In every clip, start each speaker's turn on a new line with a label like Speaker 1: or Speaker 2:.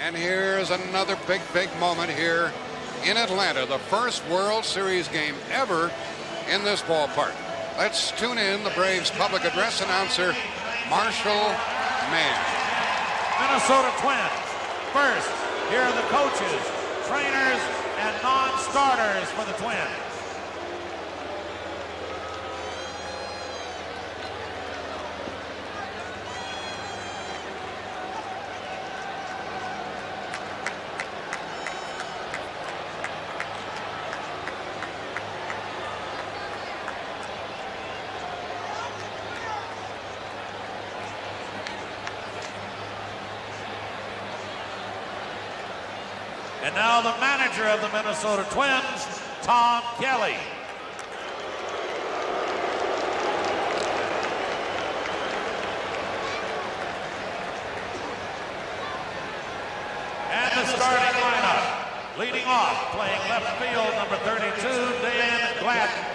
Speaker 1: And here's another big moment here in Atlanta, the first World Series game ever in this ballpark. Let's tune in the Braves public address announcer, Marshall Mann.
Speaker 2: Minnesota Twins. First, here are the coaches, trainers, and non-starters for the Twins. And now the manager of the Minnesota Twins, Tom Kelly. And the starting lineup. Leading off, playing left field, number 32, Dan Gladden.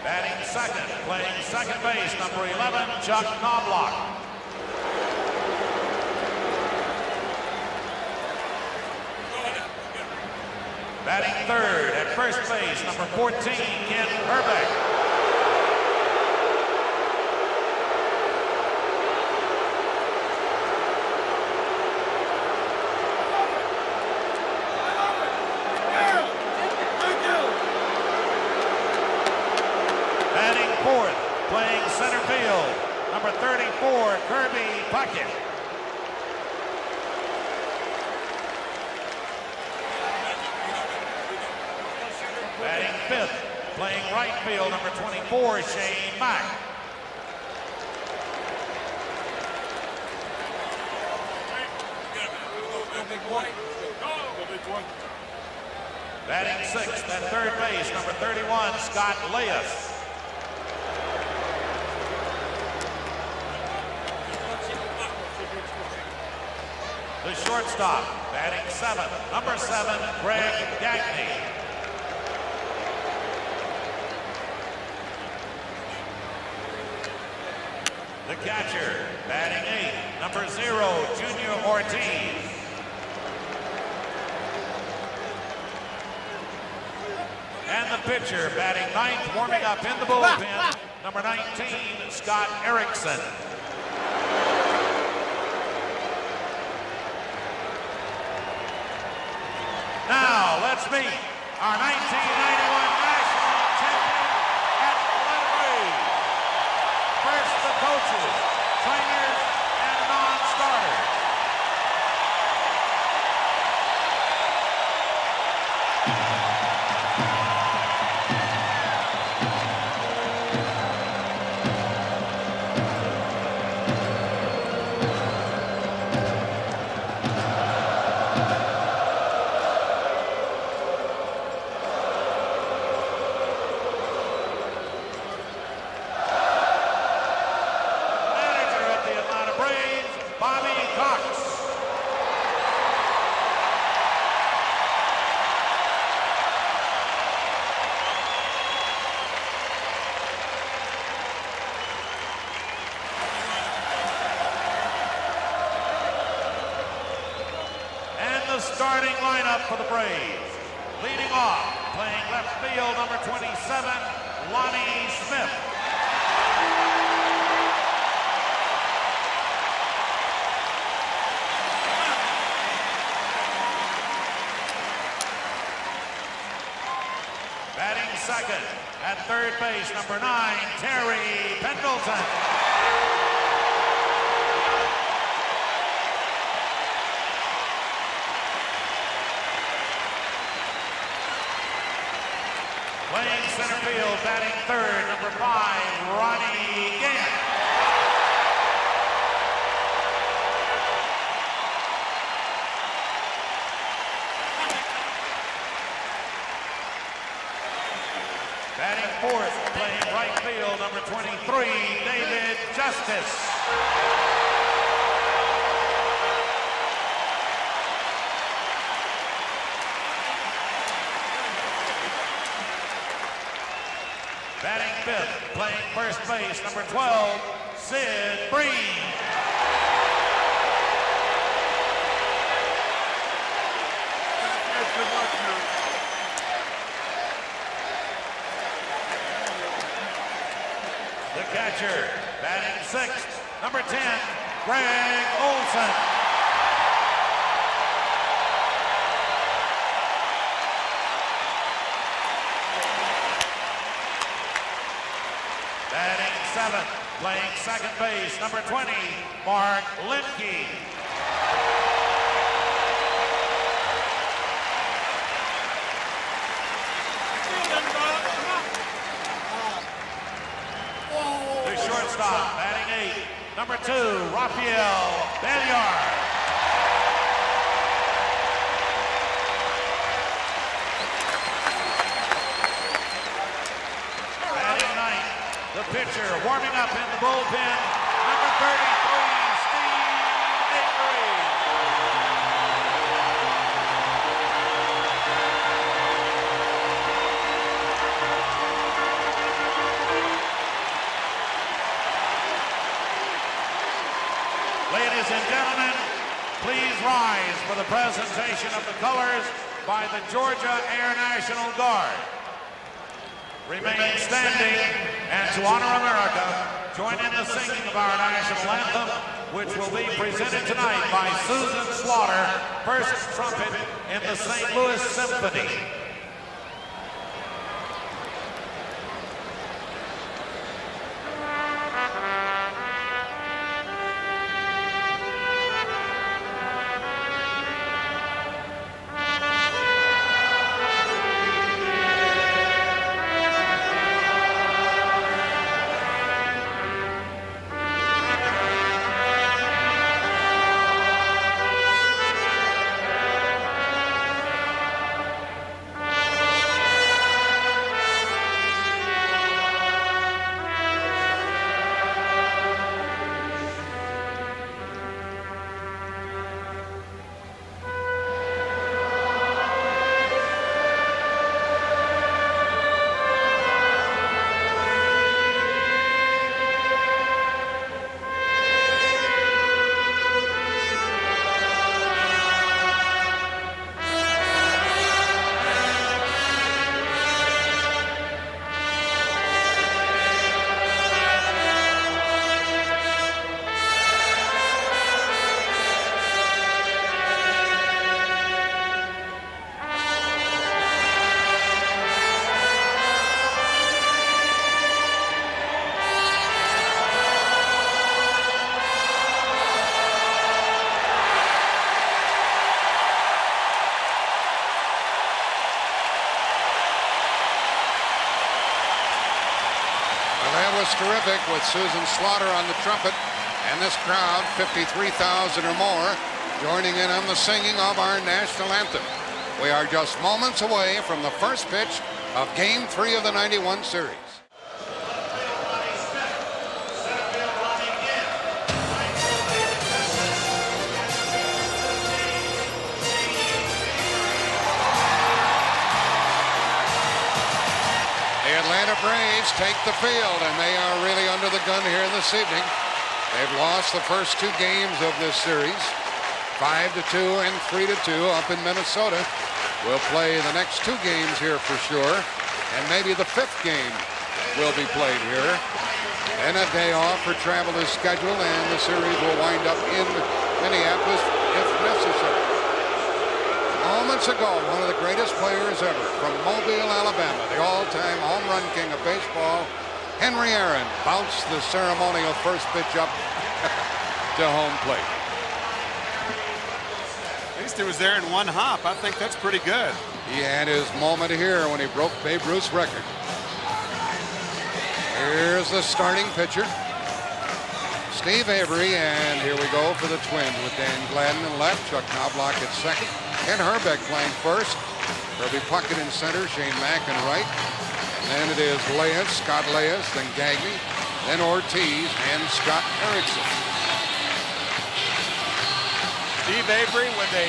Speaker 2: Batting second, playing second base, number 11, Chuck Knobloch. Batting third, at first base, number 14, Ken Herbeck. Playing center field, number 34, Kirby Puckett. Batting fifth, playing right field, number 24, Shane Mack. Batting sixth, at third base, number 31, Scott Leas. The shortstop, batting seventh, number 7, Greg Gagne. The catcher, batting eighth, number 0, Junior Ortiz. And the pitcher, batting ninth, warming up in the bullpen, number 19, Scott Erickson. Now, let's meet our 1991 national champion at Lesley. First, the coaches, trainers, and non-starters. Starting lineup for the Braves. Leading off, playing left field, number 27, Lonnie Smith. Batting second, at third base, number 9, Terry Pendleton. Playing center field, batting third, number 5, Ronnie Gant. Batting fourth, playing right field, number 23, David Justice. base, number 12, Sid Bream. The catcher, batting sixth, number 10, Greg Olson. Batting seventh, playing second base, number 20, Mark Limke. The shortstop, batting eighth, number 2, Rafael Belliard. Batting ninth, the pitcher warming up in the bullpen, number 33, Steve Avery. Ladies and gentlemen, please rise for the presentation of the colors by the Georgia Air National Guard. Remain standing, and to honor America, join in the singing of our national anthem, which will be presented tonight by Susan Slaughter, first trumpet in the St. Louis Symphony.
Speaker 1: Terrific, with Susan Slaughter on the trumpet, and this crowd, 53,000 or more, joining in on the singing of our national anthem. We are just moments away from the first pitch of Game 3 of the 91 series. Braves take the field, and they are really under the gun here this evening. They've lost the first 2 games of this series, 5-2 and 3-2 up in Minnesota. We'll play the next 2 games here for sure, and maybe the 5th game will be played here. And a day off for travel is scheduled, and the series will wind up in Minneapolis if necessary. Moments ago, one of the greatest players ever from Mobile, Alabama, the all-time home run king of baseball, Henry Aaron, bounced the ceremonial first pitch up to home plate.
Speaker 3: At least he was there in one hop. I think that's pretty good.
Speaker 1: He had his moment here when he broke Babe Ruth's record. Here's the starting pitcher, Steve Avery, and here we go for the Twins with Dan Gladden in left, Chuck Knobloch at second, Ken Herbeck playing first, Herbie Puckett in center, Shane Mack in right, and then it is Leas, Scott Leas, then Gagne, then Ortiz, and Scott Erickson.
Speaker 3: Steve Avery with a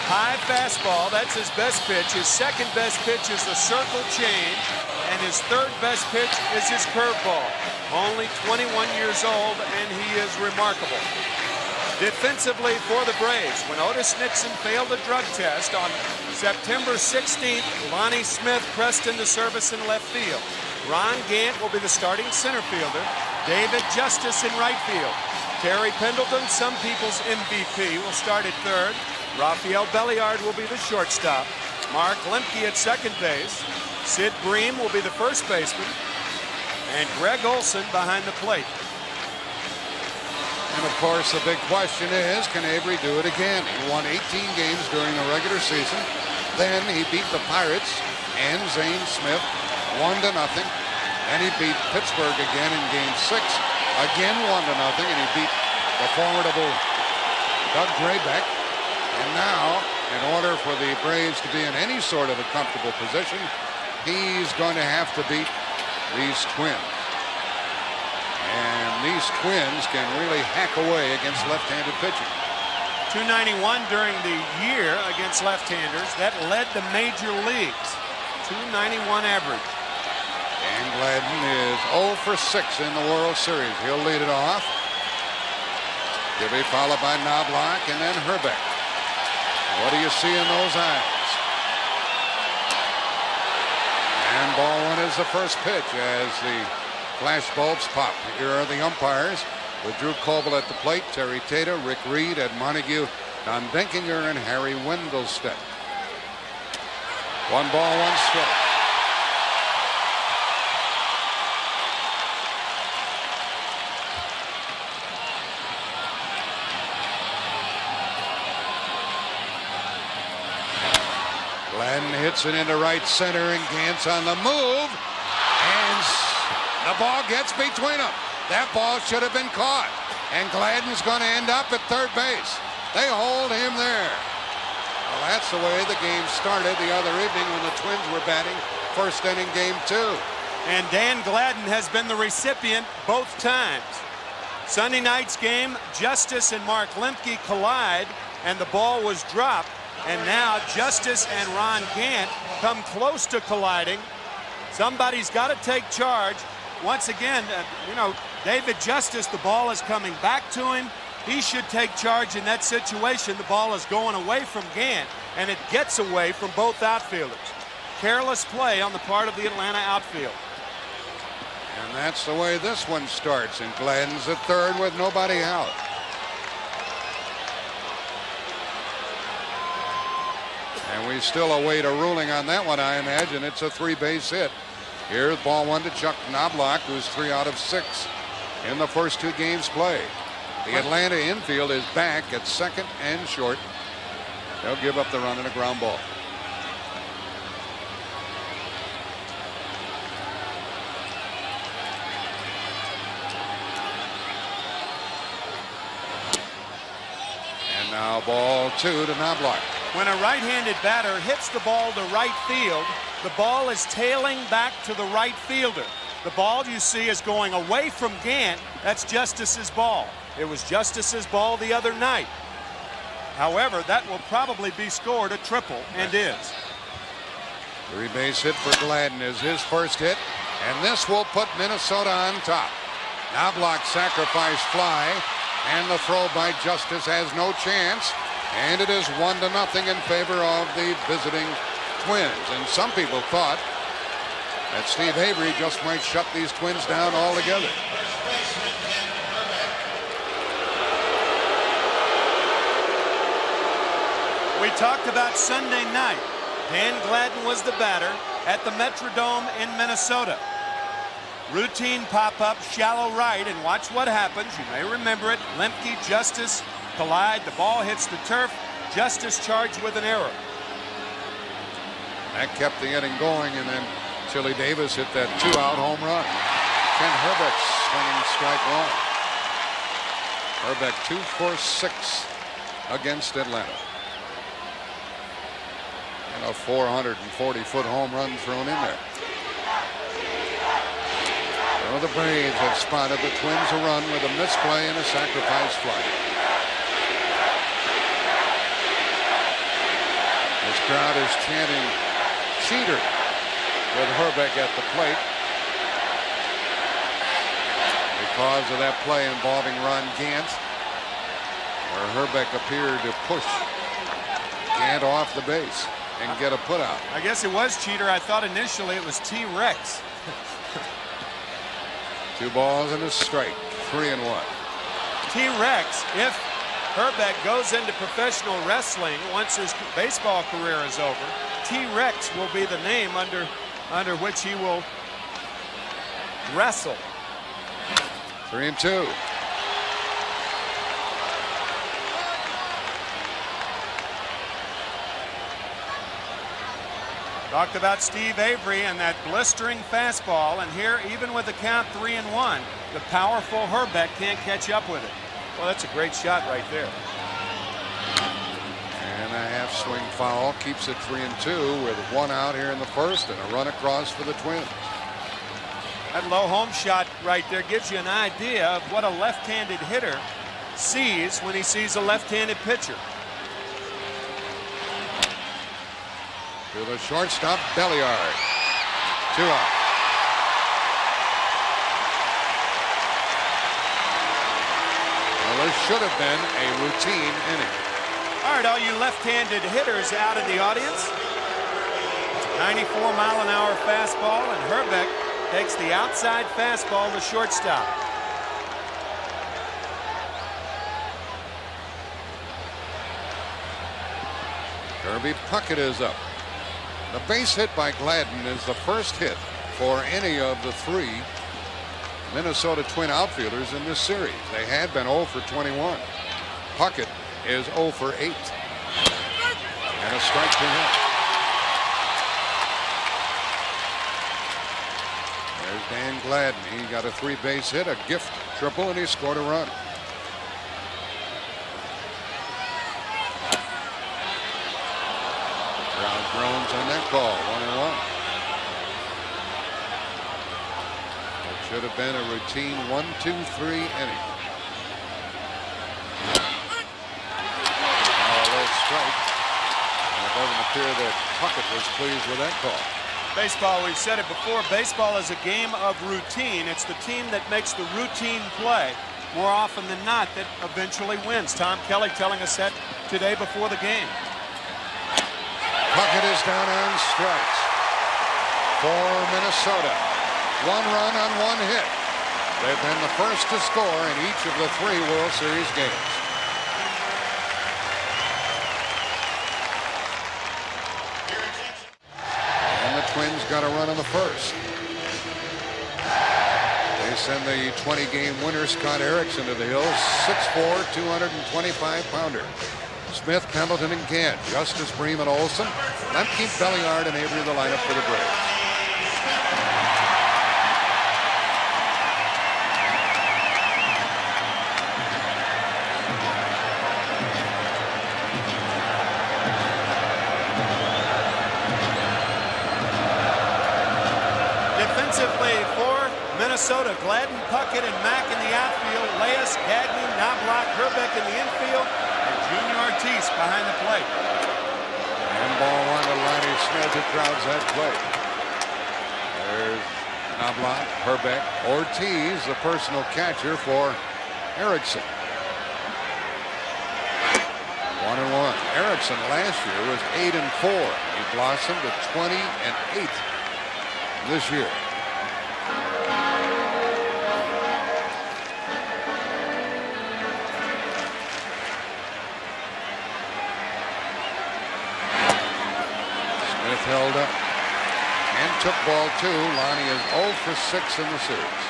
Speaker 3: high fastball. That's his best pitch. His second best pitch is the circle change, and and his third best pitch is his curveball. Only 21 years old, and he is remarkable. Defensively for the Braves, when Otis Nixon failed a drug test on September 16th, Lonnie Smith pressed into service in left field. Ron Gant will be the starting center fielder. David Justice in right field. Terry Pendleton, some people's MVP, will start at third. Rafael Belliard will be the shortstop. Mark Lemke at second base. Sid Bream will be the first baseman. And Greg Olson behind the plate.
Speaker 1: And of course, the big question is, can Avery do it again? He won 18 games during the regular season. Then he beat the Pirates and Zane Smith 1-0. And he beat Pittsburgh again in Game 6. Again 1-0. And he beat the formidable Doug Graybeck. And now, in order for the Braves to be in any sort of a comfortable position, he's going to have to beat these Twins. And these Twins can really hack away against left-handed pitching.
Speaker 3: 291 during the year against left-handers. That led the major leagues. 291 average.
Speaker 1: And Gladden is 0 for 6 in the World Series. He'll lead it off. He'll be followed by Knobloch and then Herbeck. What do you see in those eyes? And ball one is the first pitch as the flash bulbs pop. Here are the umpires with Drew Coble at the plate, Terry Tater, Rick Reed, Ed Montague, Don Denkinger, and Harry Wendelstedt. 1 ball, 1 strike. Gladden hits it into right center, and Gant's on the move, and the ball gets between them. That ball should have been caught, and Gladden's going to end up at third base. They hold him there. Well, that's the way the game started the other evening when the Twins were batting first inning Game 2.
Speaker 3: And Dan Gladden has been the recipient both times. Sunday night's game, Justice and Mark Lemke collide, and the ball was dropped. And now Justice and Ron Gant come close to colliding. Somebody's got to take charge. Once again, David Justice, the ball is coming back to him. He should take charge in that situation. The ball is going away from Gant, and it gets away from both outfielders. Careless play on the part of the Atlanta outfield.
Speaker 1: And that's the way this one starts. And Gladden's at third with nobody out. And we still await a ruling on that one. I imagine it's a 3-base hit. Here's ball one to Chuck Knobloch, who's 3 out of 6 in the first 2 games played. The Atlanta infield is back at second and short. They'll give up the run and a ground ball. And now ball 2 to Knobloch.
Speaker 3: When a right-handed batter hits the ball to right field, the ball is tailing back to the right fielder. The ball you see is going away from Gant. That's Justice's ball. It was Justice's ball the other night. However, that will probably be scored a triple, and is.
Speaker 1: 3-base hit for Gladden is his first hit, and this will put Minnesota on top. Knobloch sacrifice fly, and the throw by Justice has no chance. And it is 1-0 in favor of the visiting Twins. And some people thought that Steve Avery just might shut these Twins down altogether.
Speaker 3: We talked about Sunday night. Dan Gladden was the batter at the Metrodome in Minnesota. Routine pop-up, shallow right, and watch what happens. You may remember it. Lemke, Justice collide. The ball hits the turf. Justice charged with an error.
Speaker 1: That kept the inning going, and then Chili Davis hit that 2-out home run. Ken Herbeck swinging strike one. Herbeck 2 for 6 against Atlanta. And a 440-foot home run thrown in there. Well, the Braves have spotted the Twins a run with a misplay and a sacrifice fly. This crowd is chanting cheater. with Herbeck at the plate. Because of that play involving Ron Gant, where Herbeck appeared to push Gant off the base and get a putout.
Speaker 3: I guess it was Cheater. I thought initially it was T-Rex.
Speaker 1: 2 balls and a strike. 3-1.
Speaker 3: T-Rex, if Herbeck goes into professional wrestling once his baseball career is over, T-Rex will be the name under which he will wrestle.
Speaker 1: 3-2.
Speaker 3: Talked about Steve Avery and that blistering fastball, and here, even with the count 3-1, the powerful Herbeck can't catch up with it. Well, that's a great shot right there.
Speaker 1: And a half swing foul keeps it 3-2 with 1 out here in the first and a run across for the Twins.
Speaker 3: That low home shot right there gives you an idea of what a left-handed hitter sees when he sees a left-handed pitcher.
Speaker 1: To the shortstop, Belliard. 2 out. Well, this should have been a routine inning.
Speaker 3: All right, all you left-handed hitters out in the audience. 94-mile-an-hour fastball, and Herbeck takes the outside fastball to shortstop.
Speaker 1: Kirby Puckett is up. The base hit by Gladden is the first hit for any of the 3 Minnesota Twin outfielders in this series. They had been 0 for 21. Puckett is 0 for 8. And a strike to him. There's Dan Gladden. He got a 3-base hit, a gift triple, and he scored a run. Crowd groans on that call. 1-1. It should have been a routine 1-2-3 inning. Now a low strike. And it doesn't appear that Puckett was pleased with that call.
Speaker 3: Baseball, we've said it before, baseball is a game of routine. It's the team that makes the routine play more often than not that eventually wins. Tom Kelly telling us that today before the game.
Speaker 1: Puckett is down on strikes for Minnesota. 1 run on 1 hit. They've been the first to score in each of the 3 World Series games. And the Twins got a run on the first. They send the 20-game winner Scott Erickson to the hill. 6'4", 225-pounder. Smith, Pendleton, and Gant. Justice, Bream, and Olson. Lemke, Belliard, and Avery the lineup for the Braves.
Speaker 3: Defensively for Minnesota, Gladden, Puckett, and Mack in the outfield. Leas, Gagnon, Knobloch, Herbeck in the infield. Junior Ortiz behind the plate.
Speaker 1: And ball 1 to Lonnie Smith, who crowds that plate. There's Knobloch, Herbeck, Ortiz, the personal catcher for Erickson. 1-1. Erickson last year was 8-4. He blossomed to 20-8 this year. Held up and took ball 2. Lonnie is 0 for 6 in the series.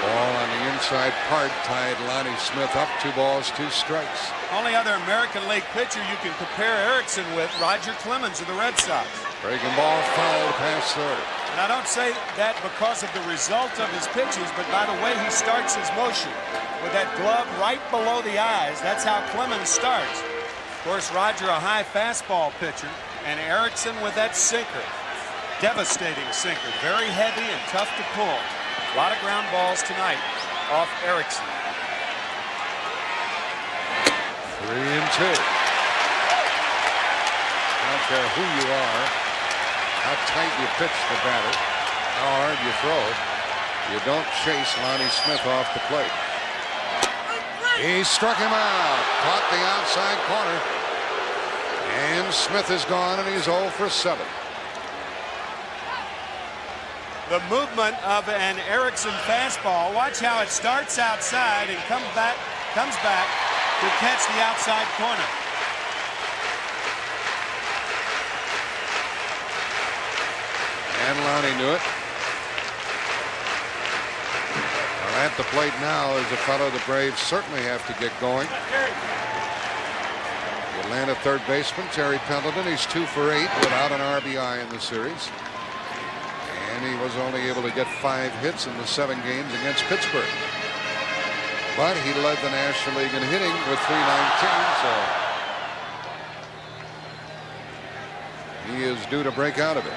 Speaker 1: Ball on the inside part tied Lonnie Smith up. 2 balls, 2 strikes.
Speaker 3: Only other American League pitcher you can compare Erickson with, Roger Clemens of the Red Sox.
Speaker 1: Breaking ball fouled past third.
Speaker 3: And I don't say that because of the result of his pitches, but by the way he starts his motion. With that glove right below the eyes, that's how Clemens starts. Of course, Roger, a high fastball pitcher, and Erickson with that sinker. Devastating sinker, very heavy and tough to pull. A lot of ground balls tonight off Erickson.
Speaker 1: 3-2. I don't care who you are, how tight you pitch the batter, how hard you throw, you don't chase Lonnie Smith off the plate. He struck him out, caught the outside corner, and Smith is gone, and he's 0 for 7.
Speaker 3: The movement of an Erickson fastball. Watch how it starts outside and comes back to catch the outside corner.
Speaker 1: And Lonnie knew it. Well, at the plate now is a fellow the Braves certainly have to get going. The Atlanta third baseman, Terry Pendleton. He's 2 for 8 without an RBI in the series. And he was only able to get 5 hits in the 7 games against Pittsburgh. But he led the National League in hitting with 319, so he is due to break out of it.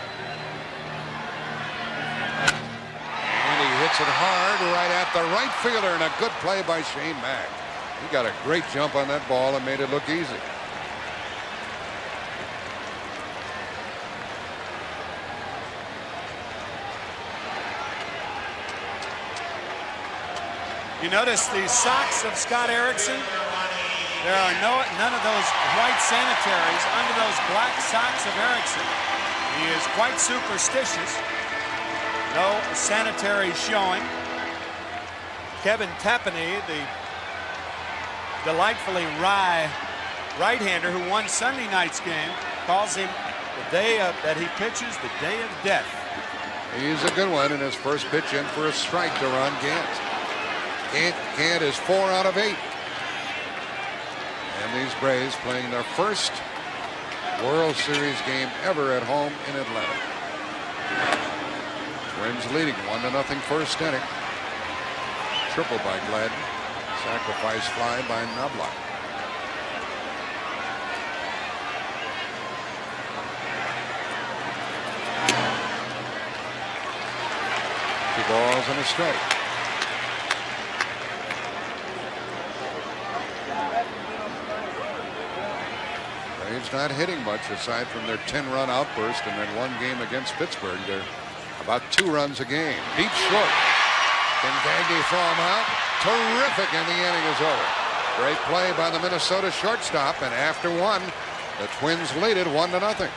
Speaker 1: And he hits it hard right at the right fielder, and a good play by Shane Mack. He got a great jump on that ball and made it look easy.
Speaker 3: You notice the socks of Scott Erickson? There are none of those white sanitaries under those black socks of Erickson. He is quite superstitious. No sanitary showing. Kevin Tapani, the delightfully wry right-hander who won Sunday night's game, calls him the day that he pitches, the day of death.
Speaker 1: He's a good one in his first pitch in for a strike to Ron Gant. Kaat is 4 out of 8. And these Braves playing their first World Series game ever at home in Atlanta. Twins leading 1-0 first inning. Triple by Gladden. Sacrifice fly by Knobloch. Two balls and a strike. Braves not hitting much aside from their 10-run outburst and then one game against Pittsburgh. They're about 2 runs a game. Deep short. Can Gagne throw him out? Terrific, and the inning is over. Great play by the Minnesota shortstop, and after 1, the Twins lead it 1-0.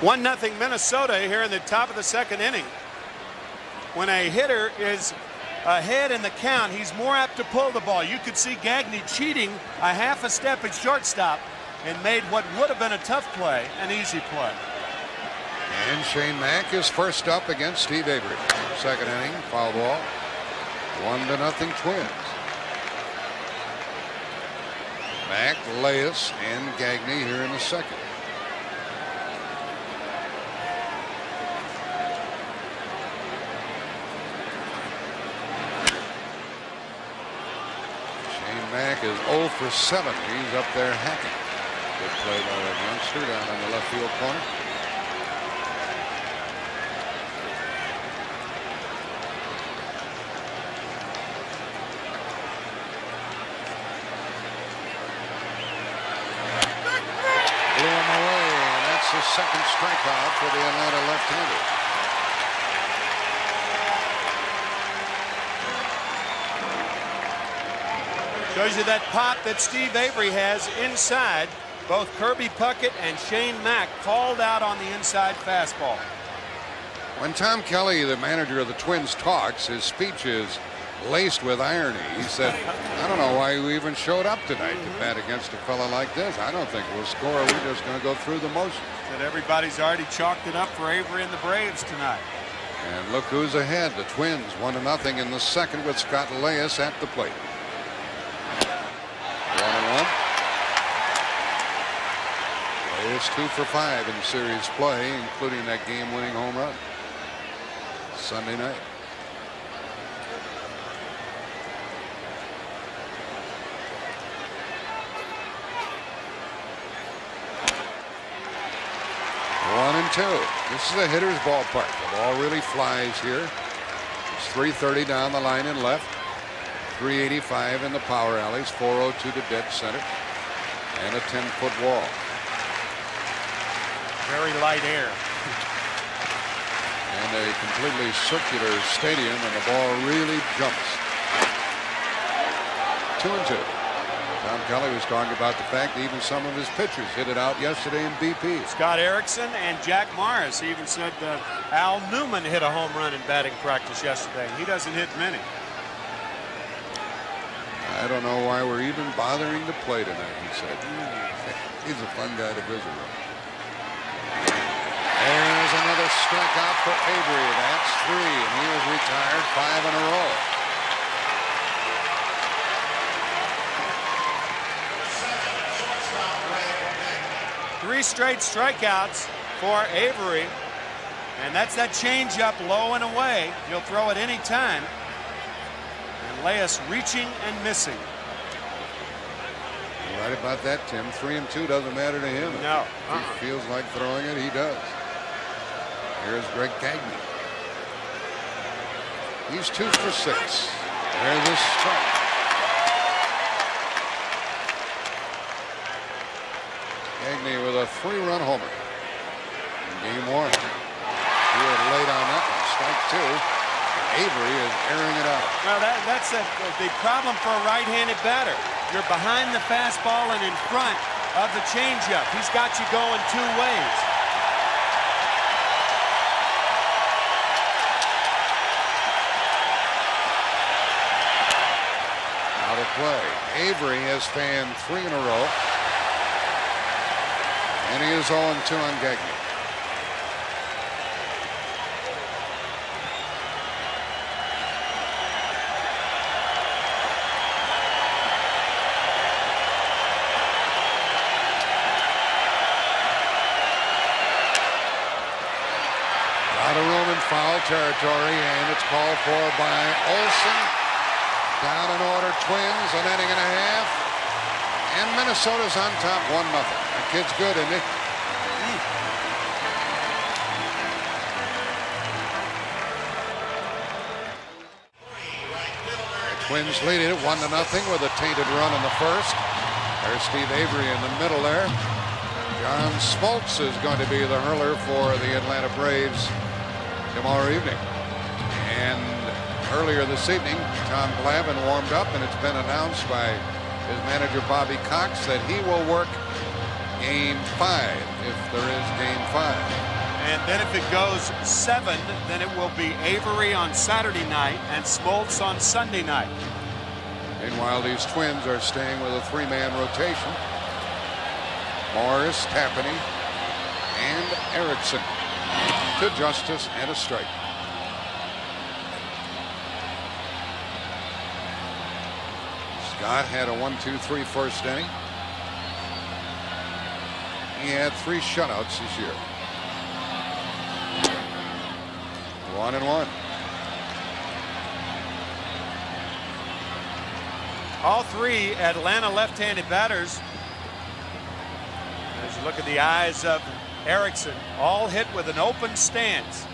Speaker 3: One 1-0 Minnesota here in the top of the 2nd inning. When a hitter is ahead in the count, he's more apt to pull the ball. You could see Gagne cheating a half a step at shortstop and made what would have been a tough play an easy play.
Speaker 1: And Shane Mack is first up against Steve Avery. 2nd inning, foul ball. 1-0 Twins. Mack, Leas, and Gagne here in the 2nd. Mack is 0 for 7. He's up there hacking. Good play by that youngster down on the left field corner. Blew him away, and that's the 2nd strikeout for the Atlanta left-hander.
Speaker 3: Shows you that pop that Steve Avery has inside. Both Kirby Puckett and Shane Mack called out on the inside fastball.
Speaker 1: When Tom Kelly, the manager of the Twins, talks, his speech is laced with irony. He said, I don't know why you even showed up tonight to bat against a fella like this. I don't think we'll score. We're just going to go through the motions.
Speaker 3: That everybody's already chalked it up for Avery and the Braves tonight.
Speaker 1: And look who's ahead. The Twins 1-0 in the 2nd with Scott Leas at the plate. 1-1. Latest 2 for 5 in series play, including that game-winning home run Sunday night. One and two. This is a hitter's ballpark. The ball really flies here. It's 330 down the line and left. 385 in the power alleys. 402 to dead center. And a 10-foot wall.
Speaker 3: Very light air.
Speaker 1: And a completely circular stadium, and the ball really jumps. 2-2. Tom Kelly was talking about the fact that even some of his pitchers hit it out yesterday in BP.
Speaker 3: Scott Erickson and Jack Morris. He even said that Al Newman hit a home run in batting practice yesterday. He doesn't hit many.
Speaker 1: I don't know why we're even bothering to play tonight, he said. He's a fun guy to visit with. There's another strikeout for Avery. That's 3, and he was retired 5 in a row.
Speaker 3: Three straight strikeouts for Avery, and that's that changeup low and away. He'll throw it any time. And Lesley reaching and missing.
Speaker 1: You're right about that, Tim. 3 and 2 doesn't matter to him.
Speaker 3: No.
Speaker 1: If he feels like throwing it, he does. Here's Greg Cagney. He's 2 for 6. There's a strike. Cagney with a 3-run homer in game 1. He had late on that one. Strike 2. Avery is airing it out.
Speaker 3: Well, that's the problem for a right-handed batter. You're behind the fastball and in front of the changeup. He's got you going 2 ways.
Speaker 1: Out of play. Avery has fanned 3 in a row. And he is 0-2 on Cagney. Out of room in foul territory, and it's called for by Olson. Down in order, Twins, an inning and a half. And Minnesota's on top 1-0. That kid's good, isn't he? The Twins lead it 1-0 with a tainted run in the first. There's Steve Avery in the middle there. John Smoltz is going to be the hurler for the Atlanta Braves tomorrow evening. And earlier this evening, Tom Glavine warmed up, and it's been announced by his manager Bobby Cox that he will work game 5 if there is game 5.
Speaker 3: And then if it goes 7, then it will be Avery on Saturday night and Smoltz on Sunday night.
Speaker 1: Meanwhile, these Twins are staying with a 3-man rotation. Morris, Tapani, and Erickson to Justice and a strike. Scott had a 1-2-3 first inning. He had 3 shutouts this year. 1-1.
Speaker 3: All 3 Atlanta left-handed batters. As you look at the eyes of Erickson, all hit with an open stance.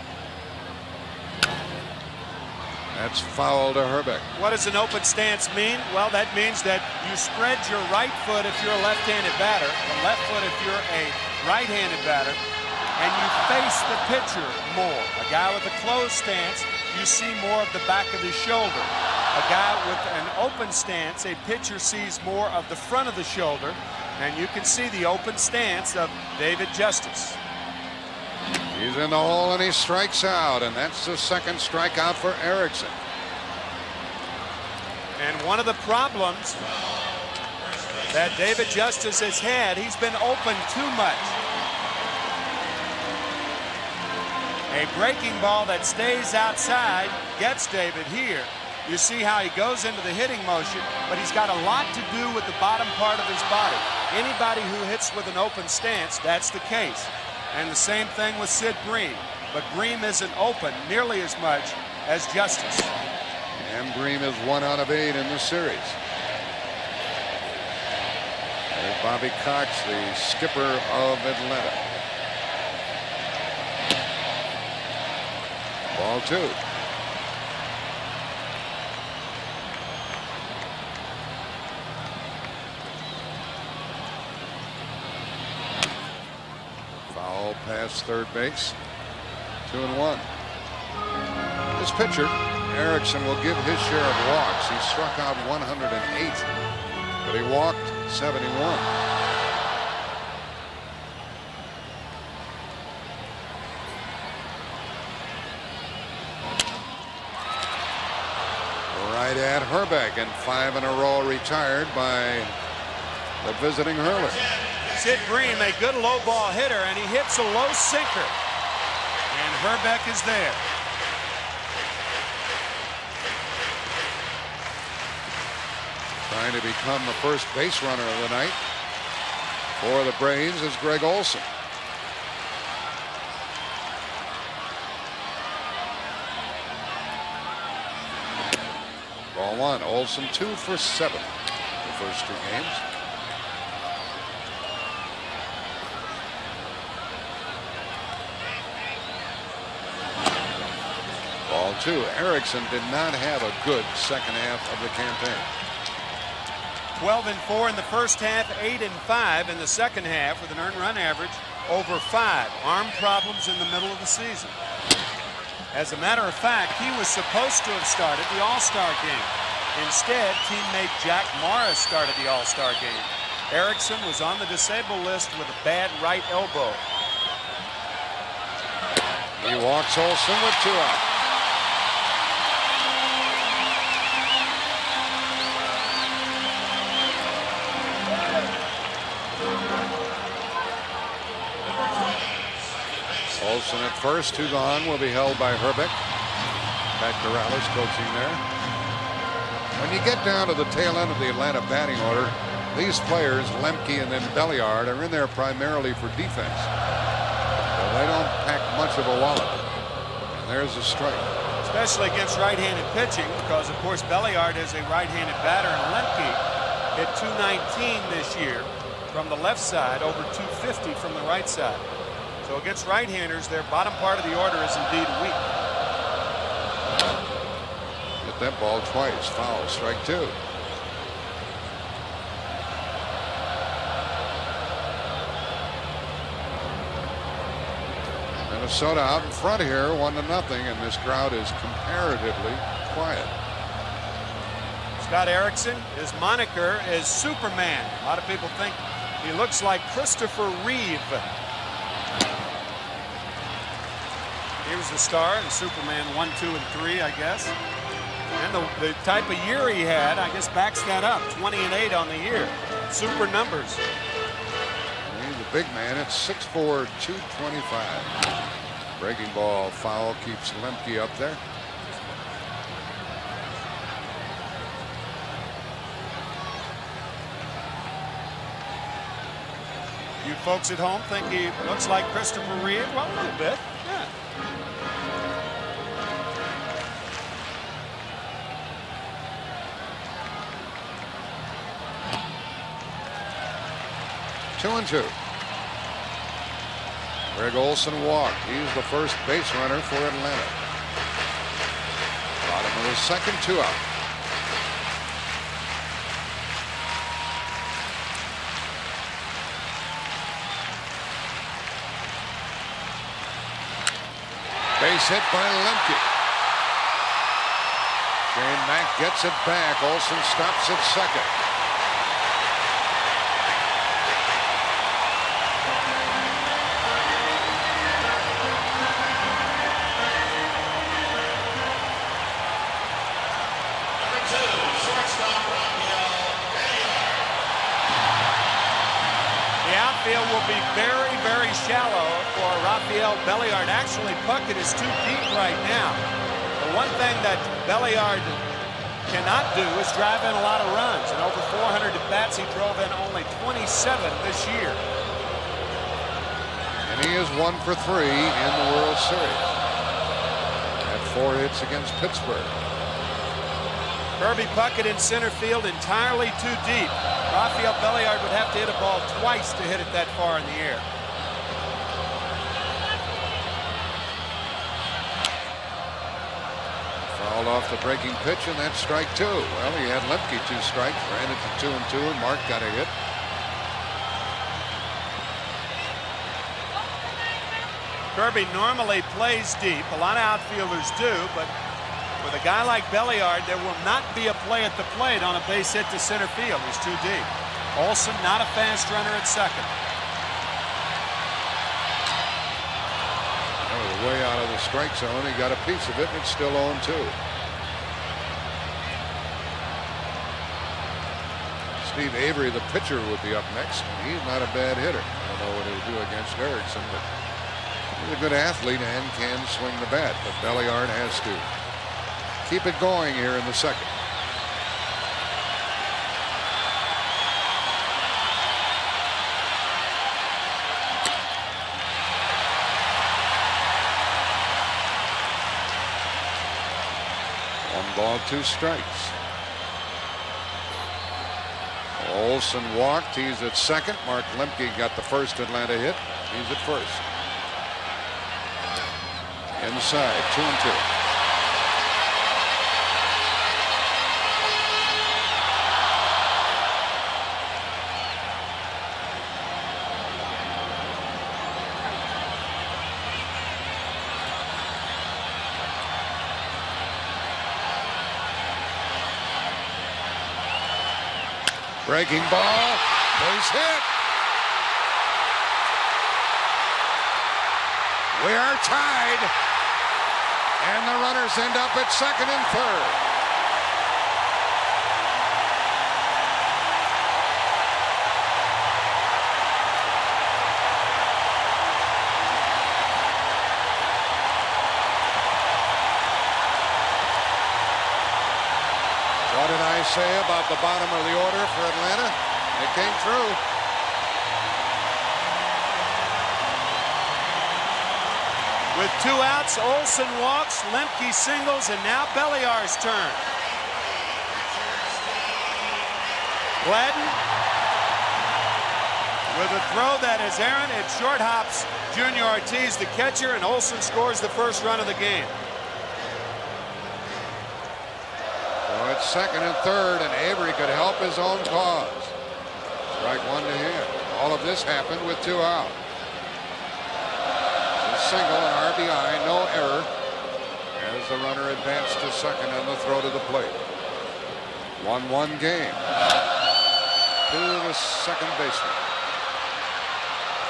Speaker 1: That's foul to Herbeck.
Speaker 3: What does an open stance mean? Well, that means that you spread your right foot if you're a left-handed batter, the left foot if you're a right-handed batter, and you face the pitcher more. A guy with a closed stance, you see more of the back of his shoulder. A guy with an open stance, a pitcher sees more of the front of the shoulder, and you can see the open stance of David Justice.
Speaker 1: He's in the hole and he strikes out, and that's the second strikeout for Erickson.
Speaker 3: And one of the problems that David Justice has had, he's been open too much. A breaking ball that stays outside gets David here. You see how he goes into the hitting motion, but he's got a lot to do with the bottom part of his body. Anybody who hits with an open stance, that's the case. And the same thing with Sid Bream. But Bream isn't open nearly as much as Justice.
Speaker 1: And Bream is 1 out of 8 in this series. There's Bobby Cox, the skipper of Atlanta. Ball 2. Foul past third base. 2-1. This pitcher, Erickson, will give his share of walks. He struck out 108, but he walked 71. Right at Herbeck, and 5 in a row retired by the visiting hurler.
Speaker 3: Sid Bream, a good low ball hitter, and he hits a low sinker. And Herbeck is there.
Speaker 1: Trying to become the first base runner of the night for the Braves is Greg Olson. Ball 1. Olson 2 for 7 the first 2 games. Ball 2. Erickson did not have a good second half of the campaign.
Speaker 3: 12-4 in the first half, 8-5 in the second half with an earned run average over 5. Arm problems in the middle of the season. As a matter of fact, he was supposed to have started the All-Star game. Instead, teammate Jack Morris started the All-Star game. Erickson was on the disabled list with a bad right elbow.
Speaker 1: He walks Olson with 2 out. Olson at first, 2 gone, will be held by Herbeck. Pat Corrales coaching there. When you get down to the tail end of the Atlanta batting order, these players, Lemke and then Belliard, are in there primarily for defense. So they don't pack much of a wallet. And there's a strike.
Speaker 3: Especially against right-handed pitching, because of course Belliard is a right-handed batter, and Lemke hit .219 this year from the left side, over .250 from the right side. So against right-handers, their bottom part of the order is indeed weak.
Speaker 1: Hit that ball twice. Foul. Strike 2. Minnesota out in front here, 1-0, and this crowd is comparatively quiet.
Speaker 3: Scott Erickson, his moniker is Superman. A lot of people think he looks like Christopher Reeve. He was the star in Superman 1, 2, and 3, I guess. And the type of year he had, I guess, backs that up. 20-8 on the year. Super numbers.
Speaker 1: He's a big man. It's 6'4", 225. Breaking ball foul keeps Lemke up there.
Speaker 3: You folks at home think he looks like Christopher Reeve? Well, a little bit. Yeah.
Speaker 1: Two and 2. Greg Olson walked. He's the first base runner for Atlanta. Bottom of the second, 2 out. Base hit by Lemke. Shane Mack gets it back. Olson stops at second.
Speaker 3: Will be very, very shallow for Rafael Belliard. Actually, Puckett is too deep right now. The one thing that Belliard cannot do is drive in a lot of runs. And over 400 at-bats, he drove in only 27 this year.
Speaker 1: And he is 1 for 3 in the World Series. Had 4 hits against Pittsburgh.
Speaker 3: Kirby Puckett in center field, entirely too deep. Rafael Belliard would have to hit a ball twice to hit it that far in the air.
Speaker 1: Fouled off the breaking pitch, and that's strike 2. Well, he had Lemke 2 strikes, ran it to 2-2, and Mark got a hit.
Speaker 3: Kirby normally plays deep. A lot of outfielders do, but with a guy like Belliard, there will not be a play at the plate on a base hit to center field. He's too deep. Olson, not a fast runner at second.
Speaker 1: That was way out of the strike zone. He got a piece of it, and it's still 0-2. Steve Avery, the pitcher, would be up next, and he's not a bad hitter. I don't know what he'll do against Erickson, but he's a good athlete and can swing the bat, but Belliard has to keep it going here in the second. One ball, 2 strikes. Olson walked. He's at second. Mark Lemke got the first Atlanta hit. He's at first. Inside, 2-2. Breaking ball, base hit. We are tied, and the runners end up at second and third. What did I say about the bottom of the order for Atlanta? It came through.
Speaker 3: With 2 outs, Olson walks, Lemke singles, and now Belliard's turn. Gladden with a throw that is errant. It short hops Junior Ortiz, the catcher, and Olson scores the first run of the game.
Speaker 1: So it's second and third, and Avery could help his own cause. Strike 1 to him. All of this happened with 2 out. Single, an RBI, no error, as the runner advanced to second on the throw to the plate. 1-1 game to the second baseman.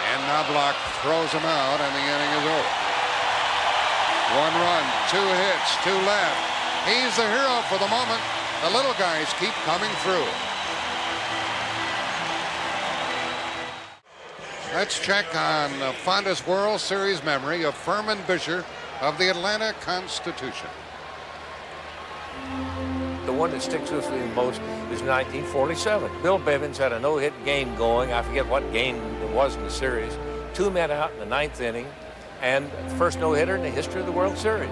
Speaker 1: And Knobloch throws him out, and the inning is over. 1 run, 2 hits, 2 left. He's the hero for the moment. The little guys keep coming through. Let's check on the fondest World Series memory of Furman Visser of the Atlanta Constitution.
Speaker 4: The one that sticks with me the most is 1947. Bill Bivens had a no-hit game going. I forget what game it was in the series. 2 men out in the 9th inning, and the first no-hitter in the history of the World Series.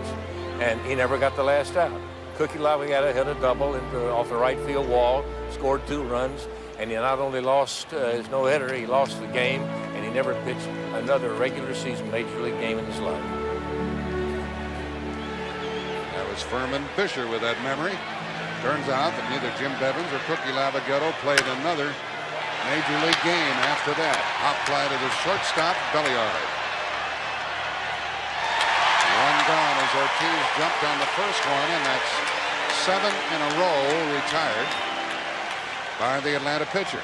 Speaker 4: And he never got the last out. Cookie Lavigata hit a double off the right field wall, scored 2 runs, and he not only lost his no-hitter, he lost the game, and he never pitched another regular season major league game in his life.
Speaker 1: That was Furman Visser with that memory. Turns out that neither Jim Bevins or Cookie Lavigata played another major league game after that. Hop fly to the shortstop, Belliard. 1 gone as Ortiz jumped on the first one, and that's 7 in a row retired by the Atlanta pitcher.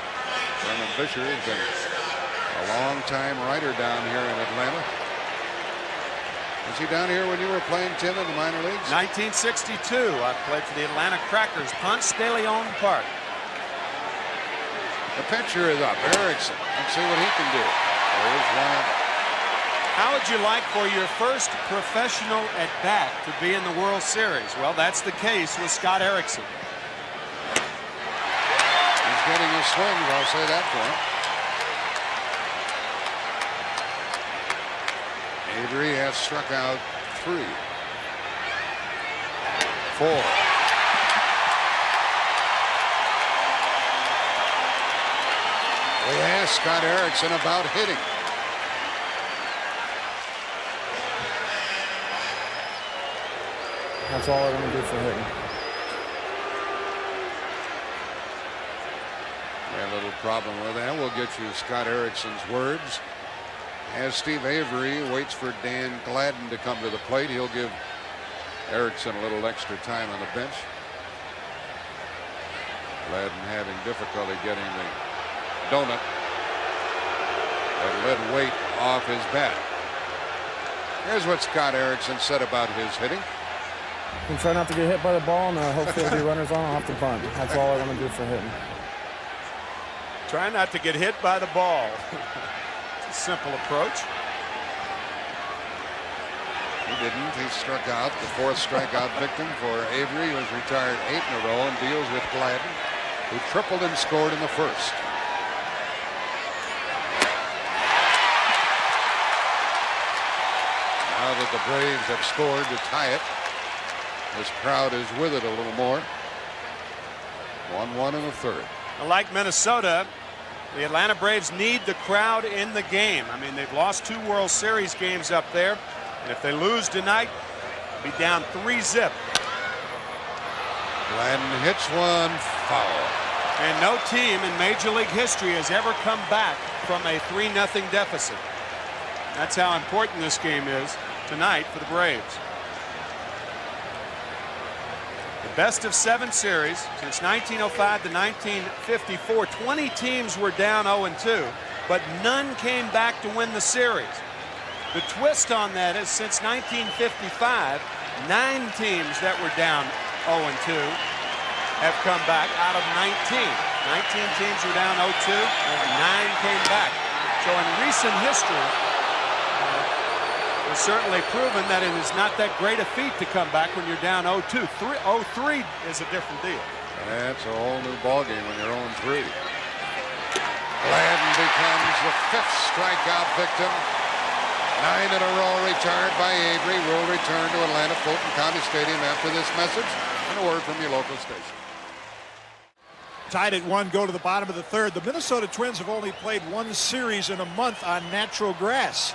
Speaker 1: Furman Visser has been a long-time writer down here in Atlanta. Was he down here when you were playing, Tim, in the minor leagues?
Speaker 3: 1962. I played for the Atlanta Crackers, Ponce de Leon Park.
Speaker 1: The pitcher is up, Erickson. Let's see what he can do. There is 1 out.
Speaker 3: How would you like for your first professional at bat to be in the World Series? Well, that's the case with Scott Erickson.
Speaker 1: getting his swings, I'll say that for him. Avery has struck out 3. 4. We asked Scott Erickson about hitting.
Speaker 5: That's all I want to do for hitting.
Speaker 1: A little problem with that. We'll get you Scott Erickson's words. As Steve Avery waits for Dan Gladden to come to the plate, he'll give Erickson a little extra time on the bench. Gladden having difficulty getting the donut that lead weight off his bat. Here's what Scott Erickson said about his hitting.
Speaker 5: And try not to get hit by the ball, and hopefully there'll be runners on off the bunt. That's all I want to do for hitting.
Speaker 3: Try not to get hit by the ball. It's a simple approach.
Speaker 1: He didn't. He struck out. The 4th strikeout victim for Avery, who has retired 8 in a row and deals with Gladden, who tripled and scored in the 1st. Now that the Braves have scored to tie it, this crowd is with it a little more. 1-1 in the 3rd.
Speaker 3: Like Minnesota, the Atlanta Braves need the crowd in the game. I mean, they've lost 2 World Series games up there, and if they lose tonight, they'll be down 3-zip.
Speaker 1: Gladden hits one foul.
Speaker 3: And no team in Major League history has ever come back from a 3-0 deficit. That's how important this game is tonight for the Braves. The best of 7 series since 1905 to 1954. 20 teams were down 0-2, but none came back to win the series. The twist on that is since 1955, 9 teams that were down 0-2 have come back out of 19. 19 teams were down 0-2, and 9 came back. So in recent history, it's certainly proven that it is not that great a feat to come back when you're down 0-2. 0-3 is a different deal.
Speaker 1: That's a whole new ballgame when you're 0-3. Gladden becomes the 5th strikeout victim. 9 in a row retired by Avery. Will return to Atlanta Fulton County Stadium after this message and a word from your local station.
Speaker 6: Tied at 1, go to the bottom of the 3rd. The Minnesota Twins have only played 1 series in a month on natural grass.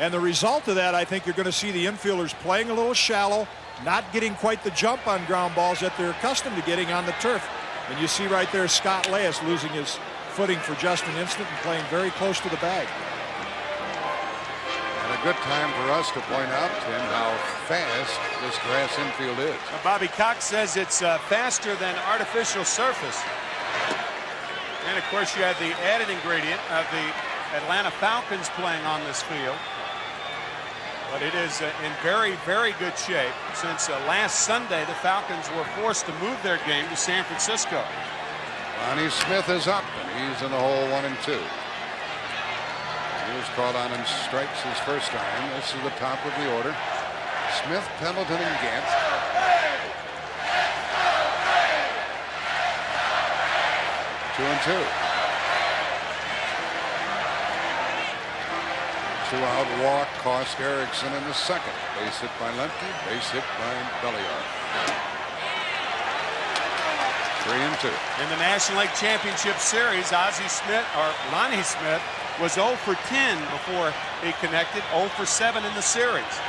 Speaker 6: And the result of that, I think you're going to see the infielders playing a little shallow, not getting quite the jump on ground balls that they're accustomed to getting on the turf. And you see right there Scott Leas losing his footing for just an instant and playing very close to the bag.
Speaker 1: And a good time for us to point out, Tim, how fast this grass infield is.
Speaker 3: Bobby Cox says it's faster than artificial surface. And of course, you have the added ingredient of the Atlanta Falcons playing on this field. But it is in very, very good shape since last Sunday the Falcons were forced to move their game to San Francisco.
Speaker 1: Ronnie Smith is up, and he's in the hole 1-2. He was called on and strikes his first time. This is the top of the order. Smith, Pendleton, and Gant. 2-2. 2-out walk cost Erickson in the 2nd. Base hit by Lemke, base hit by Belliard. 3-2.
Speaker 3: In the National League Championship Series, Lonnie Smith was 0 for 10 before he connected, 0 for 7 in the series.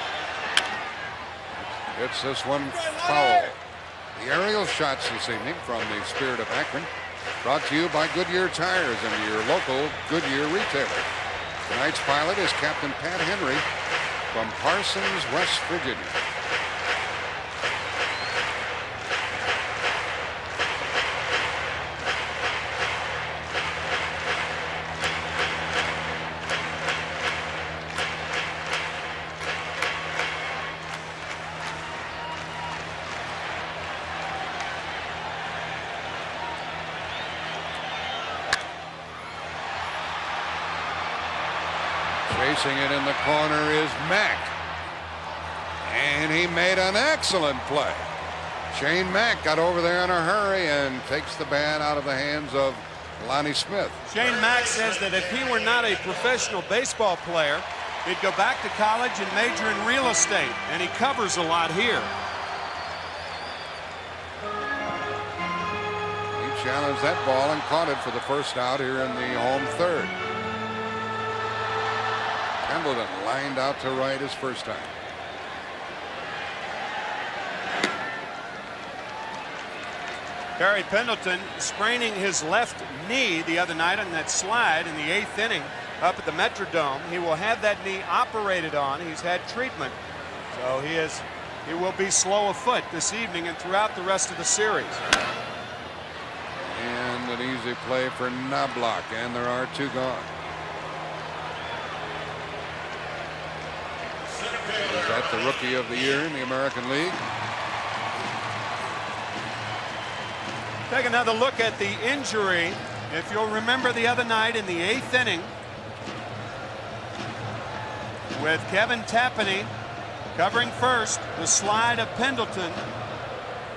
Speaker 1: It's this one foul. The aerial shots this evening from the Spirit of Akron, brought to you by Goodyear Tires and your local Goodyear retailer. Tonight's pilot is Captain Pat Henry from Parsons, West Virginia. Chasing it in the corner is Mack. And he made an excellent play. Shane Mack got over there in a hurry and takes the bat out of the hands of Lonnie Smith.
Speaker 3: Shane Mack says that if he were not a professional baseball player, he'd go back to college and major in real estate, and he covers a lot here.
Speaker 1: He challenged that ball and caught it for the first out here in the home third. Pendleton lined out to right his first time.
Speaker 3: Barry Pendleton spraining his left knee the other night on that slide in the 8th inning up at the Metrodome. He will have that knee operated on. He's had treatment, so he will be slow of foot this evening and throughout the rest of the series.
Speaker 1: And an easy play for Knobloch, and there are 2 gone. Is that the Rookie of the Year in the American League?
Speaker 3: Take another look at the injury. If you'll remember the other night in the 8th inning with Kevin Tapani covering first, the slide of Pendleton,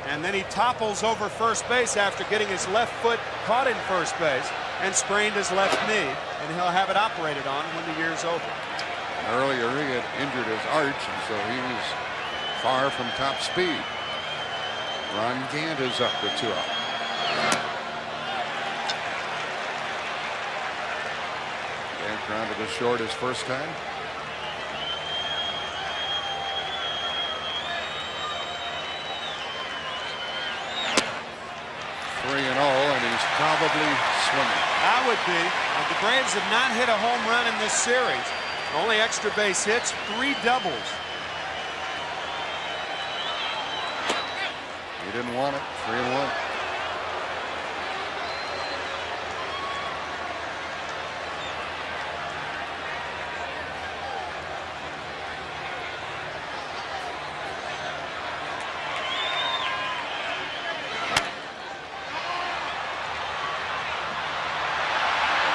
Speaker 3: and then he topples over first base after getting his left foot caught in first base and sprained his left knee, and he'll have it operated on when the year's over.
Speaker 1: Earlier he had injured his arch, and so he was far from top speed. Ron Gant is up with 2 out. Gant grounded to short his first time. Three and 0, and he's probably swimming.
Speaker 3: I would be. The Braves have not hit a home run in this series. Only extra base hits, 3 doubles.
Speaker 1: He didn't want it. 3 and 1.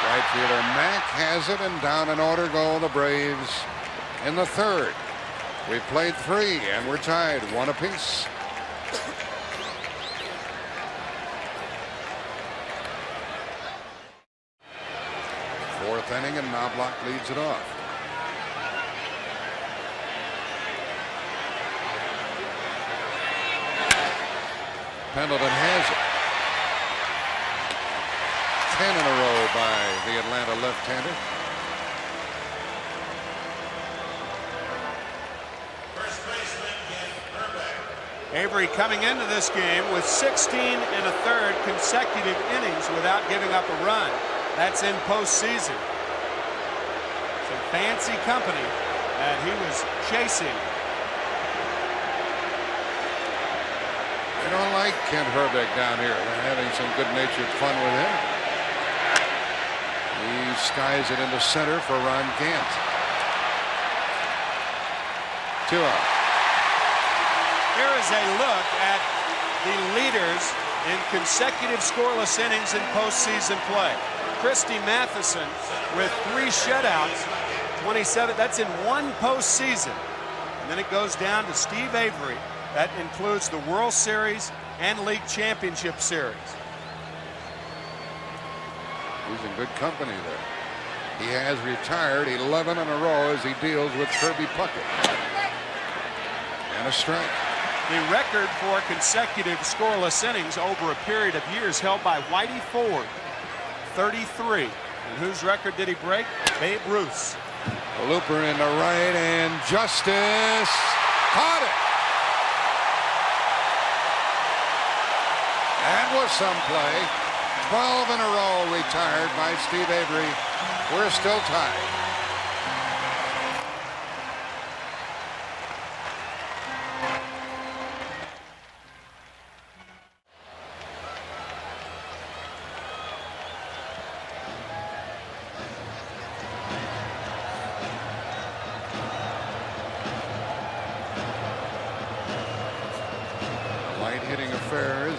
Speaker 1: Right fielder Mack has it, and down in order go the Braves in the third. We've played 3 and we're tied 1 apiece. Fourth inning, and Knobloch leads it off. Pendleton has it. 10 in a row by the Atlanta left-hander.
Speaker 3: Avery coming into this game with 16 and a third consecutive innings without giving up a run. That's in postseason. Some fancy company that he was chasing.
Speaker 1: I don't like Kent Herbeck down here. They're having some good-natured fun with him. He skies it into center for Ron Gant. 2 out.
Speaker 3: Here is a look at the leaders in consecutive scoreless innings in postseason play. Christy Matheson with 3 shutouts, 27. That's in 1 postseason. And then it goes down to Steve Avery. That includes the World Series and League Championship Series.
Speaker 1: He's in good company there. He has retired 11 in a row as he deals with Kirby Puckett. And a strike.
Speaker 3: The record for consecutive scoreless innings over a period of years held by Whitey Ford, 33. And whose record did he break? Babe Ruth's.
Speaker 1: A looper in the right, and Justice caught it. And with some play, 12 in a row retired by Steve Avery. We're still tied.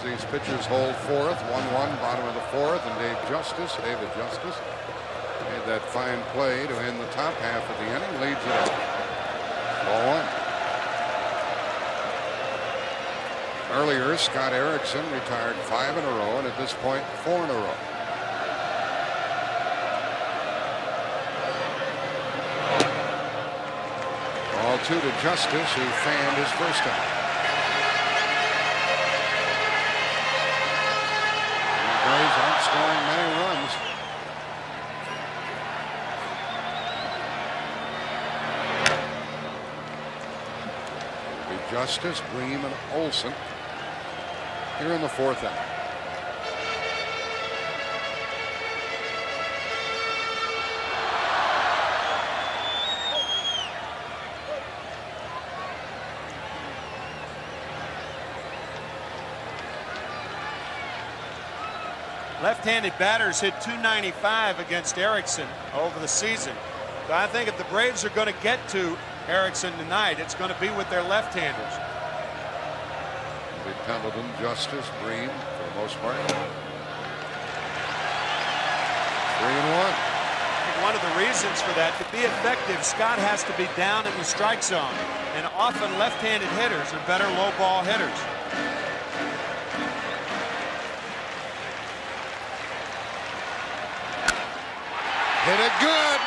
Speaker 1: These pitchers hold fourth, 1-1, bottom of the fourth, and David Justice made that fine play to end the top half of the inning, leads it up. 4-1. Earlier, Scott Erickson retired 5 in a row, and at this point, 4 in a row. Ball 2 to Justice, who fanned his first time. The Braves aren't scoring many runs. It'll be Justice, Bream, and Olson here in the 4th inning.
Speaker 3: Left-handed batters hit .295 against Erickson over the season. So I think if the Braves are going to get to Erickson tonight, it's going to be with their left-handers.
Speaker 1: Pendleton, Justice, Bream for the most part. 3-1.
Speaker 3: One of the reasons for that, to be effective, Scott has to be down in the strike zone. And often left-handed hitters are better low ball hitters.
Speaker 1: Hit it good.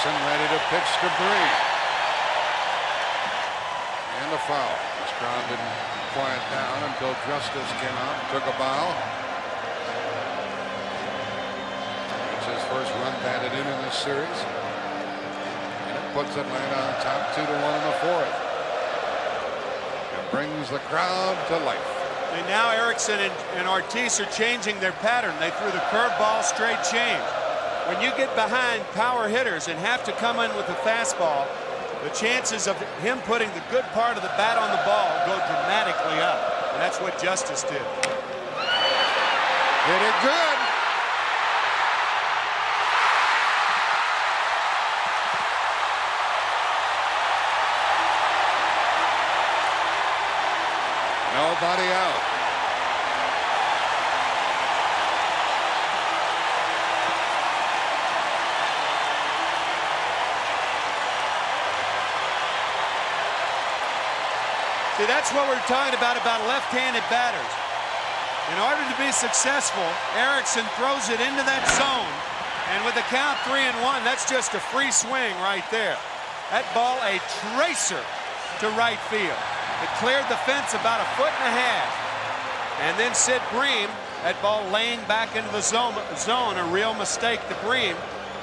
Speaker 1: Ready to pitch to Bream. And a foul. This crowd didn't quiet down until Justice came out and took a bow. It's his first run batted in this series. And it puts Atlanta on top 2-1 in the 4th. It brings the crowd to life.
Speaker 3: And now Erickson and Ortiz are changing their pattern. They threw the curveball, straight change. When you get behind power hitters and have to come in with a fastball, the chances of him putting the good part of the bat on the ball go dramatically up. And that's what Justice did.
Speaker 1: Hit it good. Nobody out.
Speaker 3: See, that's what we're talking about left-handed batters. In order to be successful, Erickson throws it into that zone. And with the count 3-1, that's just a free swing right there. That ball a tracer to right field. It cleared the fence about 1.5 feet. And then Sid Bream, that ball laying back into the zone, a real mistake to Bream.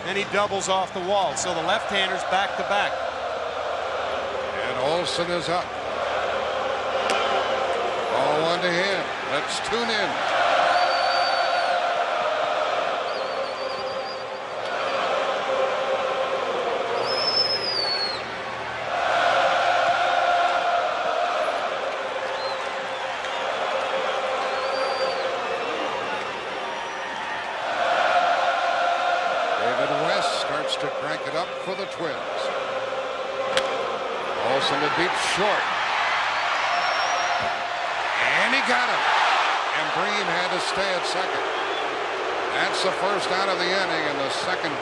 Speaker 3: And he doubles off the wall. So the left-handers back to back.
Speaker 1: And Olson is up. Ball 1 to him. Let's tune in. David West starts to crank it up for the Twins. Olson to deep short. And he got him. And Bream had to stay at second. That's the first out of the inning, and the second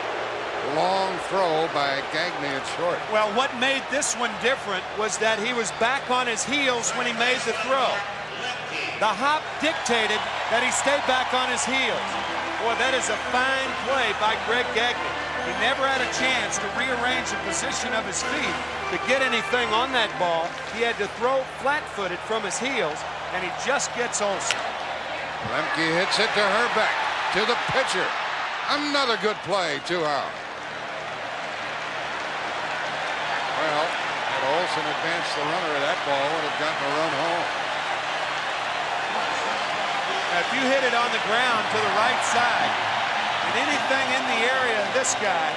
Speaker 1: long throw by Gagne at short.
Speaker 3: Well, what made this one different was that he was back on his heels when he made the throw. The hop dictated that he stayed back on his heels. Boy, that is a fine play by Greg Gagne. He never had a chance to rearrange the position of his feet to get anything on that ball. He had to throw flat-footed from his heels, and he just gets Olson.
Speaker 1: Lemke hits it to Herbeck, to the pitcher. Another good play, 2 out. Well, had Olson advanced the runner, that ball would have gotten a run home.
Speaker 3: Now, if you hit it on the ground to the right side, and anything in the area of this guy,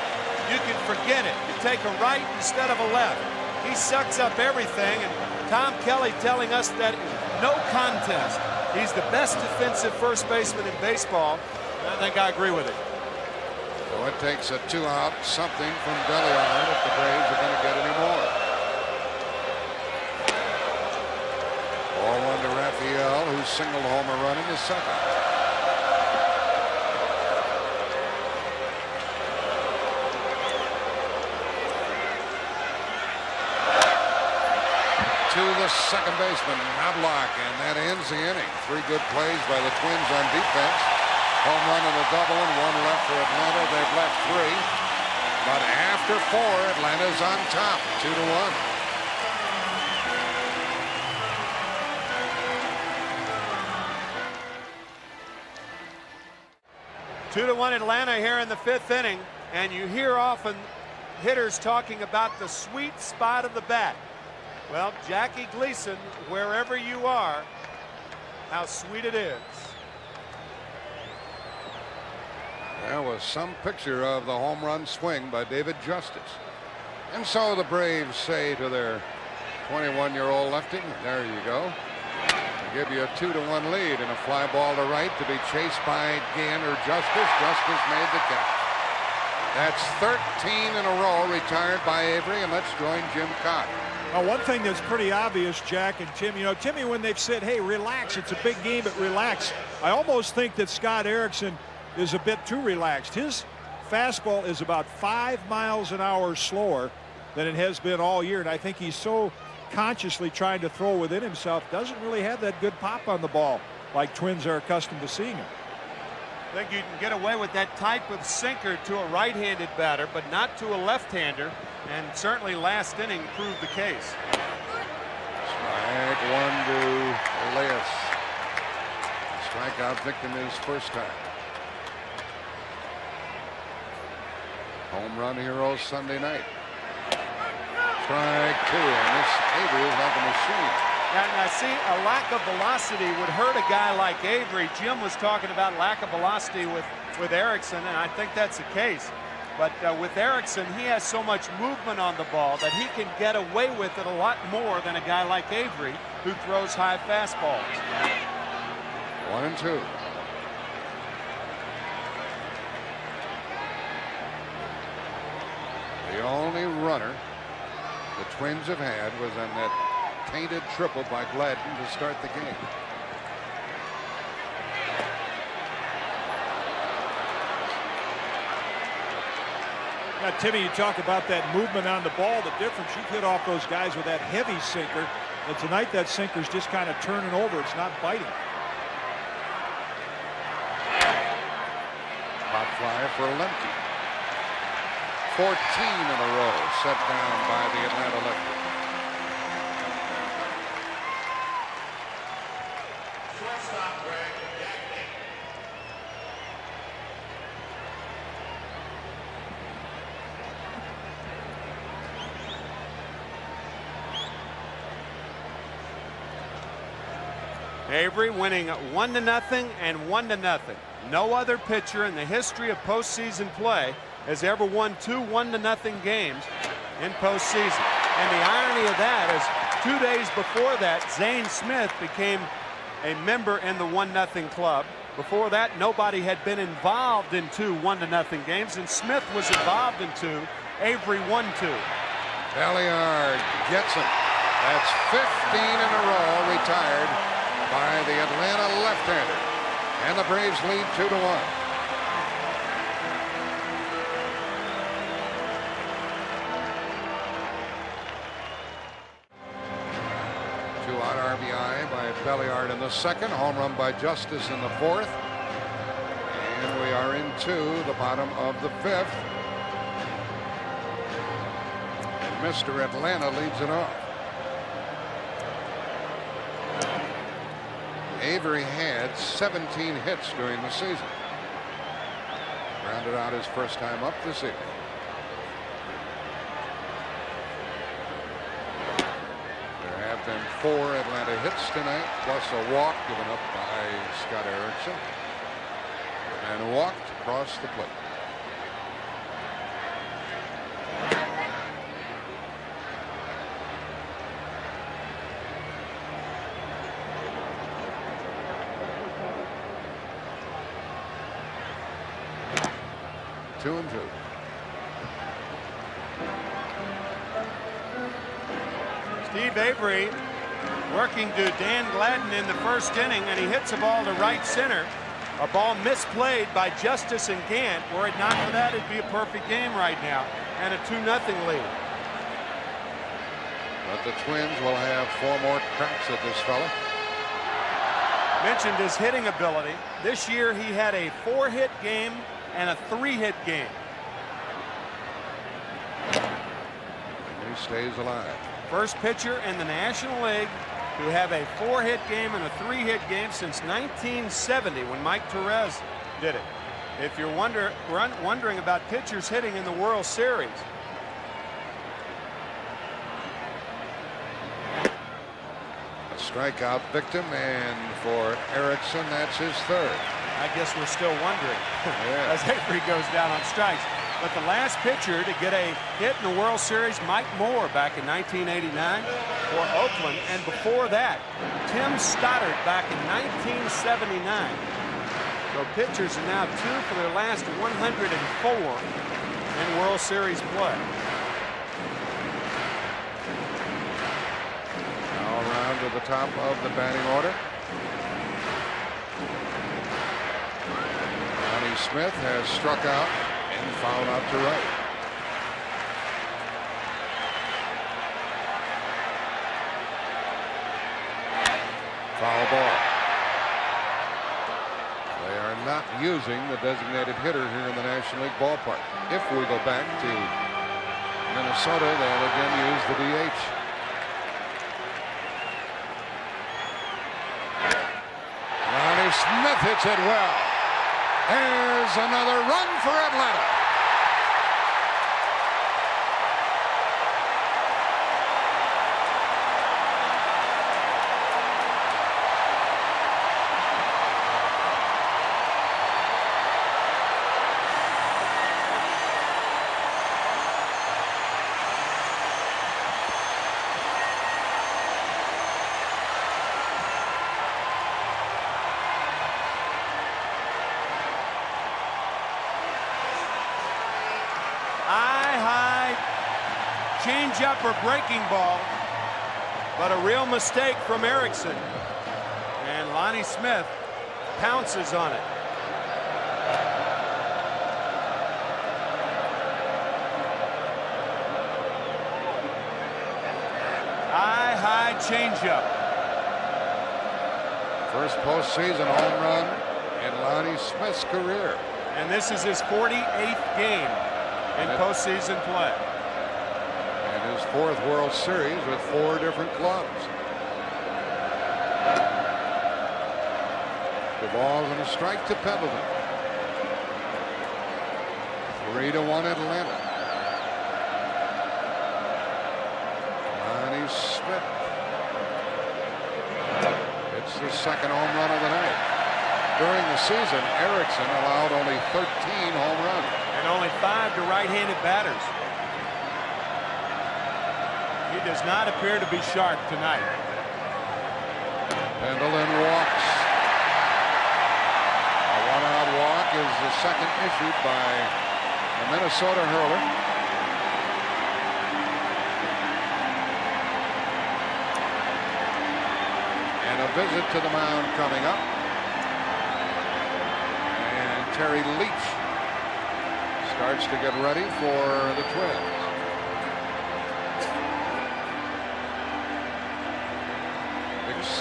Speaker 3: you can forget it. You take a right instead of a left. He sucks up everything, and Tom Kelly telling us that no contest. He's the best defensive first baseman in baseball, and I think I agree with it.
Speaker 1: So it takes a 2-out something from Belliard if the Braves are going to get any more. 4-1 to Raphael, who singled home a run in the second. To the second baseman, Knobloch, and that ends the inning. 3 good plays by the Twins on defense. Home run and a double, and 1 left for Atlanta. They've left 3. But after 4, Atlanta's on top, 2-1.
Speaker 3: 2-1 Atlanta here in the 5th inning, and you hear often hitters talking about the sweet spot of the bat. Well, Jackie Gleason, wherever you are, how sweet it is.
Speaker 1: There was some picture of the home run swing by David Justice. And so the Braves say to their 21-year-old lefty, there you go. Give you a 2-1 lead, and a fly ball to right to be chased by Gann or Justice. Justice made the catch. That's 13 in a row retired by Avery, and let's join Jim Kaat.
Speaker 6: Now, one thing that's pretty obvious, Jack and Tim, you know, Timmy, when they've said, hey, relax, it's a big game, but relax, I almost think that Scott Erickson is a bit too relaxed. His fastball is about 5 miles an hour slower than it has been all year, and I think he's so consciously trying to throw within himself, doesn't really have that good pop on the ball like Twins are accustomed to seeing him.
Speaker 3: I think you can get away with that type of sinker to a right-handed batter, but not to a left-hander, and certainly last inning proved the case.
Speaker 1: Strike 1 to Elias. Strikeout victim his first time. Home run hero Sunday night. Strike 2, and this Avery is like a machine.
Speaker 3: Now see, a lack of velocity would hurt a guy like Avery. Jim was talking about lack of velocity with Erickson, and I think that's the case. But with Erickson, he has so much movement on the ball that he can get away with it a lot more than a guy like Avery, who throws high fastballs.
Speaker 1: 1-2. The only runner the Twins have had was on that tainted triple by Gladden to start the game.
Speaker 6: Now, Timmy, you talk about that movement on the ball, the difference. You've hit off those guys with that heavy sinker, and tonight that sinker's just kind of turning over. It's not biting.
Speaker 1: Pop fly for Lemke. 14 in a row set down by the Atlanta lefty.
Speaker 3: Avery winning 1-0 and 1-0. No other pitcher in the history of postseason play has ever won 2 1-0 games in postseason. And the irony of that is 2 days before that, Zane Smith became a member in the 1-0 club. Before that, nobody had been involved in 2 1-0 games, and Smith was involved in 2. Avery won 2.
Speaker 1: Belliard gets him. That's 15 in a row retired by the Atlanta left-hander. And the Braves lead 2-1. Two-out RBI by Belliard in the second. Home run by Justice in the fourth. And we are into the bottom of the fifth. And Mr. Atlanta leads it off. Avery had 17 hits during the season. Rounded out his first time up this evening. There have been 4 Atlanta hits tonight, plus a walk given up by Scott Erickson, and walked across the plate. Two and two.
Speaker 3: Steve Avery working to Dan Gladden in the first inning, and he hits a ball to right center. A ball misplayed by Justice and Gant. Were it not for that, it'd be a perfect game right now, and a 2-0 lead.
Speaker 1: But the Twins will have 4 more cracks at this fella.
Speaker 3: Mentioned his hitting ability. This year he had a 4-hit game and a 3-hit game.
Speaker 1: And he stays alive.
Speaker 3: First pitcher in the National League to have a 4-hit game and a 3-hit game since 1970 when Mike Torres did it. If you're wondering about pitchers hitting in the World Series.
Speaker 1: A strikeout victim, and for Erickson, that's his 3rd.
Speaker 3: I guess we're still wondering
Speaker 1: Yeah.
Speaker 3: as Avery goes down on strikes. But the last pitcher to get a hit in the World Series, Mike Moore, back in 1989 for Oakland. And before that, Tim Stoddard back in 1979. So pitchers are now 2 for their last 104 in World Series play.
Speaker 1: Now around to the top of the batting order. Lonnie Smith has struck out and fouled out to right. Foul ball. They are not using the designated hitter here in the National League ballpark. If we go back to Minnesota, they'll again use the DH. Lonnie Smith hits it well. There's another run for Atlanta.
Speaker 3: Change-up or breaking ball, but a real mistake from Erickson. And Lonnie Smith pounces on it. High change-up.
Speaker 1: First postseason home run in Lonnie Smith's career.
Speaker 3: And this is his 48th game in postseason play.
Speaker 1: His 4th World Series with 4 different clubs. The ball's and a strike to Pendleton. 3-1 Atlanta. Lonnie Smith. It's the 2nd home run of the night. During the season, Erickson allowed only 13 home runs.
Speaker 3: And only 5 to right-handed batters. He does not appear to be sharp tonight.
Speaker 1: Pendleton walks. A 1-out walk is the 2nd issued by the Minnesota hurler. And a visit to the mound coming up. And Terry Leach starts to get ready for the Twins.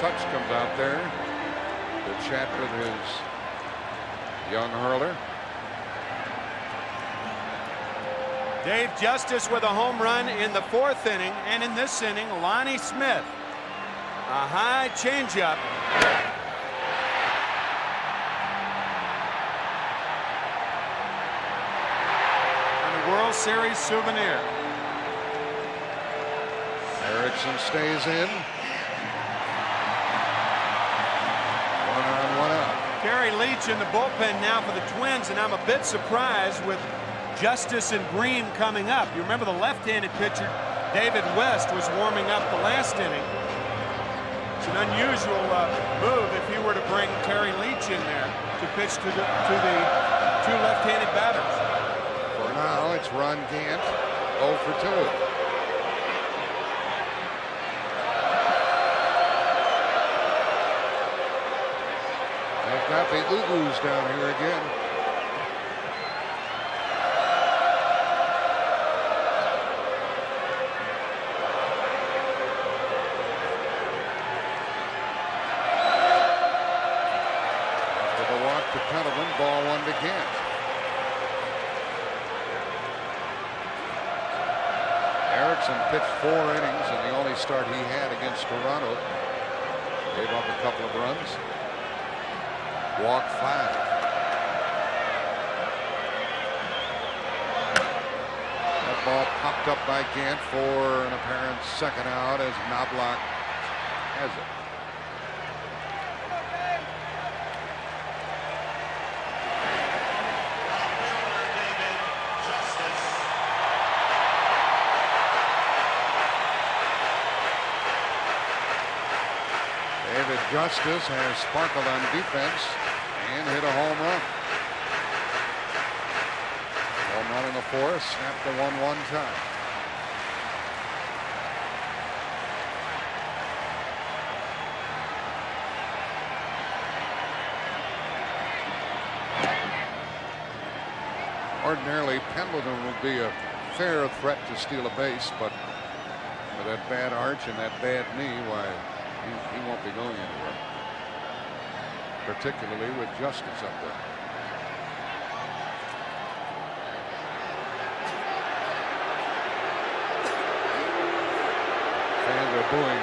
Speaker 1: Such comes out there to chat with his young hurler.
Speaker 3: Dave Justice with a home run in the 4th inning, and in this inning, Lonnie Smith. A high changeup. And a World Series souvenir.
Speaker 1: Erickson stays in.
Speaker 3: Terry Leach in the bullpen now for the Twins, and I'm a bit surprised with Justice and Green coming up. You remember the left-handed pitcher David West was warming up the last inning. It's an unusual move if you were to bring Terry Leach in there to pitch to the two left-handed batters.
Speaker 1: For now, it's Ron Gant, 0 for 2. They've got the Ugus down here again. Ball 1 to Gant. Erickson pitched 4 innings in the only start he had against Toronto. Gave up a couple of runs. Walked 5. That ball popped up by Gant for an apparent second out as Knobloch has it. Justice has sparkled on defense and hit a home run. Home run in the 4th, snapped the 1-1 tie. Ordinarily, Pendleton would be a fair threat to steal a base, but with that bad arch and that bad knee, why, he won't be going anywhere, particularly with Justice up there. Fans are booing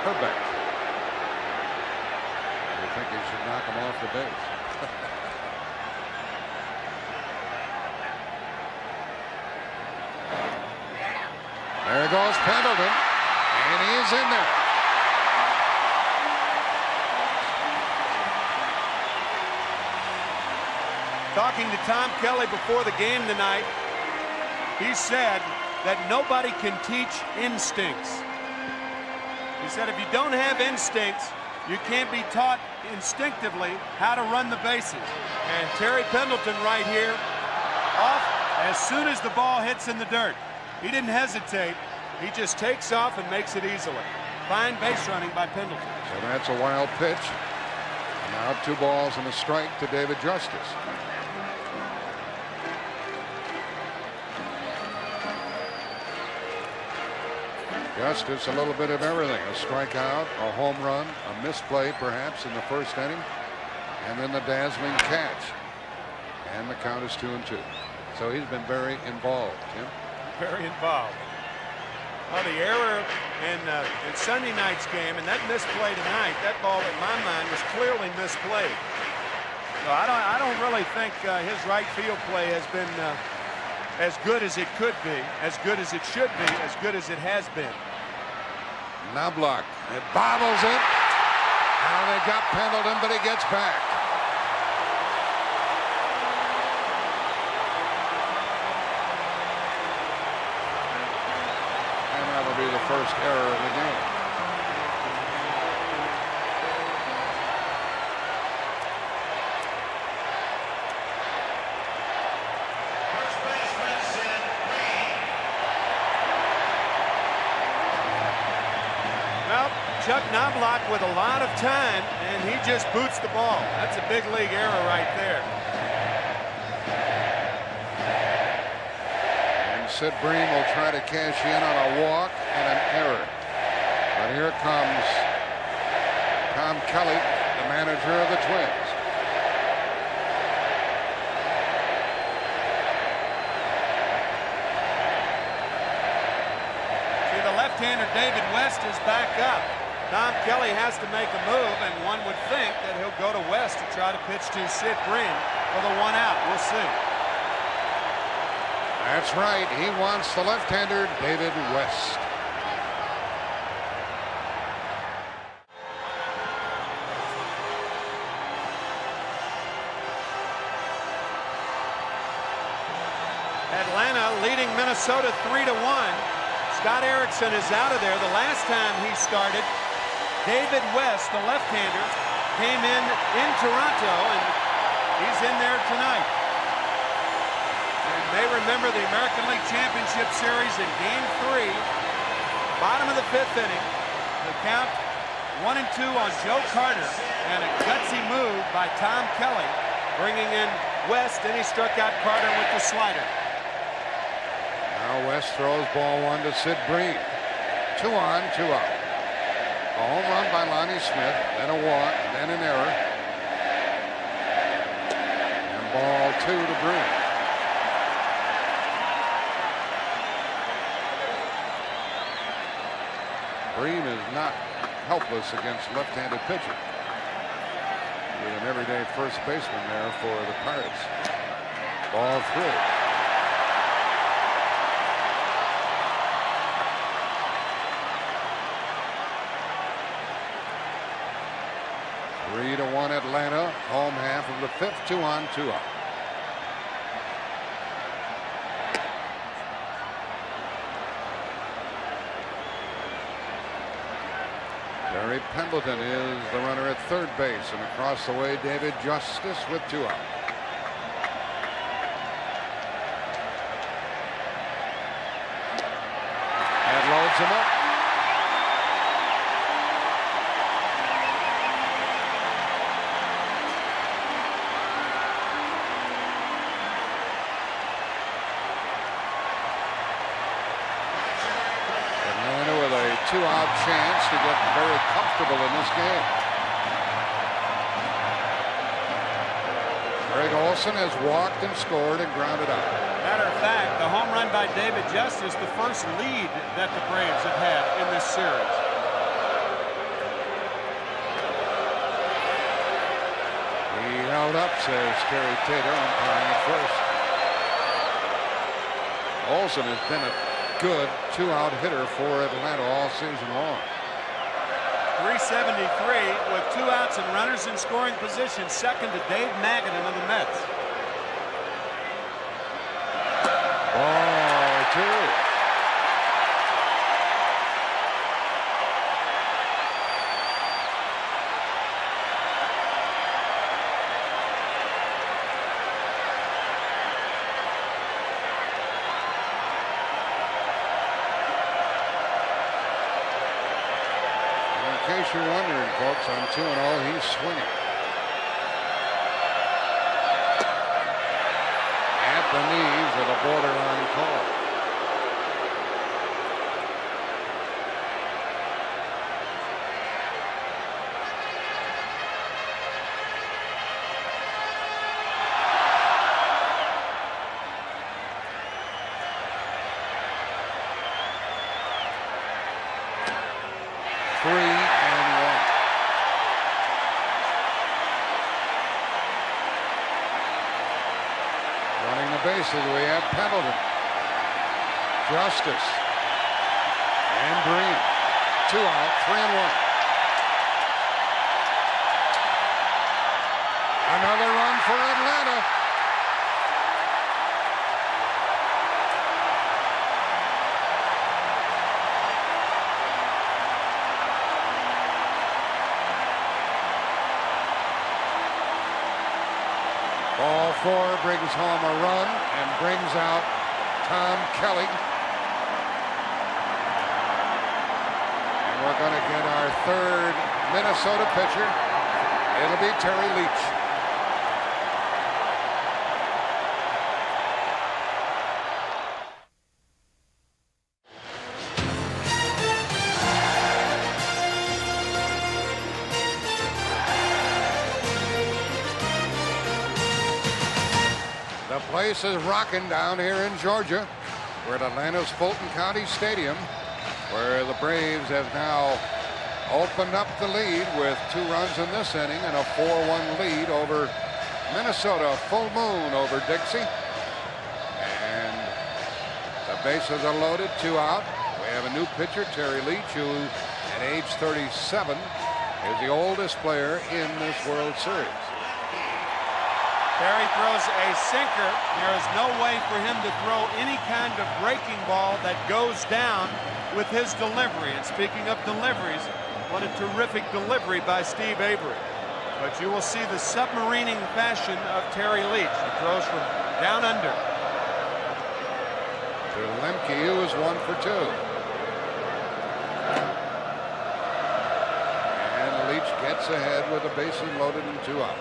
Speaker 1: Herbeck. They think he should knock him off the base. There goes Pendleton, and he is in there.
Speaker 3: Talking to Tom Kelly before the game tonight, he said that nobody can teach instincts. He said if you don't have instincts, you can't be taught instinctively how to run the bases. And Terry Pendleton right here, off as soon as the ball hits in the dirt. He didn't hesitate. He just takes off and makes it easily. Fine base running by Pendleton.
Speaker 1: So that's a wild pitch. Now 2 balls and a strike to David Justice. Justice, a little bit of everything. A strikeout, a home run, a misplay perhaps in the 1st inning, and then the dazzling catch. And the count is 2-2. So he's been very involved, Tim.
Speaker 3: Very involved. Well, the error in Sunday night's game and that misplay tonight, that ball in my mind was clearly misplayed. So I don't really think his right field play has been as good as it could be, as good as it should be, as good as it has been.
Speaker 1: Knobloch, it bobbles it. Now they got Pendleton, but he gets back. And that'll be the first error of the game.
Speaker 3: Chuck Knobloch with a lot of time, and he just boots the ball. That's a big league error right there.
Speaker 1: And Sid Bream will try to cash in on a walk and an error. But here comes Tom Kelly, the manager of the Twins.
Speaker 3: See, the left-hander David West is back up. Tom Kelly has to make a move, and one would think that he'll go to West to try to pitch to Sid Bream for the 1 out. We'll see.
Speaker 1: That's right. He wants the left-hander David West.
Speaker 3: Atlanta leading Minnesota 3-1. Scott Erickson is out of there. The last time he started, David West, the left-hander, came in Toronto, and he's in there tonight. And they remember the American League Championship Series in Game 3, bottom of the 5th inning. The count 1-2 on Joe Carter, and a gutsy move by Tom Kelly, bringing in West, and he struck out Carter with the slider.
Speaker 1: Now West throws ball 1 to Sid Breen. 2 on, 2 out. A home run by Lonnie Smith, then a walk, then an error. And ball 2 to Breen. Breen is not helpless against left-handed pitching. With an everyday first baseman there for the Pirates. Ball 3. 3-1 Atlanta, home half of the 5th, 2 on, 2 out. Barry Pendleton is the runner at third base, and across the way David Justice with 2 out. That loads him up. Atlanta with a 2-out chance to get very comfortable in this game. Greg Olson has walked and scored and grounded out.
Speaker 3: Matter of fact, the home run by David Justice, the first lead that the Braves have had in this series.
Speaker 1: He held up, says Terry Tater, umpiring at first. Olson has been a good 2-out hitter for Atlanta all season long.
Speaker 3: 373 with 2 outs and runners in scoring position, second to Dave Magadan of the Mets.
Speaker 1: Ball 2. In case you're wondering, folks, on 2-0, he's swinging. At the knees of a borderline call. Bases, we have Pendleton, Justice, and Breen. 2 out, 3-1. Another run for Atlanta. Ball 4 brings home a run and brings out Tom Kelly. And we're going to get our third Minnesota pitcher. It'll be Terry Leach. The place is rocking down here in Georgia. We're at Atlanta's Fulton County Stadium, where the Braves have now opened up the lead with 2 runs in this inning and a 4-1 lead over Minnesota. Full moon over Dixie. And the bases are loaded, 2 out. We have a new pitcher, Terry Leach, who at age 37 is the oldest player in this World Series.
Speaker 3: Terry throws a sinker. There is no way for him to throw any kind of breaking ball that goes down with his delivery. And speaking of deliveries, what a terrific delivery by Steve Avery. But you will see the submarining fashion of Terry Leach. He throws from down under.
Speaker 1: To Lemke, who is 1 for 2. And Leach gets ahead with the bases loaded and 2 out.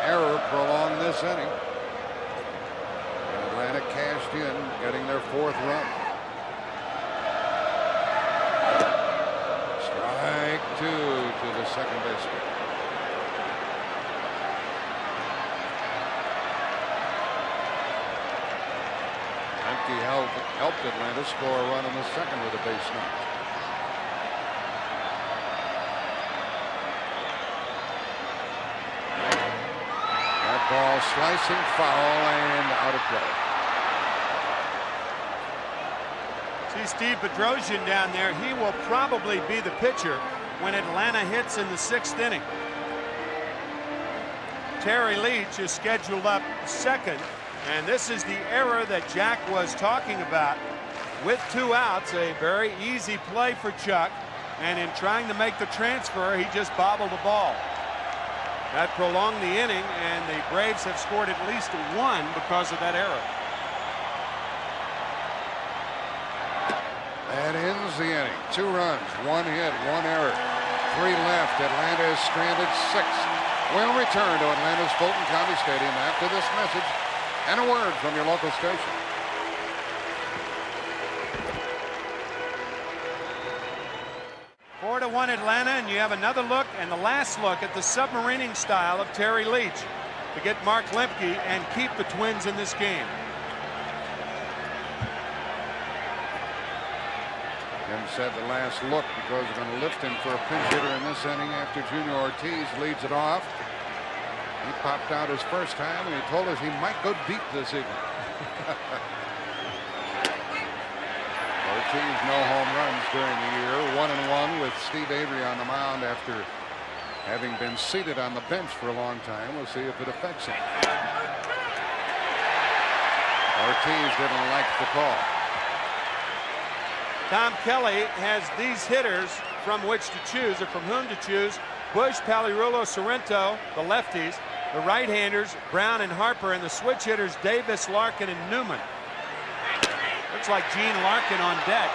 Speaker 1: Error prolonged this inning. And Atlanta cashed in, getting their 4th run. Strike 2 to the second baseman. Lemke helped Atlanta score a run in the second with a base knock. Ball slicing foul and out of play.
Speaker 3: See Steve Bedrosian down there. He will probably be the pitcher when Atlanta hits in the 6th inning. Terry Leach is scheduled up second, and this is the error that Jack was talking about. With 2 outs, a very easy play for Chuck, and in trying to make the transfer, he just bobbled the ball. That prolonged the inning, and the Braves have scored at least 1 because of that error.
Speaker 1: That ends the inning. 2 runs, 1 hit, 1 error. 3 left. Atlanta is stranded 6. We'll return to Atlanta's Fulton County Stadium after this message and a word from your local station.
Speaker 3: 4-1 Atlanta, and you have another look and the last look at the submarining style of Terry Leach to get Mark Lemke and keep the Twins in this game.
Speaker 1: Tim said the last look because they're going to lift him for a pinch hitter in this inning after Junior Ortiz leads it off. He popped out his first time, and he told us he might go deep this evening. Ortiz, no home runs during the year. 1-1 with Steve Avery on the mound after having been seated on the bench for a long time. We'll see if it affects him. Ortiz didn't like the call.
Speaker 3: Tom Kelly has these hitters from which to choose, or from whom to choose. Bush, Palirulo, Sorrento, the lefties. The right-handers, Brown and Harper, and the switch hitters, Davis, Larkin, and Newman. Looks like Gene Larkin on deck.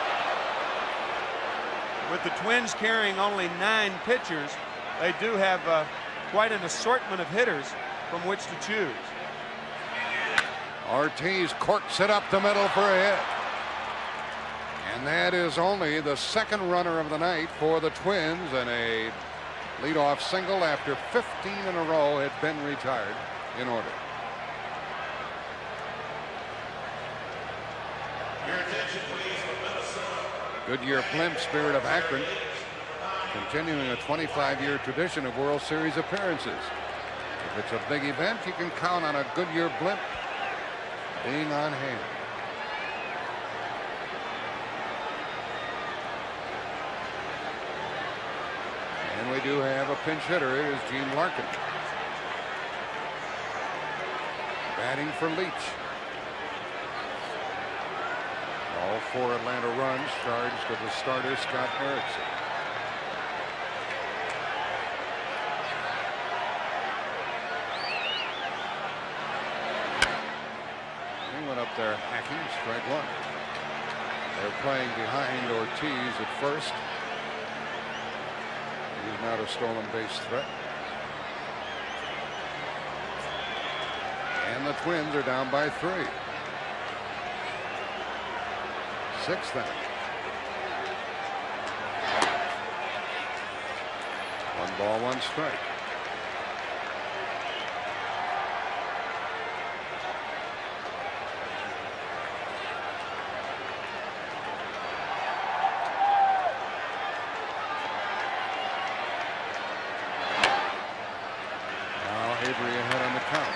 Speaker 3: With the Twins carrying only 9 pitchers, they do have quite an assortment of hitters from which to choose.
Speaker 1: Ortiz corks it up the middle for a hit. And that is only the 2nd runner of the night for the Twins, and a leadoff single after 15 in a row had been retired in order. Goodyear Blimp, Spirit of Akron, continuing a 25-year tradition of World Series appearances. If it's a big event, you can count on a Goodyear Blimp being on hand. And we do have a pinch hitter. It is Gene Larkin. Batting for Leach. All 4 Atlanta runs charged to the starter, Scott Erickson. He went up there hacking, strike 1. They're playing behind Ortiz at first. He's not a stolen base threat. And the Twins are down by 3. 6th inning. 1 ball, 1 strike. Now Avery ahead on the count.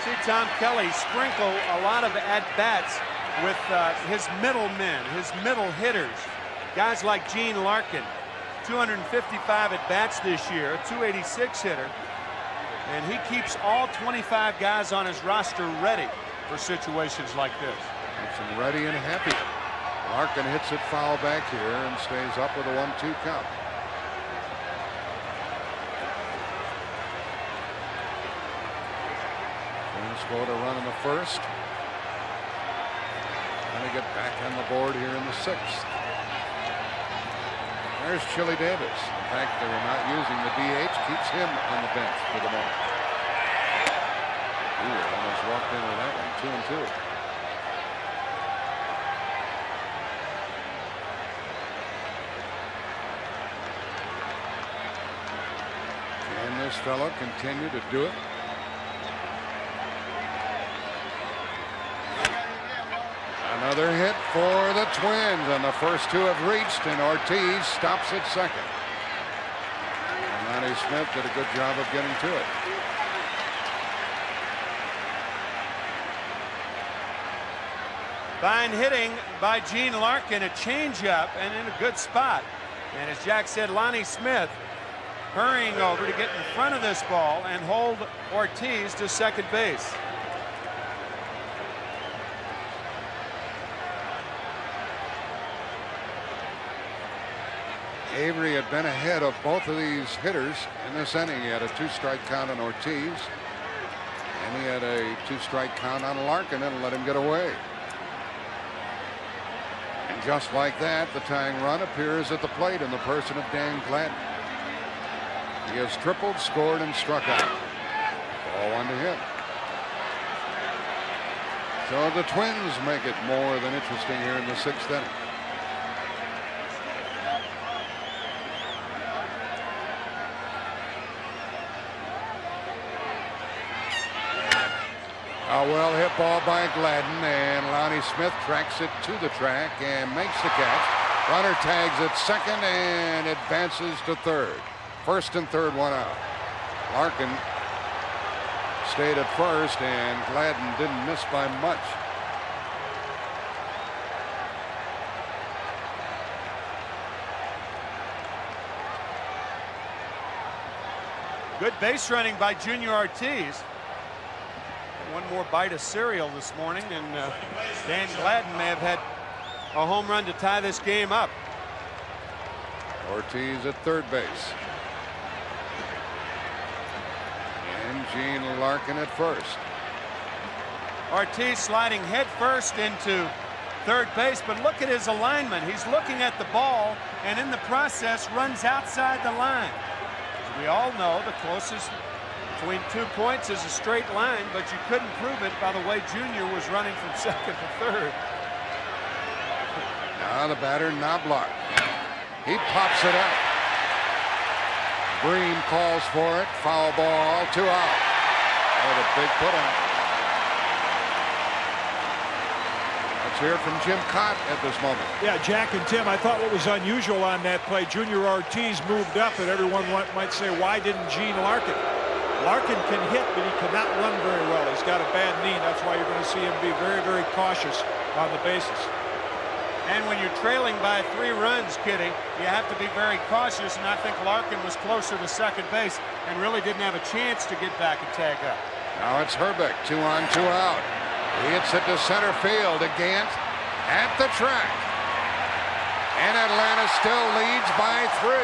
Speaker 3: See Tom Kelly sprinkle a lot of at-bats with his middle men, his middle hitters, guys like Gene Larkin. 255 at bats this year, a 286 hitter, and he keeps all 25 guys on his roster ready for situations like this.
Speaker 1: Keeps them ready and happy. Larkin hits it foul back here and stays up with a 1-2 count. Twins scored a run in the first. Trying to get back on the board here in the sixth. There's Chili Davis. In fact, they were not using the DH. Keeps him on the bench for the moment. Ooh, almost walked into that one. 2-2. Can this fellow continue to do it? Another hit for the Twins, and the first two have reached, and Ortiz stops at second. And Lonnie Smith did a good job of getting to it.
Speaker 3: Fine hitting by Gene Larkin, a changeup, and in a good spot. And as Jack said, Lonnie Smith hurrying over to get in front of this ball and hold Ortiz to second base.
Speaker 1: Avery had been ahead of both of these hitters in this inning. He had a 2-strike count on Ortiz, and he had a 2-strike count on Larkin and let him get away. And just like that, the tying run appears at the plate in the person of Dan Gladden. He has tripled, scored, and struck out. Ball 1 to him. So the Twins make it more than interesting here in the sixth inning. A well-hit ball by Gladden, and Lonnie Smith tracks it to the track and makes the catch. Runner tags at second and advances to third. First and third, one out. Larkin stayed at first, and Gladden didn't miss by much.
Speaker 3: Good base running by Junior Ortiz. One more bite of cereal this morning, and Dan Gladden may have had a home run to tie this game up.
Speaker 1: Ortiz at third base. And Gene Larkin at first.
Speaker 3: Ortiz sliding head first into third base, but look at his alignment. He's looking at the ball, and in the process runs outside the line. As we all know, the closest between 2 points is a straight line, but you couldn't prove it by the way Junior was running from second to third.
Speaker 1: Now the batter, Knobloch. He pops it up. Bream calls for it. Foul ball, 2 out. What a big put on. Let's hear from Jim Kaat at this moment.
Speaker 6: Yeah, Jack and Tim, I thought what was unusual on that play, Junior Ortiz moved up, and everyone might say, why didn't Gene Larkin? Larkin can hit, but he cannot run very well. He's got a bad knee. That's why you're going to see him be very, very cautious on the bases.
Speaker 3: And when you're trailing by 3 runs, Kitty, you have to be very cautious, and I think Larkin was closer to second base and really didn't have a chance to get back and tag up.
Speaker 1: Now it's Herbeck, 2 on, 2 out. He hits it to center field. Gant at the track. And Atlanta still leads by 3.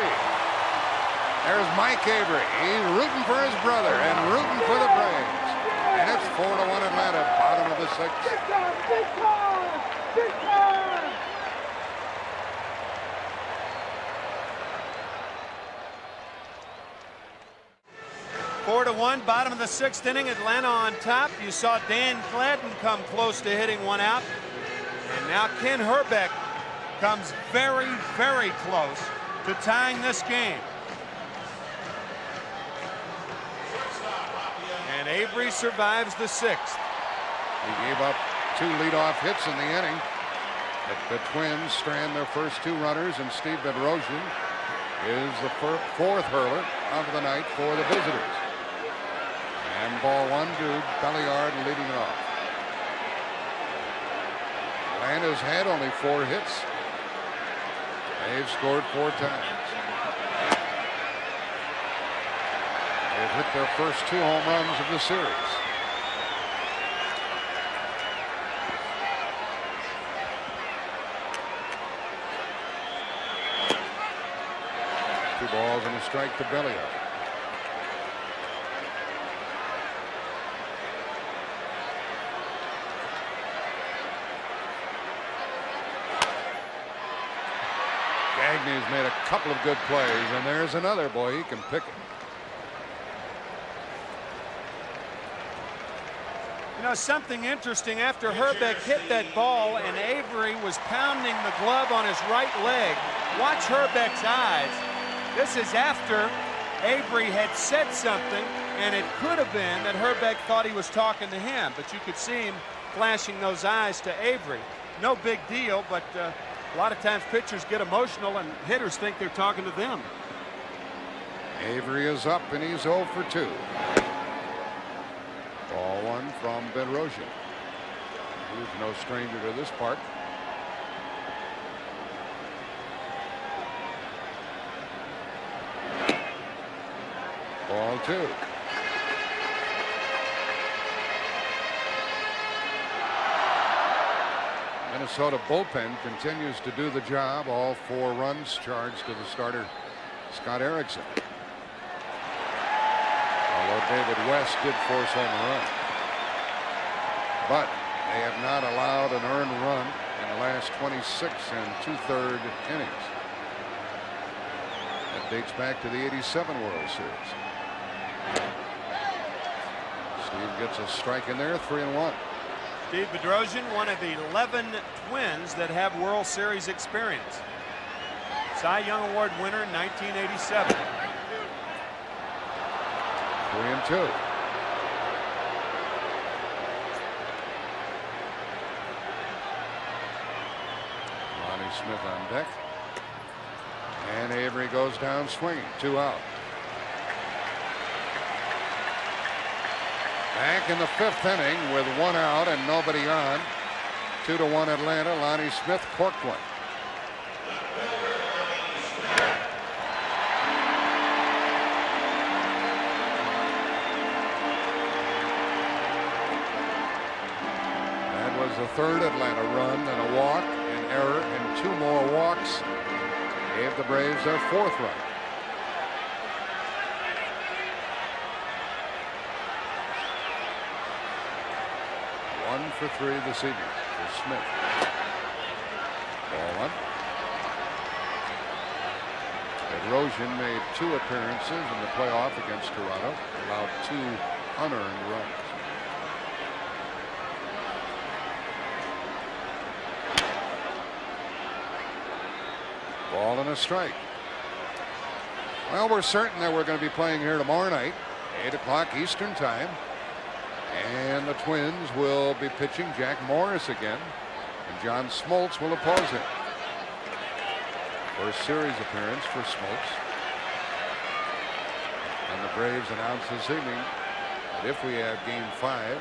Speaker 1: There's Mike Avery. He's rooting for his brother and rooting for the Braves. And it's 4-1 Atlanta, bottom of the sixth.
Speaker 7: Big time, big time, big time.
Speaker 3: Four to 1, bottom of the sixth inning. Atlanta on top. You saw Dan Gladden come close to hitting one out. And now Ken Herbeck comes very, very close to tying this game. And Avery survives the sixth.
Speaker 1: He gave up 2 leadoff hits in the inning. The Twins strand their first 2 runners, and Steve Bedrosian is the 4th hurler of the night for the visitors. And ball 1 to Belliard leading it off. Atlanta's had only 4 hits. They've scored 4 times. They've hit their first 2 home runs of the series. Two balls and a strike to Belliard. Gagney's made a couple of good plays, and there's another. Boy, he can pick it.
Speaker 3: You know, something interesting, after Herbeck hit that ball and Avery was pounding the glove on his right leg, watch Herbeck's eyes. This is after Avery had said something, and it could have been that Herbeck thought he was talking to him, but you could see him flashing those eyes to Avery. No big deal, but a lot of times pitchers get emotional and hitters think they're talking to them.
Speaker 1: Avery is up, and he's 0 for 2. Ball 1 from Bedrosian. He's no stranger to this park. Ball 2. Minnesota bullpen continues to do the job. All 4 runs charged to the starter, Scott Erickson. Although David West did force home a run. But they have not allowed an earned run in the last 26 2/3 innings. That dates back to the '87 World Series. Steve gets a strike in there, 3-1.
Speaker 3: Steve Bedrosian, one of the 11 Twins that have World Series experience. Cy Young Award winner in 1987.
Speaker 1: 3-2. Lonnie Smith on deck. And Avery goes down swinging. 2 out. Back in the 5th inning with 1 out and nobody on. 2-1 Atlanta. Lonnie Smith corked one. That was the 3rd Atlanta run, and a walk, an error, and 2 more walks gave the Braves their 4th run. One for 3 this evening for Smith. Ball 1. Bedrosian made 2 appearances in the playoff against Toronto, allowed 2 unearned runs. Ball and a strike. Well, we're certain that we're going to be playing here tomorrow night, 8 o'clock Eastern time. And the Twins will be pitching Jack Morris again, and John Smoltz will oppose him. First series appearance for Smoltz. And the Braves announced this evening that if we have Game 5,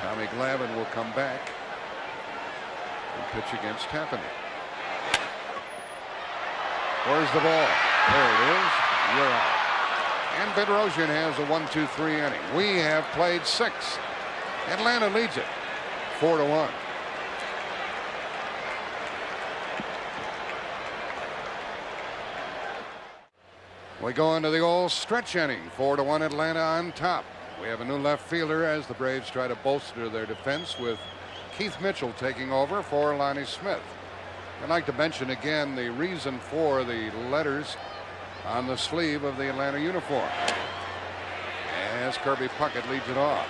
Speaker 1: Tommy Glavine will come back and pitch against Tapani. Where's the ball? There it is. You're out. And Bedrosian has a 1-2-3 inning. We have played 6. Atlanta leads it 4-1. We go into the old stretch inning. 4-1 Atlanta on top. We have a new left fielder as the Braves try to bolster their defense with Keith Mitchell taking over for Lonnie Smith. I'd like to mention again the reason for the letters on the sleeve of the Atlanta uniform as Kirby Puckett leads it off.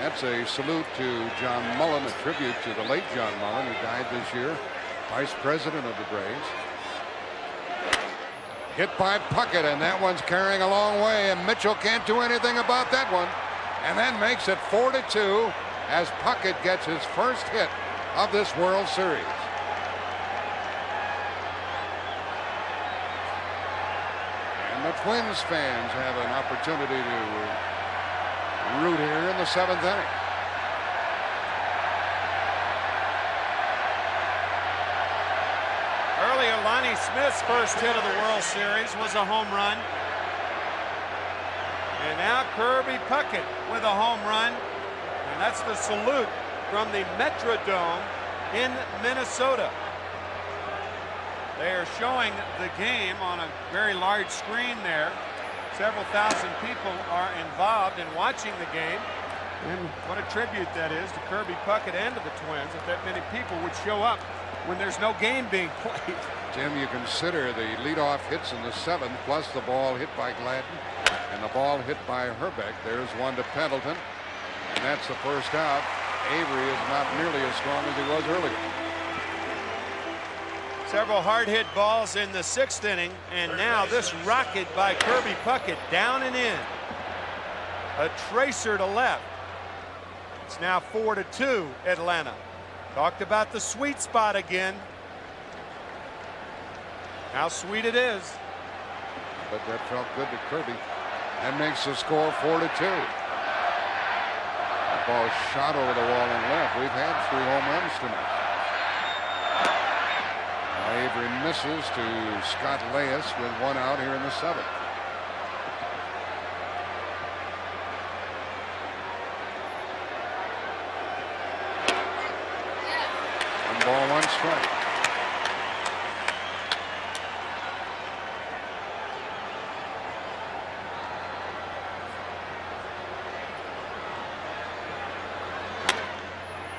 Speaker 1: That's a salute to John Mullen, a tribute to the late John Mullen, who died this year, vice president of the Braves. Hit by Puckett, and that one's carrying a long way, and Mitchell can't do anything about that one. And that makes it 4-2 as Puckett gets his first hit of this World Series. The Twins fans have an opportunity to root here in the 7th inning.
Speaker 3: Earlier, Lonnie Smith's first hit of the World Series was a home run. And now Kirby Puckett with a home run. And that's the salute from the Metrodome in Minnesota. They are showing the game on a very large screen there. Several thousand people are involved in watching the game. And what a tribute that is to Kirby Puckett and to the Twins, that many people would show up when there's no game being played.
Speaker 1: Tim, you consider the leadoff hits in the 7th, plus the ball hit by Gladden and the ball hit by Herbeck. There's one to Pendleton, and that's the first out. Avery is not nearly as strong as he was earlier.
Speaker 3: Several hard-hit balls in the 6th inning, and now this rocket by Kirby Puckett down and in. A tracer to left. It's now 4-2 Atlanta. Talked about the sweet spot again. How sweet it is.
Speaker 1: But that felt good to Kirby. That makes the score 4-2. That ball shot over the wall and left. We've had 3 home runs tonight. Avery misses to Scott Leyes with 1 out here in the 7th. 1 ball, 1 strike.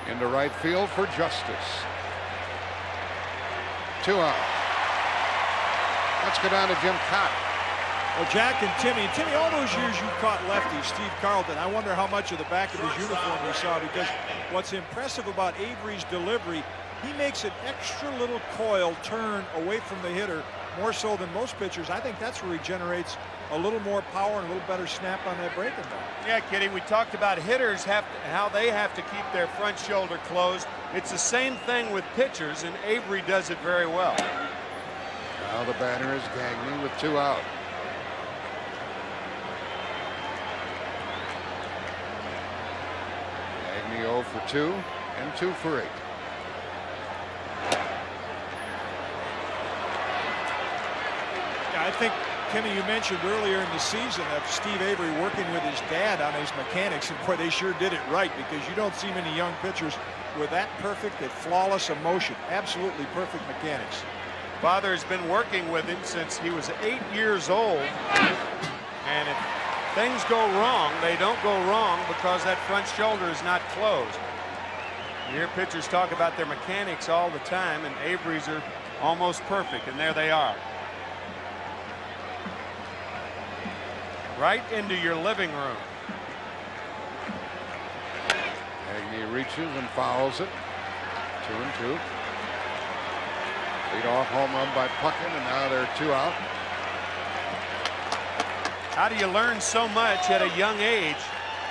Speaker 1: Into right field for Justice. 2 out. Let's go down to Jim Kaat.
Speaker 6: Well, Jack and Timmy, all those years you caught lefties, Steve Carlton, I wonder how much of the back of his uniform you saw, because what's impressive about Avery's delivery, he makes an extra little coil turn away from the hitter, more so than most pitchers. I think that's where he generates a little more power and a little better snap on that breaking ball.
Speaker 3: Yeah, Kitty, we talked about hitters how they have to keep their front shoulder closed. It's the same thing with pitchers, and Avery does it very well.
Speaker 1: Now the batter is Gagne with 2 out. Gagne 0 for 2 and 2 for 8.
Speaker 6: Yeah, I think, Timmy, you mentioned earlier in the season of Steve Avery working with his dad on his mechanics, and boy, they sure did it right, because you don't see many young pitchers with that perfect, that flawless emotion. Absolutely perfect mechanics.
Speaker 3: Father has been working with him since he was 8 years old, and if things go wrong, they don't go wrong because that front shoulder is not closed. You hear pitchers talk about their mechanics all the time, and Avery's are almost perfect, and there they are. Right into your living room.
Speaker 1: Gagne reaches and fouls it. 2-2. Lead-off home run by Puckett, and now they're 2 out.
Speaker 3: How do you learn so much at a young age?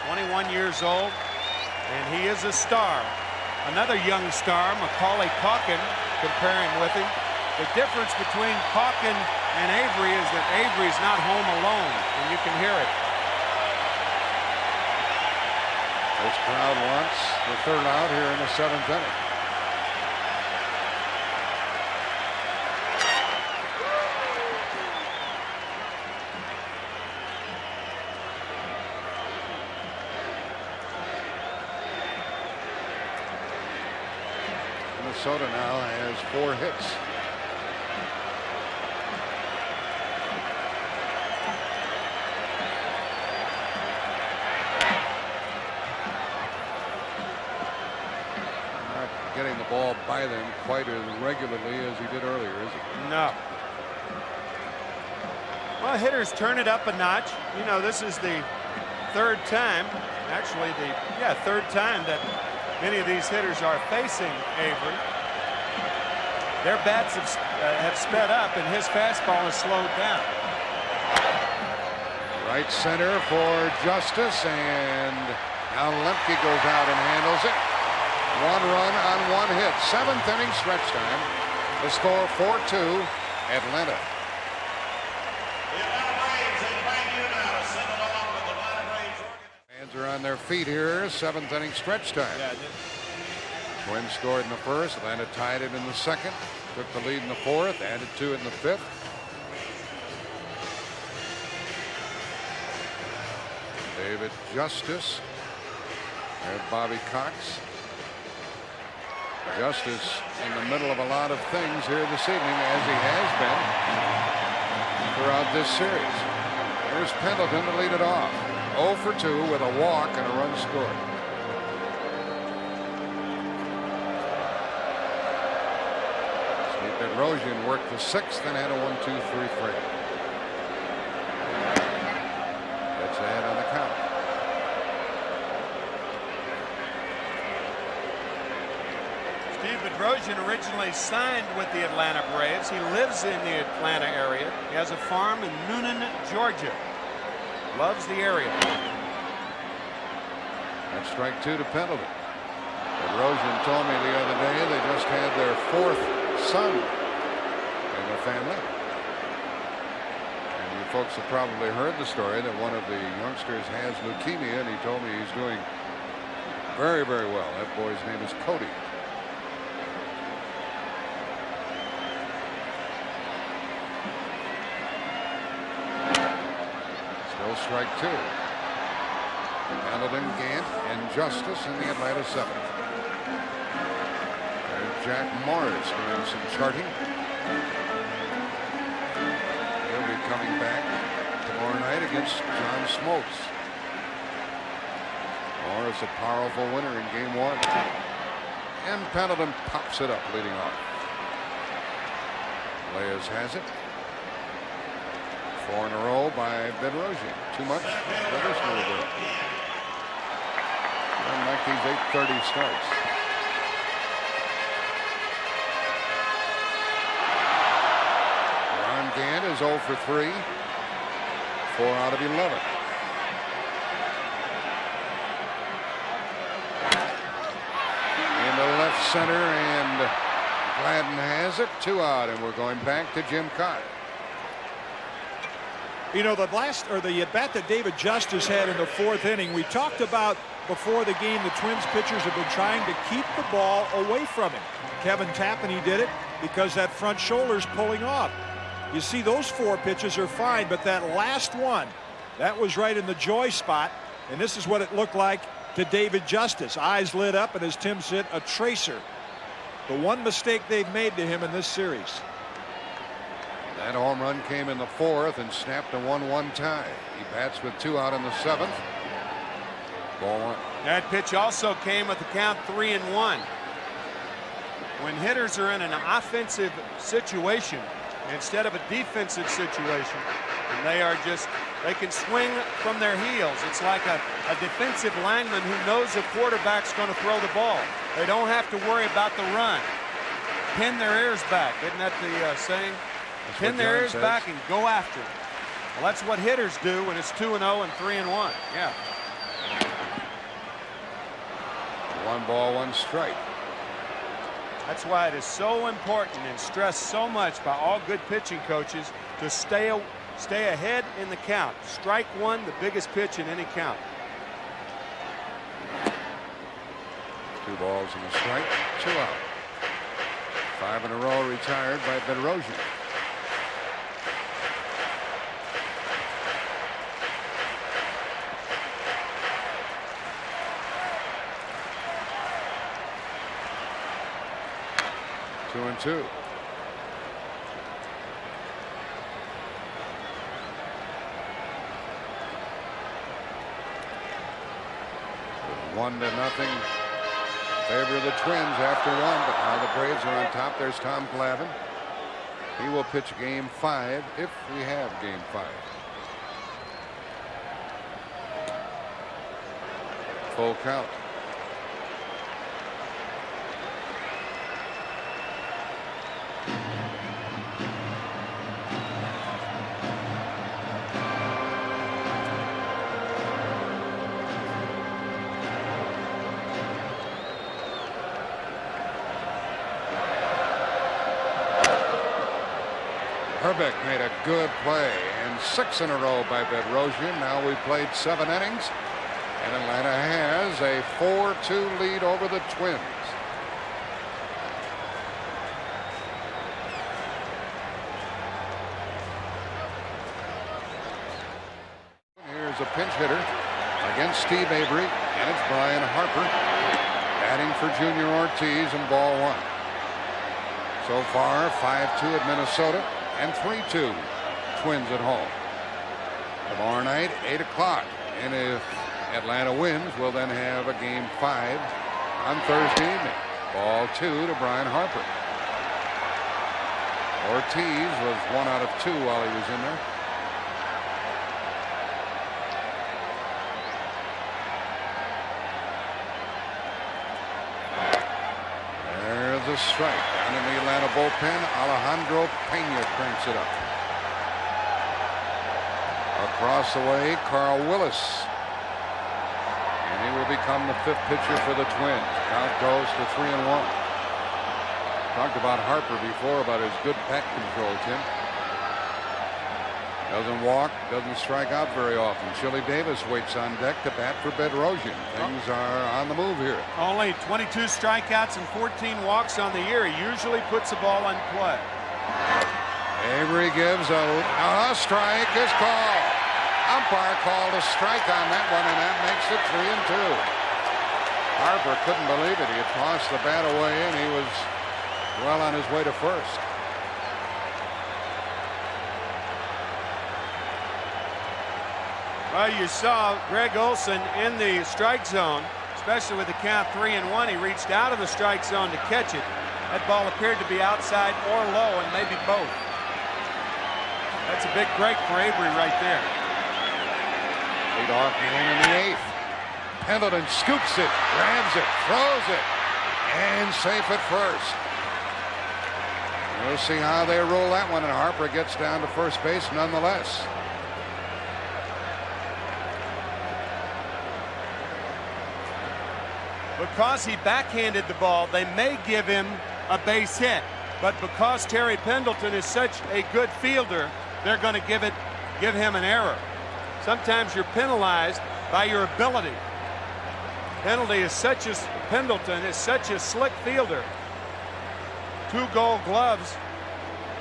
Speaker 3: 21 years old, and he is a star. Another young star, Macaulay Culkin, comparing with him. The difference between Culkin and Avery is that Avery's not home alone, and you can hear it.
Speaker 1: This crowd wants the 3rd out here in the 7th inning. Minnesota now has 4 hits. Not getting the ball by them quite as regularly as he did earlier, is he?
Speaker 3: No. Well, hitters turn it up a notch. You know, this is the 3rd time, actually the 3rd time that many of these hitters are facing Avery. Their bats have sped up, and his fastball has slowed down.
Speaker 1: Right center for Justice, and now Lemke goes out and handles it. 1 run on 1 hit. 7th inning stretch time. The score 4-2 Atlanta. Fans are on their feet here. 7th inning stretch time. Twins scored in the 1st. Atlanta tied it in the 2nd. Took the lead in the 4th. Added 2 in the 5th. David Justice. There's Bobby Cox. Justice in the middle of a lot of things here this evening, as he has been throughout this series. Here's Pendleton to lead it off. 0 for 2 with a walk and a run scored. Steve Bedrosian worked the 6th and had a 1-2-3 frame. Gets ahead on the count.
Speaker 3: Steve Bedrosian originally signed with the Atlanta Braves. He lives in the Atlanta area. He has a farm in Noonan, Georgia. Loves the area.
Speaker 1: That's strike 2 to Pendleton. Bedrosian told me the other day they just had their 4th son in the family. And you folks have probably heard the story that one of the youngsters has leukemia, and he told me he's doing very, very well. That boy's name is Cody. Still strike 2. Pendleton, Gant, and Justice in the Atlanta 7th. There's Jack Morris doing some charting. He'll be coming back tomorrow night against John Smoltz. Morris a powerful winner in game 1. And Pendleton pops it up leading off. Reyes has it. 4 in a row by Bedrosian. Too much? Better still. Like these 8:30 starts. Ron Gant is 0 for 3. 4 out of 11. Into left center, and Gladden has it. 2 out, and we're going back to Jim Kaat.
Speaker 6: You know, the at-bat that David Justice had in the 4th inning, we talked about before the game, the Twins pitchers have been trying to keep the ball away from him. Kevin Tapani did it because that front shoulder's pulling off. You see, those 4 pitches are fine, but that last one, that was right in the joy spot, and this is what it looked like to David Justice. Eyes lit up, and as Tim said, a tracer. The one mistake they've made to him in this series.
Speaker 1: That home run came in the 4th and snapped a 1-1 tie. He bats with 2 out in the 7th. Ball 1.
Speaker 3: That pitch also came with the count 3-1. When hitters are in an offensive situation instead of a defensive situation, and they can swing from their heels. It's like a defensive lineman who knows the quarterback's going to throw the ball. They don't have to worry about the run. Pin their ears back. Isn't that the saying? Pin their ears back and go after it. Well, that's what hitters do when it's 2-0 and 3-1. Yeah.
Speaker 1: 1 ball, 1 strike.
Speaker 3: That's why it is so important and stressed so much by all good pitching coaches to stay ahead in the count. Strike 1, the biggest pitch in any count.
Speaker 1: 2 balls and a strike. 2 out. 5 in a row retired by Bedrosian. Two and 2. With 1-0 favor of the Twins after 1, but now the Braves are on top. There's Tom Glavine. He will pitch game 5 if we have game 5. Full count. Herbeck made a good play, and 6 in a row by Bedrosian. Now we've played 7 innings, and Atlanta has a 4-2 lead over the Twins. Here's a pinch hitter against Steve Avery, and it's Brian Harper batting for Junior Ortiz, and ball one. So far, 5-2 at Minnesota and 3-2 Twins at home. Tomorrow night, 8 o'clock. And if Atlanta wins, we'll then have a game 5 on Thursday evening. Ball 2 to Brian Harper. Ortiz was 1 out of 2 while he was in there. There's a strike down in the Atlanta bullpen. Alejandro Pena cranks it up. Across the way, Carl Willis. And he will become the 5th pitcher for the Twins. Count goes to 3-1. Talked about Harper before, about his good bat control, Tim. Doesn't walk, doesn't strike out very often. Chili Davis waits on deck to bat for Bedrosian. Things are on the move here.
Speaker 3: Only 22 strikeouts and 14 walks on the year. He usually puts the ball in play.
Speaker 1: Avery gives a strike is called. Umpire called a strike on that one, and that makes it 3-2. Harper couldn't believe it. He had tossed the bat away, and he was well on his way to first.
Speaker 3: Well, you saw Greg Olson in the strike zone, especially with the count 3-1. He reached out of the strike zone to catch it. That ball appeared to be outside or low, and maybe both. That's a big break for Avery right there.
Speaker 1: Leadoff man in the 8th. Pendleton scoops it, grabs it, throws it, and safe at first. We'll see how they roll that one, and Harper gets down to first base nonetheless.
Speaker 3: Because he backhanded the ball, they may give him a base hit. But because Terry Pendleton is such a good fielder, they're going to give him an error. Sometimes you're penalized by your ability. Pendleton is such a slick fielder. 2 gold gloves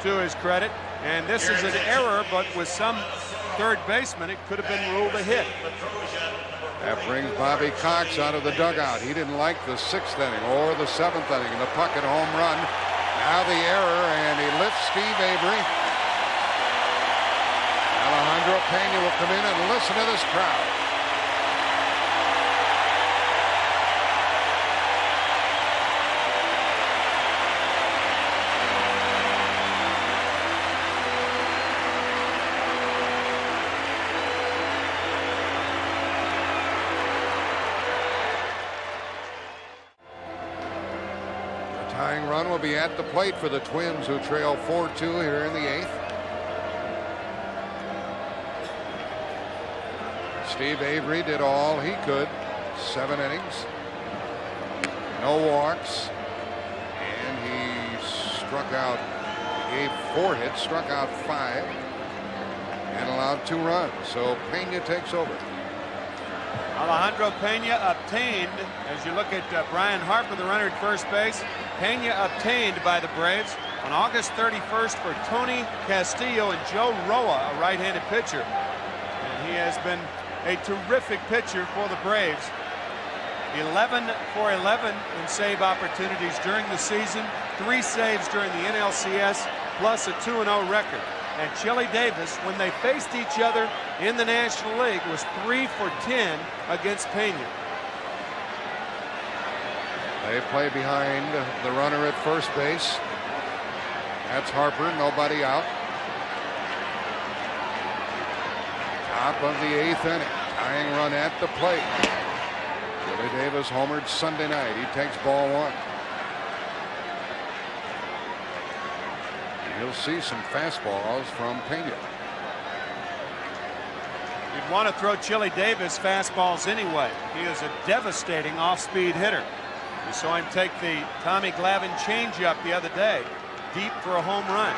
Speaker 3: to his credit, and this is an error, but with some third baseman, it could have been ruled a hit.
Speaker 1: That brings Bobby Cox out of the dugout. He didn't like the 6th inning or the 7th inning, and the Puckett home run. Now the error, and he lifts Steve Avery. Alejandro Pena will come in and listen to this crowd. Tying run will be at the plate for the Twins, who trail 4-2 here in the 8th. Steve Avery did all he could. 7 innings. No walks. And he struck out. He gave 4 hits, struck out 5, and allowed 2 runs. So Pena takes over.
Speaker 3: Alejandro Pena obtained, as you look at Brian Harper, the runner at first base, Pena obtained by the Braves on August 31st for Tony Castillo and Joe Roa, a right-handed pitcher. And he has been a terrific pitcher for the Braves. 11 for 11 in save opportunities during the season, 3 saves during the NLCS, plus a 2-0 record. And Chili Davis, when they faced each other in the National League, was 3 for 10 against Pena.
Speaker 1: They play behind the runner at first base. That's Harper, nobody out. Top of the 8th inning. Tying run at the plate. Chili Davis homered Sunday night. He takes ball 1. You'll see some fastballs from Pena.
Speaker 3: You'd want to throw Chili Davis fastballs anyway. He is a devastating off-speed hitter. We saw him take the Tommy Glavine changeup the other day, deep for a home run.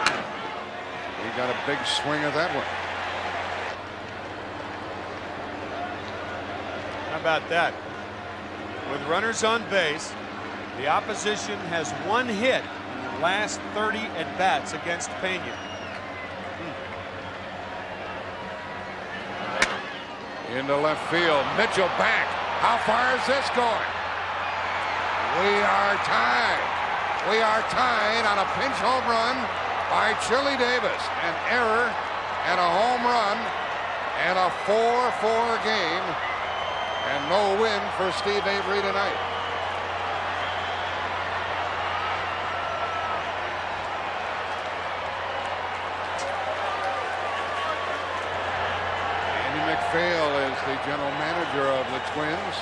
Speaker 1: He got a big swing of that one.
Speaker 3: How about that? With runners on base, the opposition has 1 hit in the last 30 at-bats against Pena.
Speaker 1: into left field. Mitchell back. How far is this going? We are tied. We are tied on a pinch home run by Chili Davis. An error and a home run and a 4-4 game. And no win for Steve Avery tonight. McPhail is the general manager of the Twins,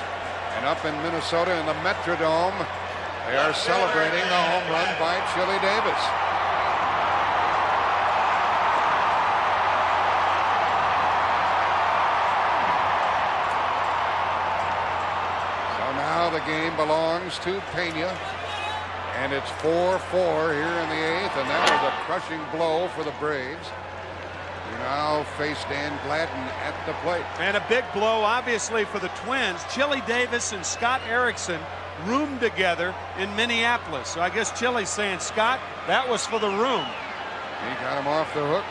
Speaker 1: and up in Minnesota in the Metrodome, they are celebrating the home run by Chili Davis. So now the game belongs to Pena, and it's 4-4 here in the 8th, and that was a crushing blow for the Braves. Now face Dan Gladden at the plate.
Speaker 3: And a big blow, obviously, for the Twins. Chili Davis and Scott Erickson roomed together in Minneapolis. So I guess Chili's saying, Scott, that was for the room.
Speaker 1: He got him off the hook.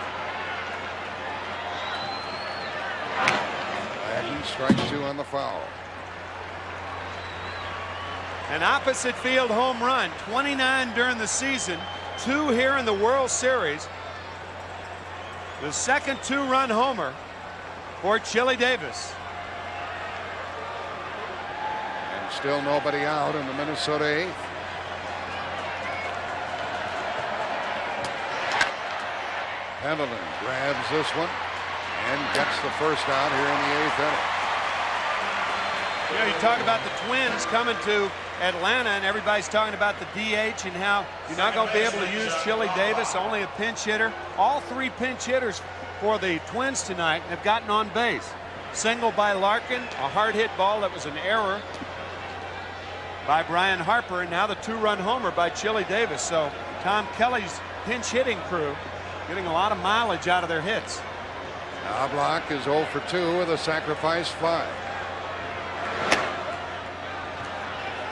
Speaker 1: Gladden strikes 2 on the foul.
Speaker 3: An opposite field home run, 29 during the season, 2 here in the World Series. The second 2-run homer for Chili Davis.
Speaker 1: And still nobody out in the Minnesota 8th. Pendleton grabs this one and gets the first out here in the 8th inning.
Speaker 3: You know, you talk about the Twins coming to Atlanta, and everybody's talking about the DH and how you're not going to be able to use Chili Davis, only a pinch hitter. All 3 pinch hitters for the Twins tonight have gotten on base. Single by Larkin, a hard hit ball that was an error by Brian Harper, and now the 2-run homer by Chili Davis. So Tom Kelly's pinch hitting crew getting a lot of mileage out of their hits.
Speaker 1: Knobloch is 0 for 2 with a sacrifice fly.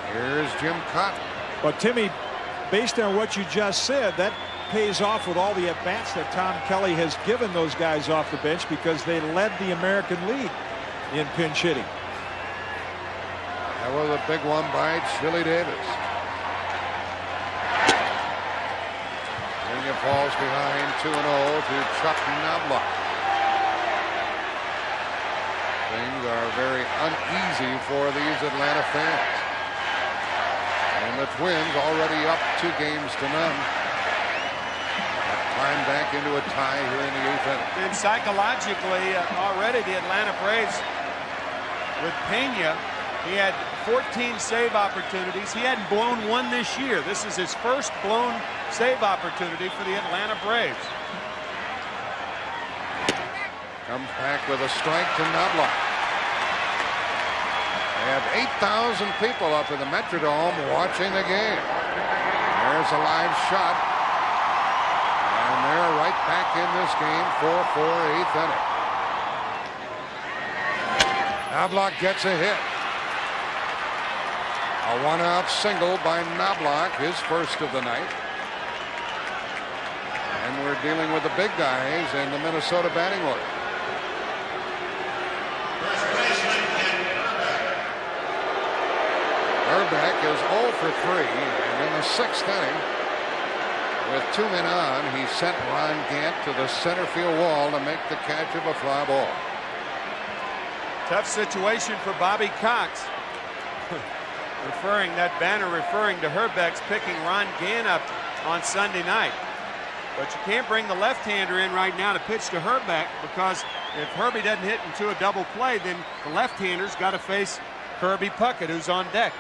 Speaker 1: Here's Jim Kaat.
Speaker 6: But Timmy, based on what you just said, that pays off with all the at-bats that Tom Kelly has given those guys off the bench, because they led the American League in pinch hitting.
Speaker 1: That was a big one by Chili Davis. It falls behind 2-0 to Chuck Knobloch. Things are very uneasy for these Atlanta fans. And the Twins already up 2 games to none. Climb back into a tie here in the 8th inning.
Speaker 3: And psychologically, already the Atlanta Braves with Pena, he had 14 save opportunities. He hadn't blown one this year. This is his first blown save opportunity for the Atlanta Braves.
Speaker 1: Comes back with a strike to Knobloch. They have 8,000 people up in the Metrodome watching the game. There's a live shot. And they're right back in this game, 4-4, 8th inning. Knobloch gets a hit. A 1-out single by Knobloch, his first of the night. And we're dealing with the big guys in the Minnesota batting order. Herbeck is 0 for 3, and in the 6th inning, with 2 men on, he sent Ron Gant to the center field wall to make the catch of a fly ball.
Speaker 3: Tough situation for Bobby Cox. That banner referring to Herbeck's picking Ron Gant up on Sunday night. But you can't bring the left-hander in right now to pitch to Herbeck, because if Herbie doesn't hit into a double play, then the left-hander's got to face Kirby Puckett, who's on deck.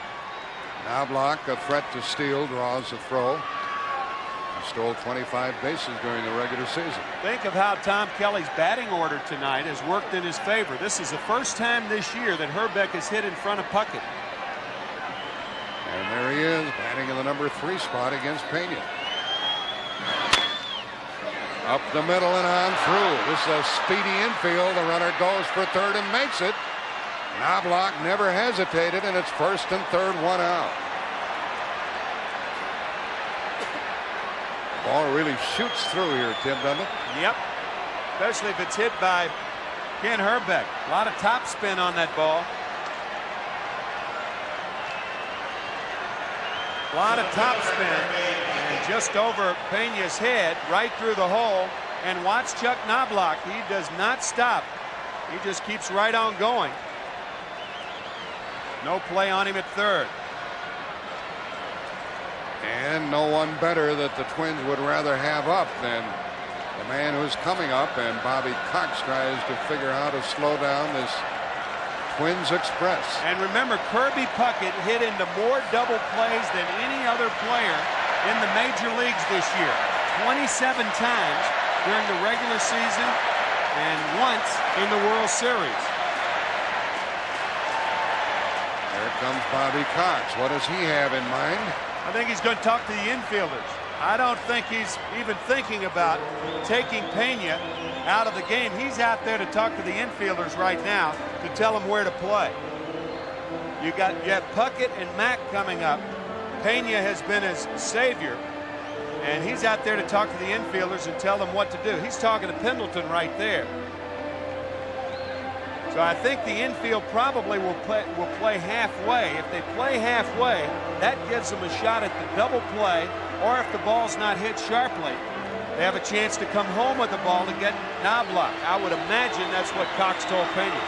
Speaker 1: Knobloch, a threat to steal, draws a throw. He stole 25 bases during the regular season.
Speaker 3: Think of how Tom Kelly's batting order tonight has worked in his favor. This is the first time this year that Herbeck has hit in front of Puckett.
Speaker 1: And there he is, batting in the number 3 spot against Pena. Up the middle and on through. This is a speedy infield. The runner goes for third and makes it. Knobloch never hesitated, and it's first and third, 1 out. The ball really shoots through here, Tim, doesn't it?
Speaker 3: Yep. Especially if it's hit by Ken Herbeck, a lot of top spin on that ball. A lot of top spin, and just over Pena's head, right through the hole. And watch Chuck Knobloch. He does not stop. He just keeps right on going. No play on him at third.
Speaker 1: And no one better that the Twins would rather have up than the man who's coming up, and Bobby Cox tries to figure out how to slow down this Twins Express.
Speaker 3: And remember, Kirby Puckett hit into more double plays than any other player in the major leagues this year. 27 times during the regular season and once in the World Series.
Speaker 1: Here comes Bobby Cox. What does he have in mind?
Speaker 3: I think he's going to talk to the infielders. I don't think he's even thinking about taking Pena out of the game. He's out there to talk to the infielders right now to tell them where to play. You have Puckett and Mack coming up. Pena has been his savior, and he's out there to talk to the infielders and tell them what to do. He's talking to Pendleton right there. So I think the infield probably will play halfway. If they play halfway, that gives them a shot at the double play, or if the ball's not hit sharply, they have a chance to come home with the ball to get Knobloch. I would imagine that's what Cox told Pena.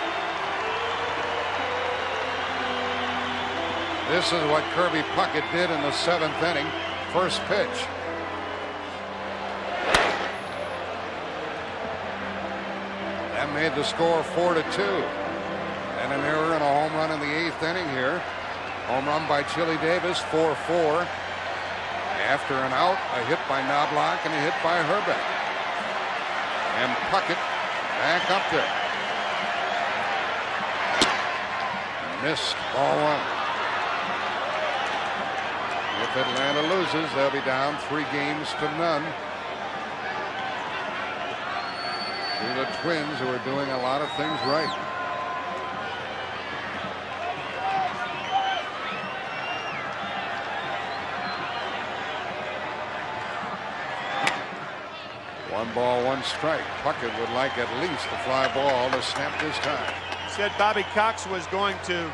Speaker 1: This is what Kirby Puckett did in the 7th inning. First pitch. That made the score 4-2. And an error and a home run in the 8th inning here. Home run by Chili Davis, 4-4. After an out, a hit by Knobloch and a hit by Herbeck. And Puckett back up there. Missed, ball 1. If Atlanta loses, they'll be down 3-0. To the Twins, who are doing a lot of things right. One ball, one strike. Puckett would like at least a fly ball to snap this time.
Speaker 3: Said Bobby Cox was going to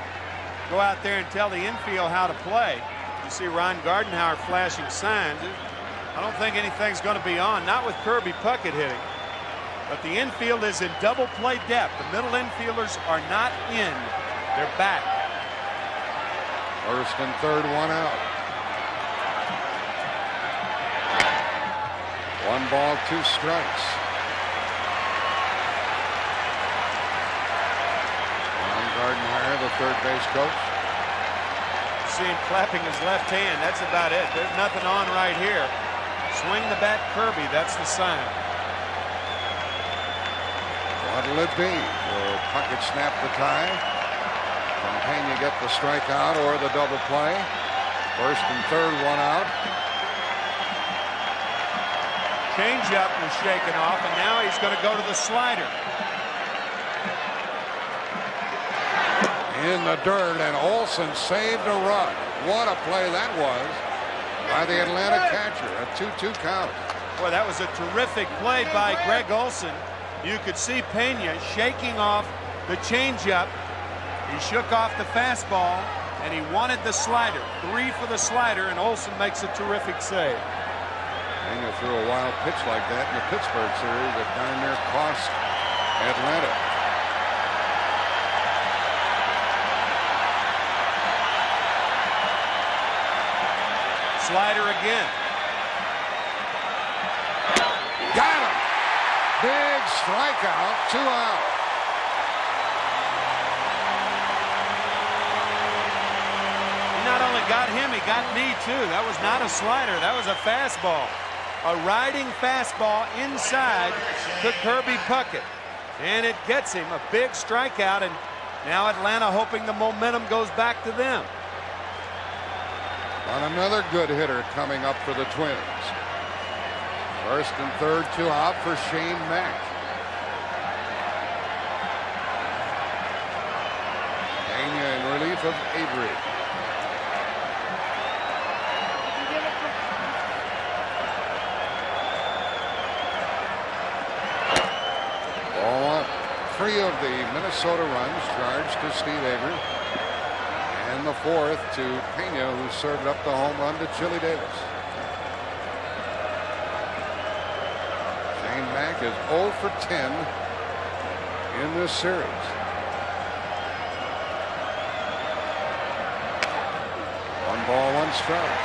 Speaker 3: go out there and tell the infield how to play. You see Ron Gardenhauer flashing signs. I don't think anything's going to be on, not with Kirby Puckett hitting. But the infield is in double play depth. The middle infielders are not in. They're back.
Speaker 1: First and third, one out. 1 ball, 2 strikes. Ron Gardenhauer, the third base coach.
Speaker 3: See him clapping his left hand. That's about it. There's nothing on right here. Swing the bat, Kirby. That's the sign.
Speaker 1: What'll it be? Will Puckett snap the tie? Can Pena get the strikeout or the double play? First and third, one out.
Speaker 3: Changeup was shaken off, and now he's going to go to the slider.
Speaker 1: In the dirt, and Olson saved a run. What a play that was by the Atlanta catcher. A 2-2 count.
Speaker 3: Boy, that was a terrific play by Greg Olson. You could see Pena shaking off the changeup. He shook off the fastball, and he wanted the slider. 3 for the slider, and Olson makes a terrific save.
Speaker 1: Pena threw a wild pitch like that in the Pittsburgh series that darn near cost Atlanta.
Speaker 3: Slider again.
Speaker 1: Got him. Big strikeout, 2 out.
Speaker 3: He not only got him, he got me too. That was not a slider. That was a fastball. A riding fastball inside to Kirby Puckett. And it gets him a big strikeout, and now Atlanta hoping the momentum goes back to them.
Speaker 1: On another good hitter coming up for the Twins. First and third, 2 out for Shane Mack. Pena in relief of Avery. Ball 1. 3 of of the Minnesota runs charged to Steve Avery. And the 4th to Pena, who served up the home run to Chili Davis. Shane Mack is 0 for 10 in this series. One ball, one strike.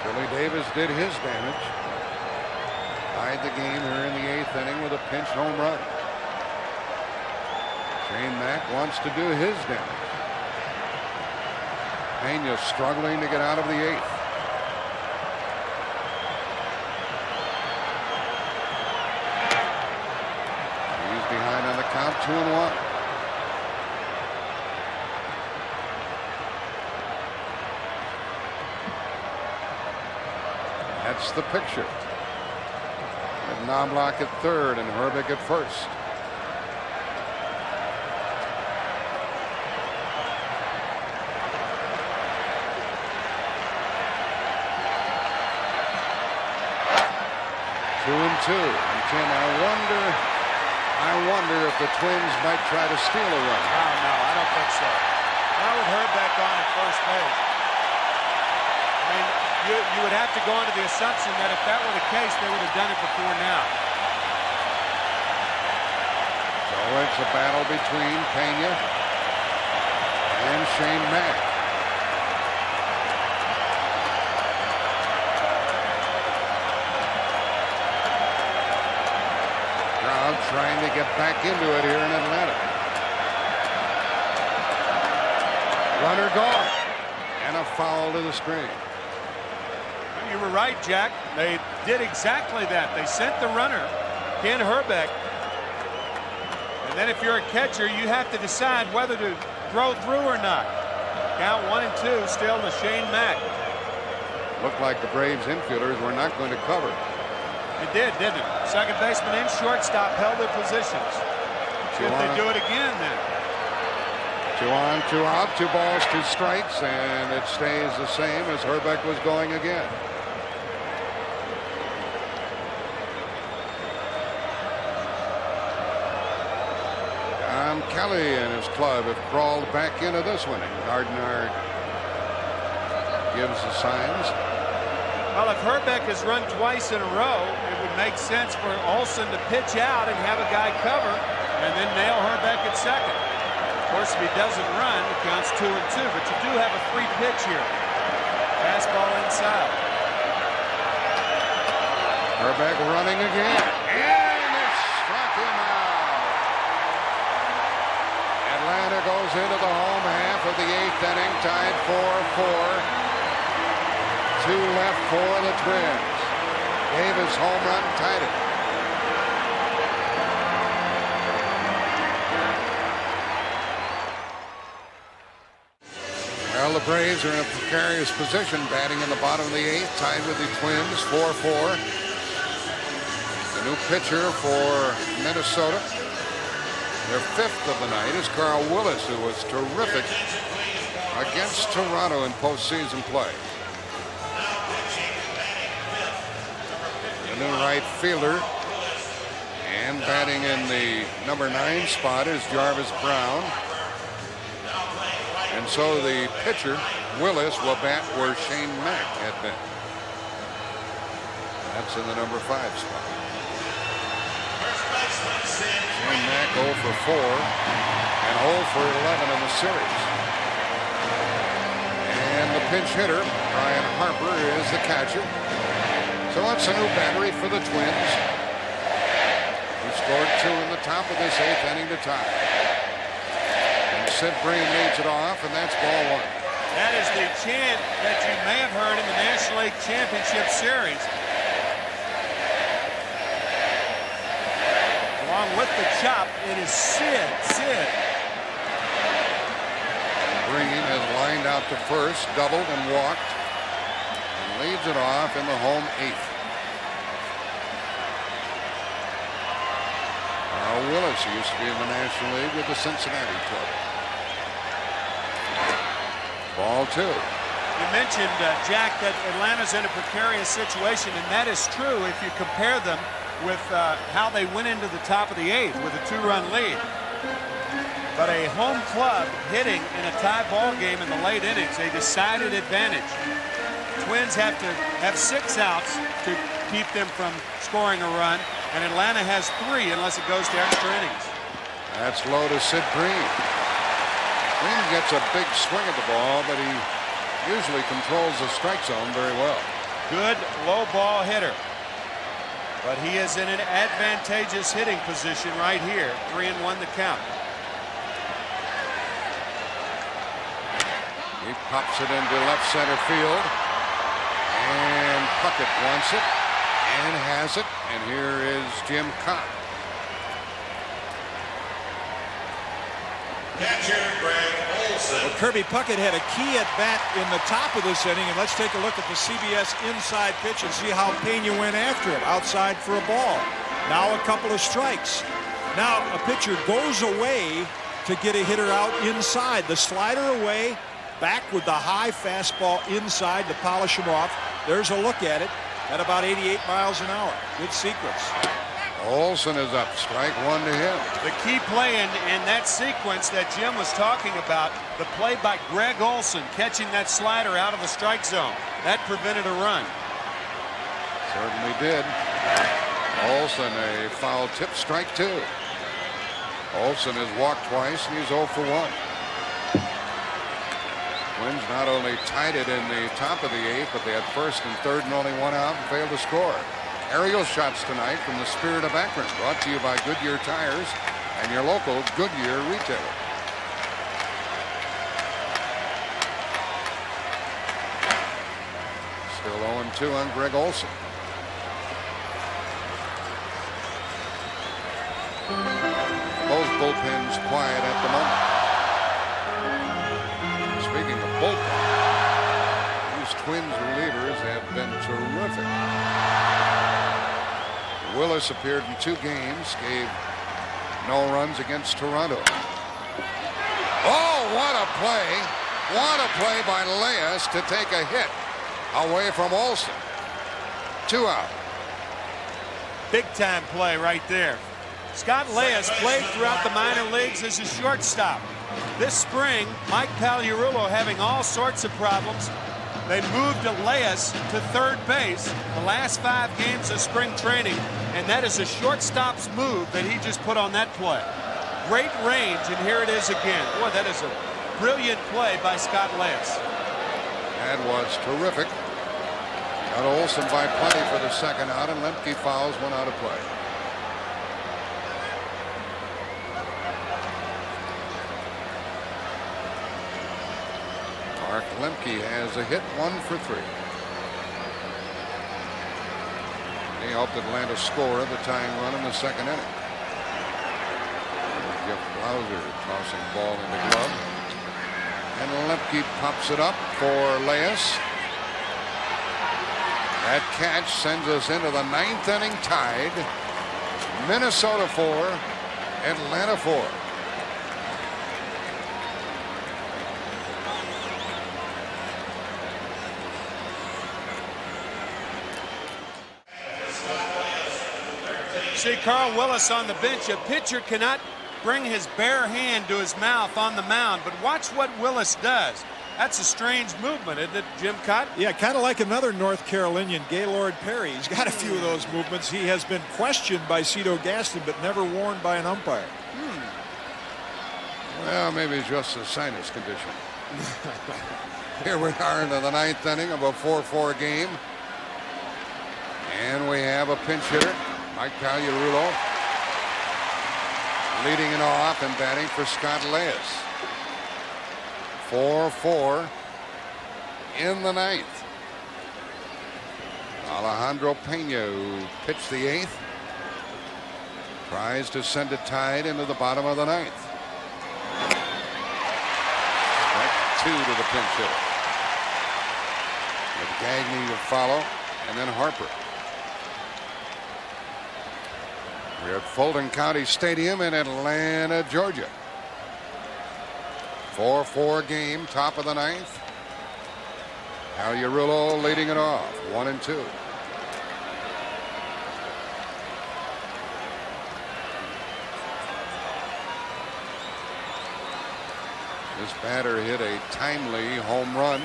Speaker 1: Chili Davis did his damage. Tied the game here in the 8th inning with a pinch home run. Shane Mack wants to do his damage. Pena struggling to get out of the 8th. He's behind on the count, 2-1. That's the picture. Knobloch at 3rd and Herbeck at 1st. Two and 2. And Tim, I wonder if the Twins might try to steal a run.
Speaker 3: Oh, no, I don't think so. Not with Herbeck on at first base. I mean, you would have to go into the assumption that if that were the case, they would have done it before now.
Speaker 1: So it's a battle between Pena and Shane Mack. Crowd trying to get back into it here in Atlanta. Runner gone. And a foul to the screen.
Speaker 3: You were right, Jack. They did exactly that. They sent the runner, Ken Herbeck. And then if you're a catcher, you have to decide whether to throw through or not. Count 1 and 2 still to Shane Mack.
Speaker 1: Looked like the Braves infielders were not going to cover.
Speaker 3: It did, didn't it? Second baseman and shortstop held their positions. See if they do it again then.
Speaker 1: 2 on, 2 out, 2 balls, 2 strikes, and it stays the same as Herbeck was going again. Kelly and his club have crawled back into this one. Gardner gives the signs.
Speaker 3: Well, if Herbeck has run twice in a row, it would make sense for Olsen to pitch out and have a guy cover and then nail Herbeck at second. Of course, if he doesn't run, it counts 2 and 2, but you do have a 3 pitch here. Fastball inside.
Speaker 1: Herbeck running again. And they struck him out. Atlanta goes into the home half of the 8th inning, tied 4-4. 2 left for the Twins. Davis home run tied it. Well, the Braves are in a precarious position, batting in the bottom of the 8th, tied with the Twins, 4-4. The new pitcher for Minnesota, their 5th of the night, is Carl Willis, who was terrific against Toronto in postseason play. The new right fielder, and batting in the number 9 spot is Jarvis Brown. And so the pitcher, Willis, will bat where Shane Mack had been. That's in the number 5 spot. Shane Mack 0 for 4 and 0 for 11 in the series. And the pinch hitter, Brian Harper, is the catcher. So it's a new battery for the Twins, who scored 2 in the top of this 8th inning to tie. Sid Bream leads it off, and that's ball 1.
Speaker 3: That is the chant that you may have heard in the National League Championship Series. Along with the chop, it is Sid, Sid.
Speaker 1: Bream has lined out to first, doubled and walked, and leads it off in the home 8th. Willis used to be in the National League with the Cincinnati club. Ball 2.
Speaker 3: You mentioned, Jack, that Atlanta's in a precarious situation, and that is true if you compare them with how they went into the top of the 8th with a 2-run lead. But a home club hitting in a tie ball game in the late innings, a decided advantage. Twins have to have 6 outs to keep them from scoring a run, and Atlanta has 3 unless it goes to extra innings.
Speaker 1: That's low to Sid Green. Green gets a big swing at the ball, but he usually controls the strike zone very well.
Speaker 3: Good low ball hitter. But he is in an advantageous hitting position right here. 3-1 the count.
Speaker 1: He pops it into left center field. And Puckett wants it and has it. And here is Jim Kaat.
Speaker 2: Catcher Greg Olson.
Speaker 6: Well, Kirby Puckett had a key at bat in the top of this inning, and let's take a look at the CBS inside pitch and see how Pena went after it. Outside for a ball. Now a couple of strikes. Now a pitcher goes away to get a hitter out inside. The slider away, back with the high fastball inside to polish him off. There's a look at it at about 88 miles an hour. Good sequence.
Speaker 1: Olson is up. Strike 1 to him.
Speaker 3: The key play in that sequence that Jim was talking about, the play by Greg Olson catching that slider out of the strike zone. That prevented a run.
Speaker 1: Certainly did. Olson, a foul tip, strike 2. Olson has walked twice and he's 0 for 1. Twins not only tied it in the top of the 8th, but they had first and third and only 1 out and failed to score. Aerial shots tonight from the Spirit of Akron, brought to you by Goodyear Tires and your local Goodyear retailer. Still 0-2 on Greg Olson. Both bullpens quiet at the moment. Speaking of bullpen, these Twins relievers have been terrific. Willis appeared in 2 games, gave no runs against Toronto. Oh, what a play. What a play by Leas to take a hit away from Olson. 2 out.
Speaker 3: Big time play right there. Scott Leas played throughout the minor leagues as a shortstop. This spring, Mike Pagliarulo having all sorts of problems. They moved Leas to third base the last 5 games of spring training, and that is a shortstop's move that he just put on that play. Great range, and here it is again. Boy, that is a brilliant play by Scott Leas.
Speaker 1: That was terrific. Got Olson by plenty for the second out, and Lemke fouls 1 out of play. Mark Lemke has a hit, 1 for 3. He helped Atlanta score the tying run in the second inning. Jeff Blauser tossing ball in the glove. And Lemke pops it up for Leas. That catch sends us into the 9th inning tied. Minnesota 4, Atlanta 4.
Speaker 3: See Carl Willis on the bench. A pitcher cannot bring his bare hand to his mouth on the mound, but watch what Willis does. That's a strange movement, isn't it, Jim Kaat?
Speaker 6: Yeah, kind of like another North Carolinian, Gaylord Perry. He's got a few of those movements. He has been questioned by Cito Gaston, but never warned by an umpire.
Speaker 1: Well, maybe it's just a sinus condition. Here we are into the 9th inning of a 4-4 game. And we have a pinch hitter, Mike Pagliarulo, leading it off and batting for Scott Leas. 4-4 in the 9th. Alejandro Pena, who pitched the 8th, tries to send it tied into the bottom of the 9th. Strike 2 to the pinch hitter. With Gagne to follow, and then Harper. We're at Fulton County Stadium in Atlanta, Georgia. 4-4 game, top of the 9th. Pagliarulo leading it off, 1-2. This batter hit a timely home run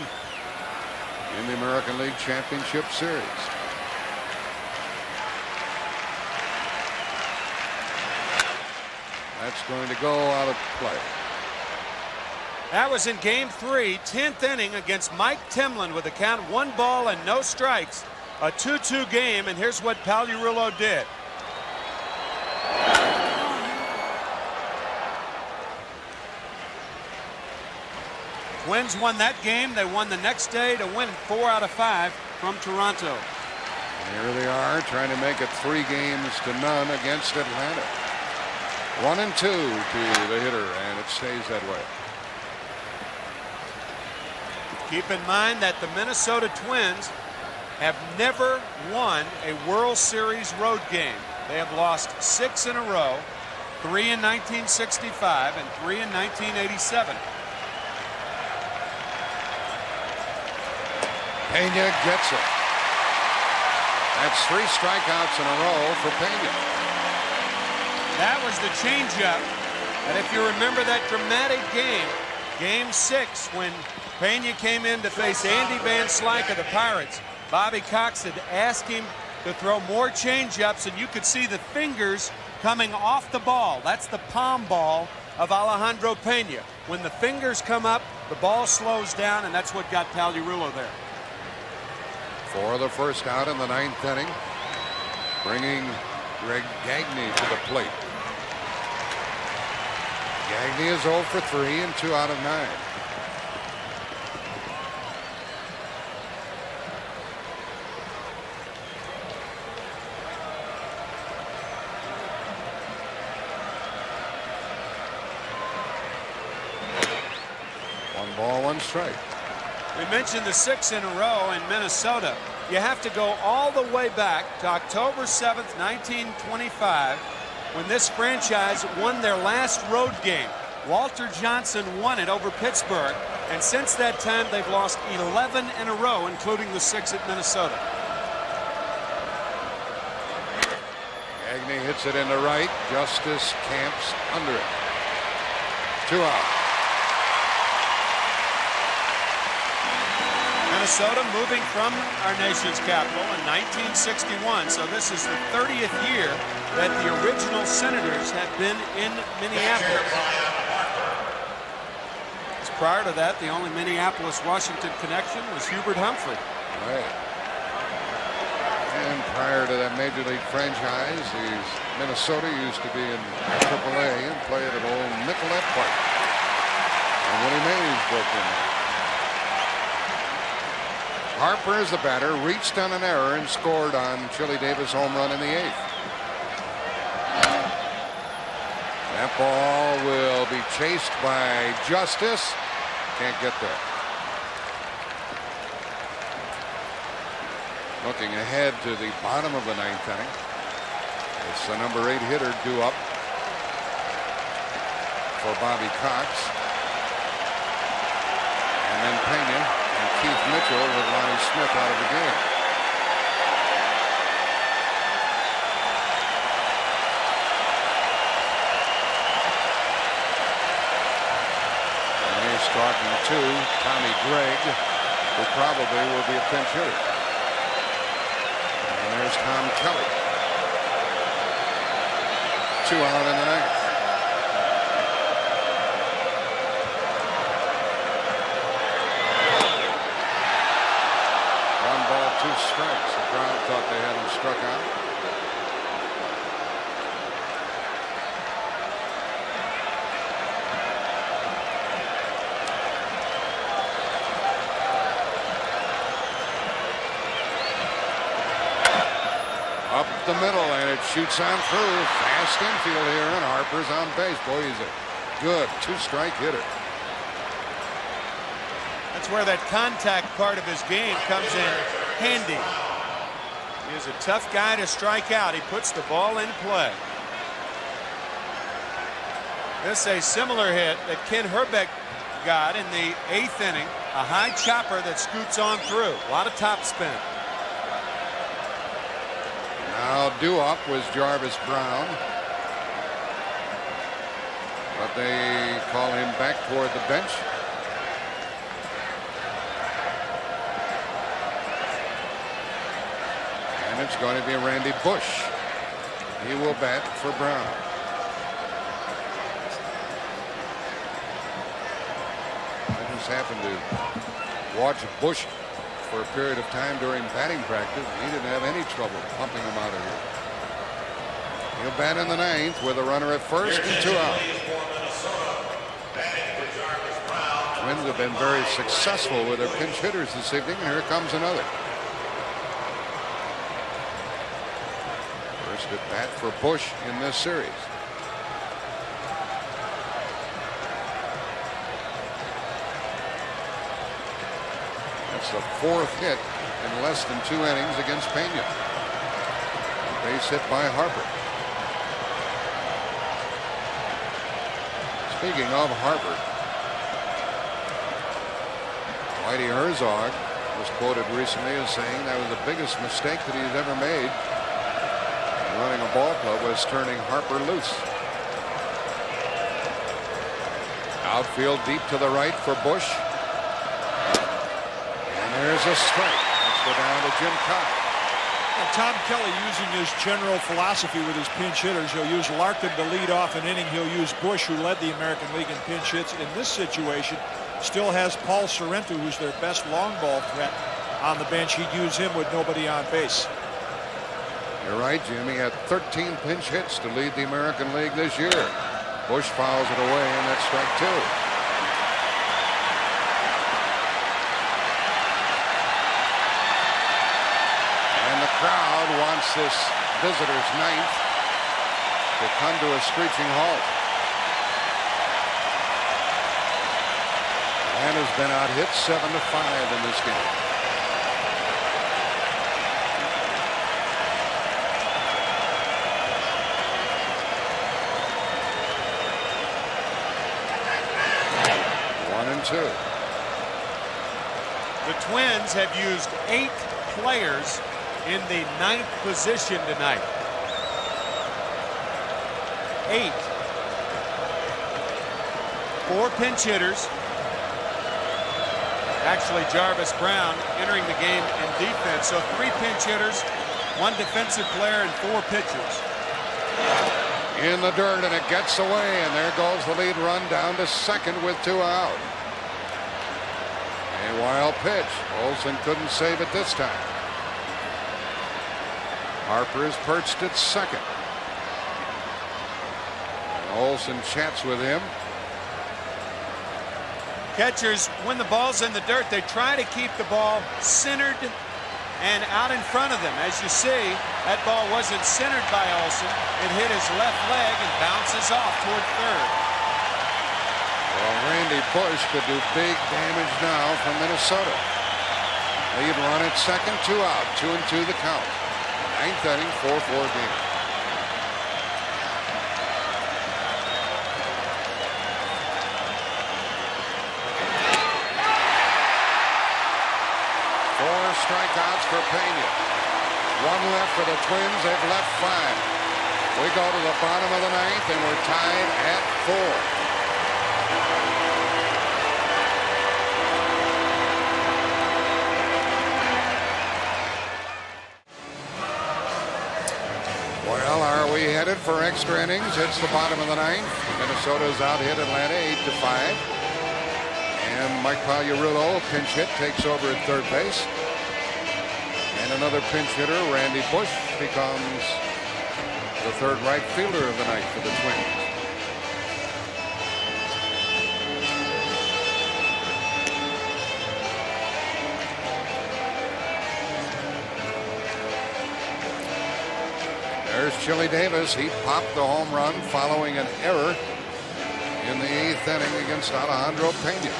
Speaker 1: in the American League Championship Series. That's going to go out of play.
Speaker 3: That was in game 3, 10th inning against Mike Timlin with a count 1 ball and no strikes. A 2-2 game, and here's what Pagliarulo did. Twins won that game. They won the next day to win 4 out of 5 from Toronto.
Speaker 1: Here they are trying to make it 3 games to none against Atlanta. 1-2 to the hitter, and it stays that way.
Speaker 3: Keep in mind that the Minnesota Twins have never won a World Series road game. They have lost 6 in a row, 3 in 1965 and 3 in 1987.
Speaker 1: Pena gets it. That's 3 strikeouts in a row for Pena.
Speaker 3: That was the changeup. And if you remember that dramatic game, game 6, when Pena came in to face Andy Van Slyke of the Pirates, Bobby Cox had asked him to throw more changeups, and you could see the fingers coming off the ball. That's the palm ball of Alejandro Pena. When the fingers come up, the ball slows down, and that's what got Pagliarulo there.
Speaker 1: For the first out in the 9th inning, bringing Greg Gagne to the plate. Gagne is 0 for 3 and 2 out of 9. One ball, 1 strike.
Speaker 3: We mentioned the 6 in a row in Minnesota. You have to go all the way back to October 7th, 1925, when this franchise won their last road game. Walter Johnson won it over Pittsburgh, and since that time they've lost 11 in a row, including the 6 at Minnesota.
Speaker 1: Gagne hits it into right. Justice camps under it. 2 out.
Speaker 3: Minnesota moving from our nation's capital in 1961, so this is the 30th year that the original Senators have been in Minneapolis. Prior to that, the only Minneapolis-Washington connection was Hubert Humphrey.
Speaker 1: Right. And prior to that Major League franchise, Minnesota used to be in AAA and play at old Nicollet Park. And Willie Mays broke in there. Harper is the batter, reached on an error and scored on Chili Davis' home run in the 8th. That ball will be chased by Justice. Can't get there. Looking ahead to the bottom of the 9th inning. It's the number 8 hitter due up for Bobby Cox. And then Pena. Keith Mitchell with Lonnie Smith out of the game. And he's talking to Tommy Gregg, who probably will be a pinch hitter. And there's Tom Kelly. 2 out in the 9th. 2 strikes. The crowd thought they had him struck out. Up the middle, and it shoots on through. Fast infield here, and Harper's on base. Boy, he's a good 2-strike hitter.
Speaker 3: That's where that contact part of his game comes in handy. He is a tough guy to strike out. He puts the ball in play. This is a similar hit that Ken Herbeck got in the 8th inning, a high chopper that scoots on through. A lot of top spin.
Speaker 1: Now due up was Jarvis Brown, but they call him back toward the bench. And it's going to be Randy Bush. He will bat for Brown. I just happened to watch Bush for a period of time during batting practice. He didn't have any trouble pumping him out of here. He'll bat in the 9th with a runner at first and 2 out. Twins have been very successful with their pinch hitters this evening, and here comes another. First at bat for Bush in this series. That's the 4th hit in less than 2 innings against Pena. Base hit by Harper. Speaking of Harper, Whitey Herzog was quoted recently as saying that was the biggest mistake that he's ever made running a ball club, was turning Harper loose. Outfield deep to the right for Bush. And there's a strike. Let's go down to Jim Kaat.
Speaker 6: Well, Tom Kelly, using his general philosophy with his pinch hitters, he'll use Larkin to lead off an inning. He'll use Bush, who led the American League in pinch hits. In this situation, still has Paul Sorrento, who's their best long ball threat, on the bench. He'd use him with nobody on base.
Speaker 1: You're right, Jim. He had 13 pinch hits to lead the American League this year. Bush fouls it away, and that's strike 2. And the crowd wants this visitor's 9th to come to a screeching halt. Atlanta's been out hit 7-5 in this game. Two.
Speaker 3: The Twins have used 8 players in the 9th position tonight. 8. 4 pinch hitters. Actually, Jarvis Brown entering the game in defense. So 3 pinch hitters, 1 defensive player, and 4 pitchers.
Speaker 1: In the dirt, and it gets away, and there goes the lead run down to second with 2 out. A wild pitch. Olsen couldn't save it this time. Harper is perched at second. And Olsen chats with him.
Speaker 3: Catchers, when the ball's in the dirt, they try to keep the ball centered and out in front of them. As you see, that ball wasn't centered by Olsen. It hit his left leg and bounces off toward third.
Speaker 1: Well, Randy Bush could do big damage now from Minnesota. Lead run at second, 2 out, 2-2 the count. 9th inning, 4-4 game. Four strikeouts for Pena. 1 left for the Twins. They've left 5. We go to the bottom of the 9th, and we're tied at 4. Well, are we headed for extra innings? It's the bottom of the 9th. Minnesota's out hit Atlanta 8-5. And Mike Pagliarulo, pinch hit, takes over at third base. And another pinch hitter, Randy Bush, becomes the third right fielder of the night for the Twins. There's Chili Davis. He popped the home run following an error in the 8th inning against Alejandro Pena.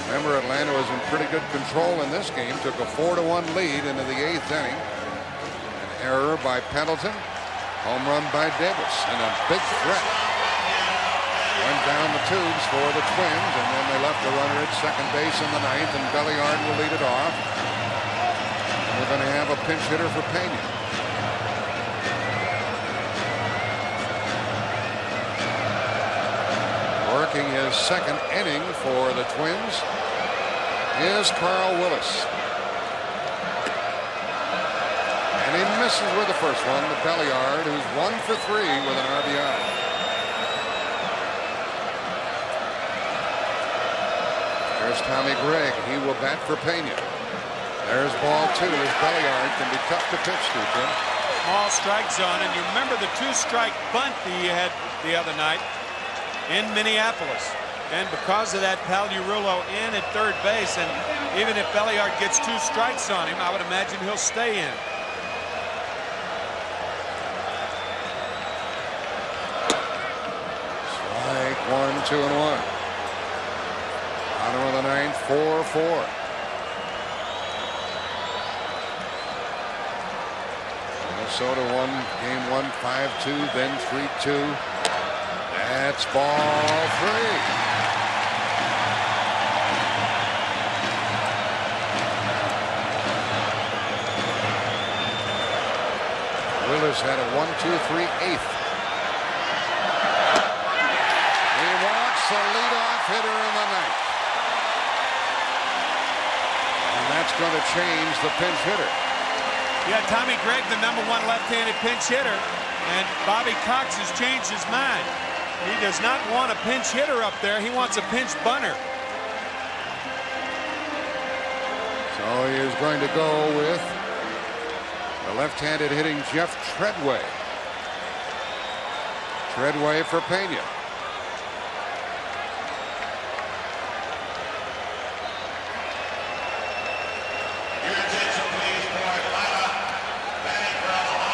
Speaker 1: Remember, Atlanta was in pretty good control in this game. Took a 4-1 lead into the 8th inning. An error by Pendleton. Home run by Davis. And a big threat went down the tubes for the Twins, and then they left the runner at second base in the ninth, and Belliard will lead it off. We're going to have a pinch hitter for Pena. Working his second inning for the Twins is Carl Willis. And he misses with the first one to Belliard, who's 1 for 3 with an RBI. There's Tommy Gregg. He will bat for Pena. There's ball 2 as Belliard can be tough to pitch to, Jim.
Speaker 3: Small strike zone, and you remember the 2-strike bunt that you had the other night in Minneapolis. And because of that, Pagliarulo in at third base, and even if Belliard gets 2 strikes on him, I would imagine he'll stay in.
Speaker 1: Strike 1, 2, and 1. Bottom of the ninth, 4-4. Minnesota won game 1, 5-2, then 3-2. That's ball 3. Willis had a 1-2-3-8. He walks the leadoff hitter in the ninth. And that's going to change the pinch hitter.
Speaker 3: Yeah, Tommy Gregg, the #1 left-handed pinch hitter, and Bobby Cox has changed his mind. He does not want a pinch hitter up there. He wants a pinch bunter.
Speaker 1: So he is going to go with the left-handed hitting Jeff Treadway. Treadway for Pena.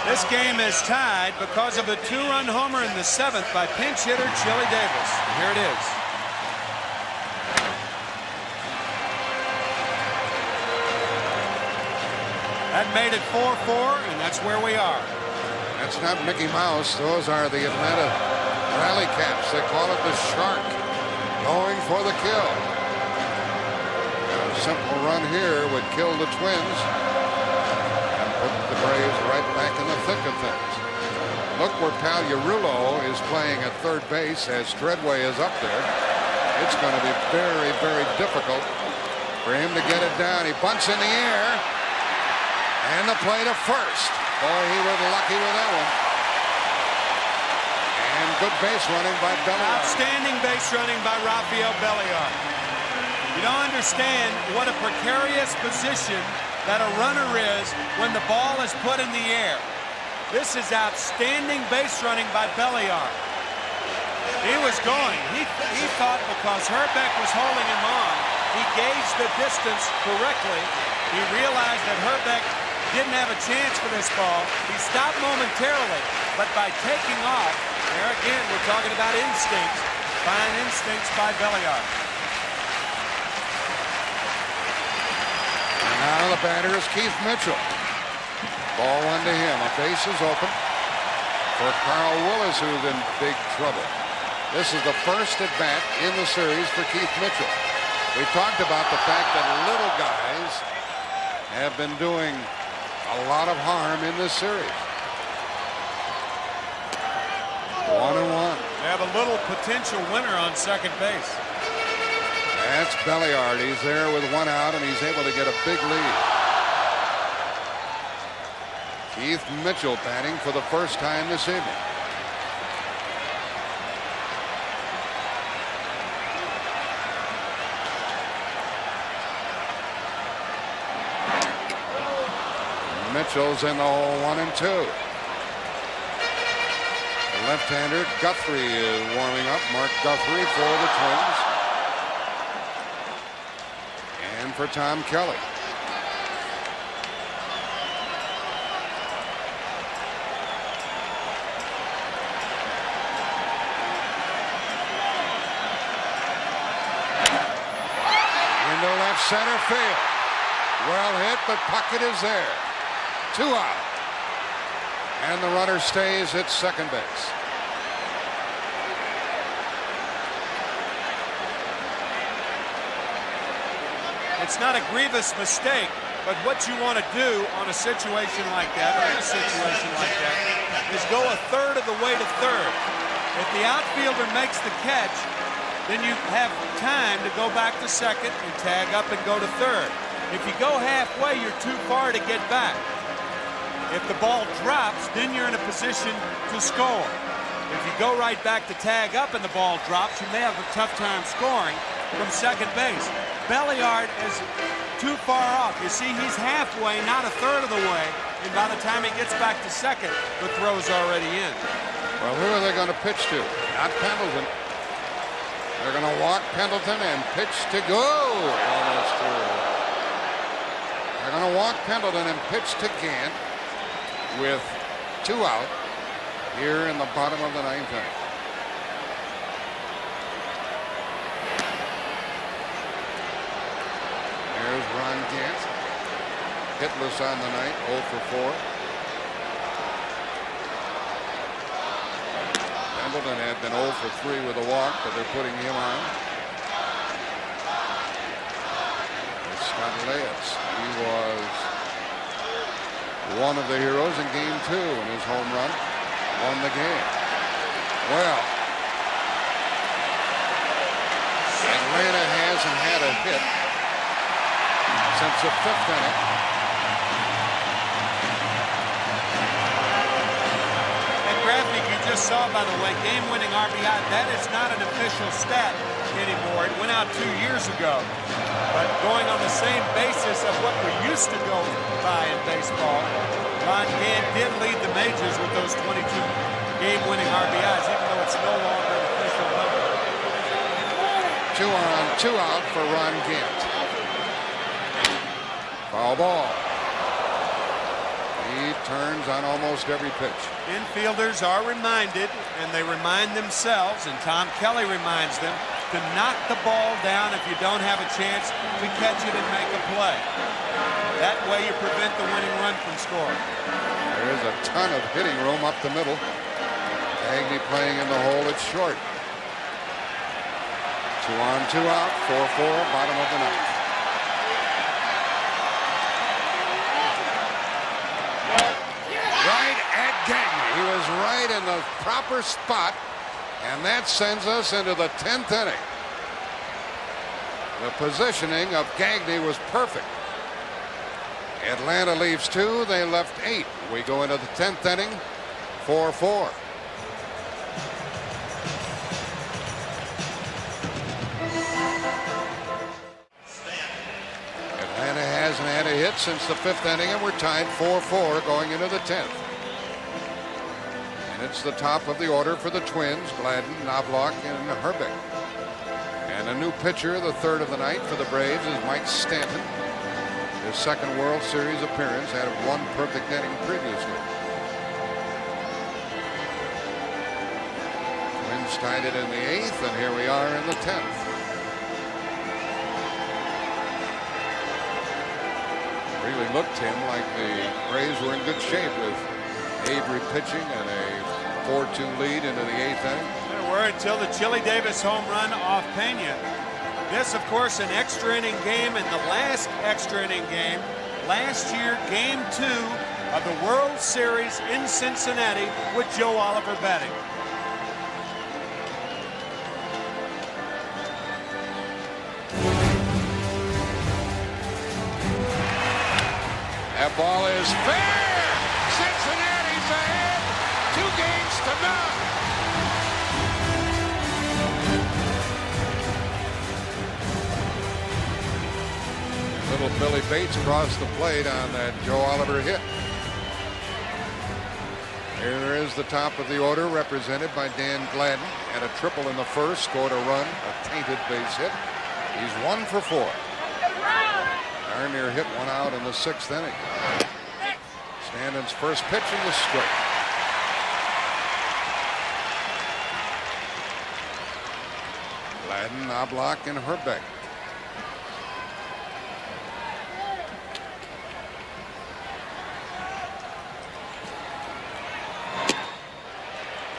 Speaker 3: This game is tied because of a 2-run homer in the 7th by pinch hitter Chili Davis. Here it is. That made it 4-4, and that's where we are.
Speaker 1: That's not Mickey Mouse. Those are the Atlanta Rally Caps. They call it the Shark. Going for the kill. A simple run here would kill the Twins. Put the Braves right back in the thick of things. Look where Pagliarulo is playing at third base as Treadway is up there. It's going to be very, very difficult for him to get it down. He bunts in the air. And the play to first. Boy, he was lucky with that one. And good base running by Belliard.
Speaker 3: Outstanding base running by Rafael Belliard. You don't understand what a precarious position that a runner is when the ball is put in the air. This is outstanding base running by Belliard. He was going. He thought because Herbeck was holding him on, he gauged the distance correctly. He realized that Herbeck didn't have a chance for this ball. He stopped momentarily, but by taking off, there again, we're talking about instincts. Fine instincts by Belliard.
Speaker 1: Now the batter is Keith Mitchell. Ball 1 to him. A base is open for Carl Willis, who's in big trouble. This is the first at bat in the series for Keith Mitchell. We talked about the fact that little guys have been doing a lot of harm in this series. 1-1.
Speaker 3: They have a little potential winner on second base.
Speaker 1: That's Belliard. He's there with 1 out, and he's able to get a big lead. Keith Mitchell batting for the first time this evening. Mitchell's in the hole, 1-2. The left-hander Guthrie is warming up. Mark Guthrie for the Twins. And for Tom Kelly. Into left center field. Well hit, but Puckett is there. 2 out. And the runner stays at second base.
Speaker 3: It's not a grievous mistake, but what you want to do on a situation like that, or in a situation like that, is go a third of the way to third. If the outfielder makes the catch, then you have time to go back to second and tag up and go to third. If you go halfway, you're too far to get back. If the ball drops, then you're in a position to score. If you go right back to tag up and the ball drops, you may have a tough time scoring from second base. Belliard is too far off. You see, he's halfway, not a third of the way, and by the time he gets back to second, the throw's already in.
Speaker 1: Well, who are they going to pitch to? Not Pendleton. They're going to walk Pendleton and pitch to go. Almost through. They're going to walk Pendleton and pitch to Gant with 2 out here in the bottom of the 9th inning. There's Ron Gant. Hitless on the night, 0 for 4. Pendleton had been 0 for 3 with a walk, but they're putting him on. It's Scott Leyes. He was one of the heroes in Game 2 in his home run. Won the game. Well, Atlanta hasn't had a hit since the 5th inning.
Speaker 3: And graphic you just saw, by the way, game-winning RBI, that is not an official stat anymore. It went out 2 years ago. But going on the same basis of what we used to go by in baseball, Ron Gant did lead the majors with those 22 game-winning RBIs, even though it's no longer an official number.
Speaker 1: 2 on, 2 out for Ron Gant. Foul ball. He turns on almost every pitch.
Speaker 3: Infielders are reminded, and they remind themselves, and Tom Kelly reminds them, to knock the ball down if you don't have a chance to catch it and make a play. That way you prevent the winning run from scoring.
Speaker 1: There's a ton of hitting room up the middle. Gagne playing in the hole. It's short. 2 on, 2 out. 4-4, bottom of the 9th. Right at Gagne. He was right in the proper spot, and that sends us into the 10th inning. The positioning of Gagne was perfect. Atlanta leaves 2. They left 8. We go into the 10th inning. 4-4. Atlanta hasn't had a hit since the 5th inning, and we're tied 4-4 going into the 10th. And it's the top of the order for the Twins: Gladden, Knobloch, and Herbeck. And a new pitcher, the 3rd of the night for the Braves, is Mike Stanton. His 2nd World Series appearance, had 1 perfect inning previously. Twins tied it in the 8th, and here we are in the 10th. Really looked, Tim, like the Braves were in good shape with Avery pitching and a 4-2 lead into the 8th inning.
Speaker 3: There were until the Chili Davis home run off Pena. This, of course, an extra inning game, and the last extra inning game last year, Game 2 of the World Series in Cincinnati with Joe Oliver batting.
Speaker 1: That ball is fair. Cincinnati's ahead, 2 games to none. Little Billy Bates crossed the plate on that Joe Oliver hit. Here is the top of the order, represented by Dan Gladden. Had a triple in the 1st, scored a run, a tainted base hit. He's 1 for 4. Darnier hit 1 out in the 6th inning. Standon's first pitch in the strike. Gladden, Knobloch, and Herbeck.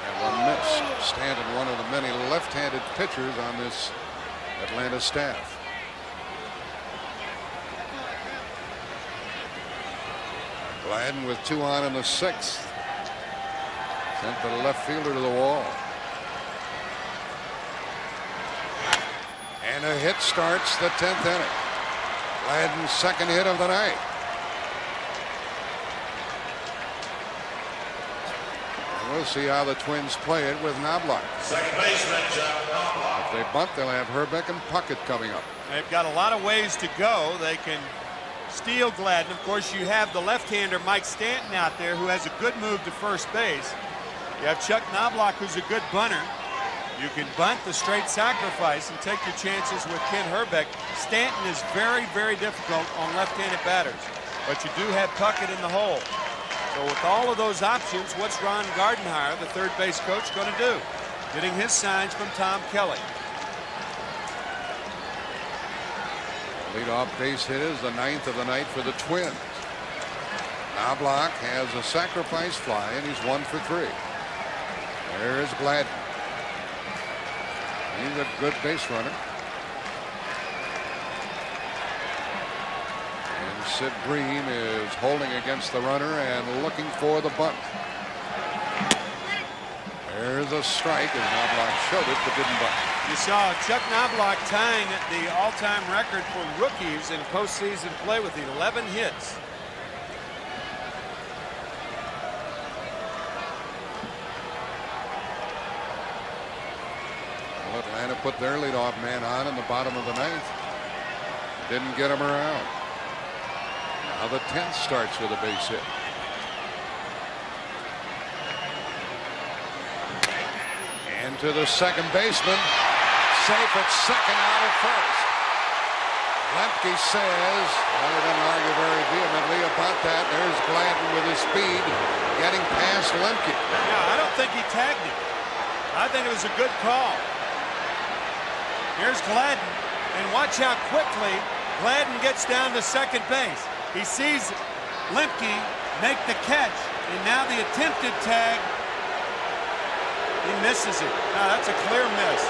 Speaker 1: And 1 missed. Stanton, one of the many left-handed pitchers on this Atlanta staff. Gladden with 2 on in the 6th. Sent the left fielder to the wall. And a hit starts the 10th inning. Gladden's second hit of the night. And we'll see how the Twins play it with Knobloch.
Speaker 2: Second baseman,
Speaker 1: If they bunt, they'll have Herbeck and Puckett coming up.
Speaker 3: They've got a lot of ways to go. They can steal Gladden. Of course, you have the left-hander Mike Stanton out there who has a good move to first base. You have Chuck Knobloch, who's a good bunter. You can bunt the straight sacrifice and take your chances with Ken Herbeck. Stanton is very, very difficult on left-handed batters, but you do have Puckett in the hole. So with all of those options, what's Ron Gardenhire, the third base coach, going to do? Getting his signs from Tom Kelly.
Speaker 1: Leadoff base hit is the 9th of the night for the Twins. Knobloch has a sacrifice fly, and he's 1 for 3. There's Gladden. He's a good base runner. And Sid Bream is holding against the runner and looking for the bunt. There's a strike as Knobloch showed it but didn't bunt.
Speaker 3: You saw Chuck Knobloch tying the all-time record for rookies in postseason play with 11 hits.
Speaker 1: Well, Atlanta put their leadoff man on in the bottom of the 9th. Didn't get him around. Now the 10th starts with a base hit. And to the second baseman. Safe at second, out at first. Lemke says, well, he didn't argue very vehemently about that. There's Gladden with his speed getting past Lemke.
Speaker 3: Yeah, I don't think he tagged him. I think it was a good call. Here's Gladden, and watch how quickly Gladden gets down to second base. He sees Lemke make the catch, and now the attempted tag, he misses it. Now that's a clear miss.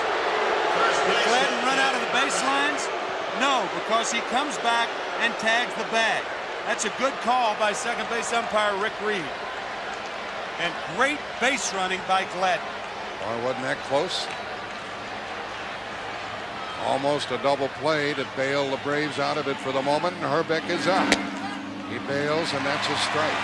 Speaker 3: Did Gladden run out of the baselines? No, because he comes back and tags the bag. That's a good call by second base umpire Rick Reed. And great base running by Gladden.
Speaker 1: Boy, wasn't that close? Almost a double play to bail the Braves out of it for the moment, and Herbeck is out. He bails, and that's a strike.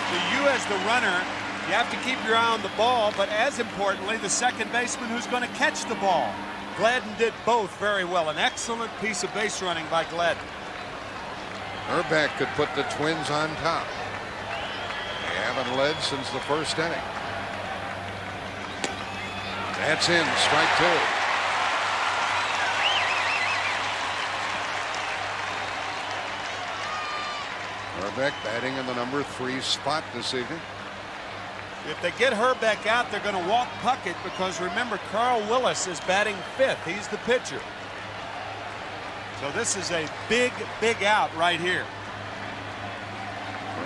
Speaker 3: To you as the runner, you have to keep your eye on the ball, but as importantly, the second baseman who's going to catch the ball. Gladden did both very well. An excellent piece of base running by Gladden.
Speaker 1: Herbeck could put the Twins on top. They haven't led since the first inning. That's in, strike 2. Herbeck batting in the number 3 spot this evening.
Speaker 3: If they get Herbeck out, they're going to walk Puckett because remember, Carl Willis is batting 5th. He's the pitcher. So this is a big, big out right here.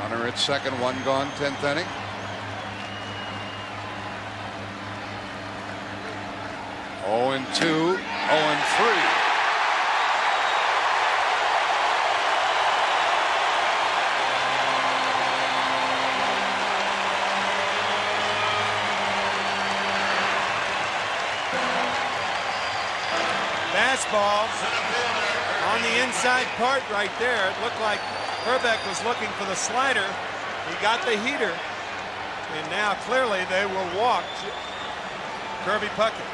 Speaker 1: Runner at second, 1 gone, 10th inning. Oh and 2, 0 and 3.
Speaker 3: Fastball on the inside part right there. It looked like Herbeck was looking for the slider. He got the heater. And now clearly they will walk Kirby Puckett.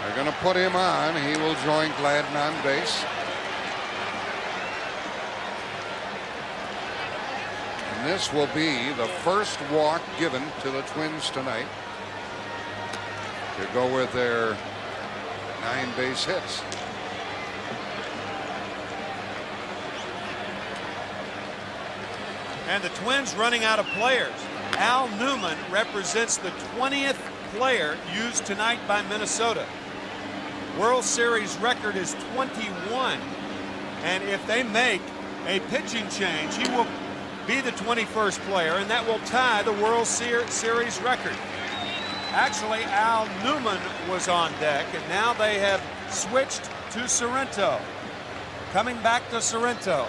Speaker 1: They're going to put him on. He will join Gladden on base. And this will be the first walk given to the Twins tonight to go with their 9 base hits.
Speaker 3: And the Twins running out of players. Al Newman represents the 20th player used tonight by Minnesota. World Series record is 21. And if they make a pitching change, he will be the 21st player, and that will tie the World Series record. Actually, Al Newman was on deck, and now they have switched to Sorrento. Coming back to Sorrento.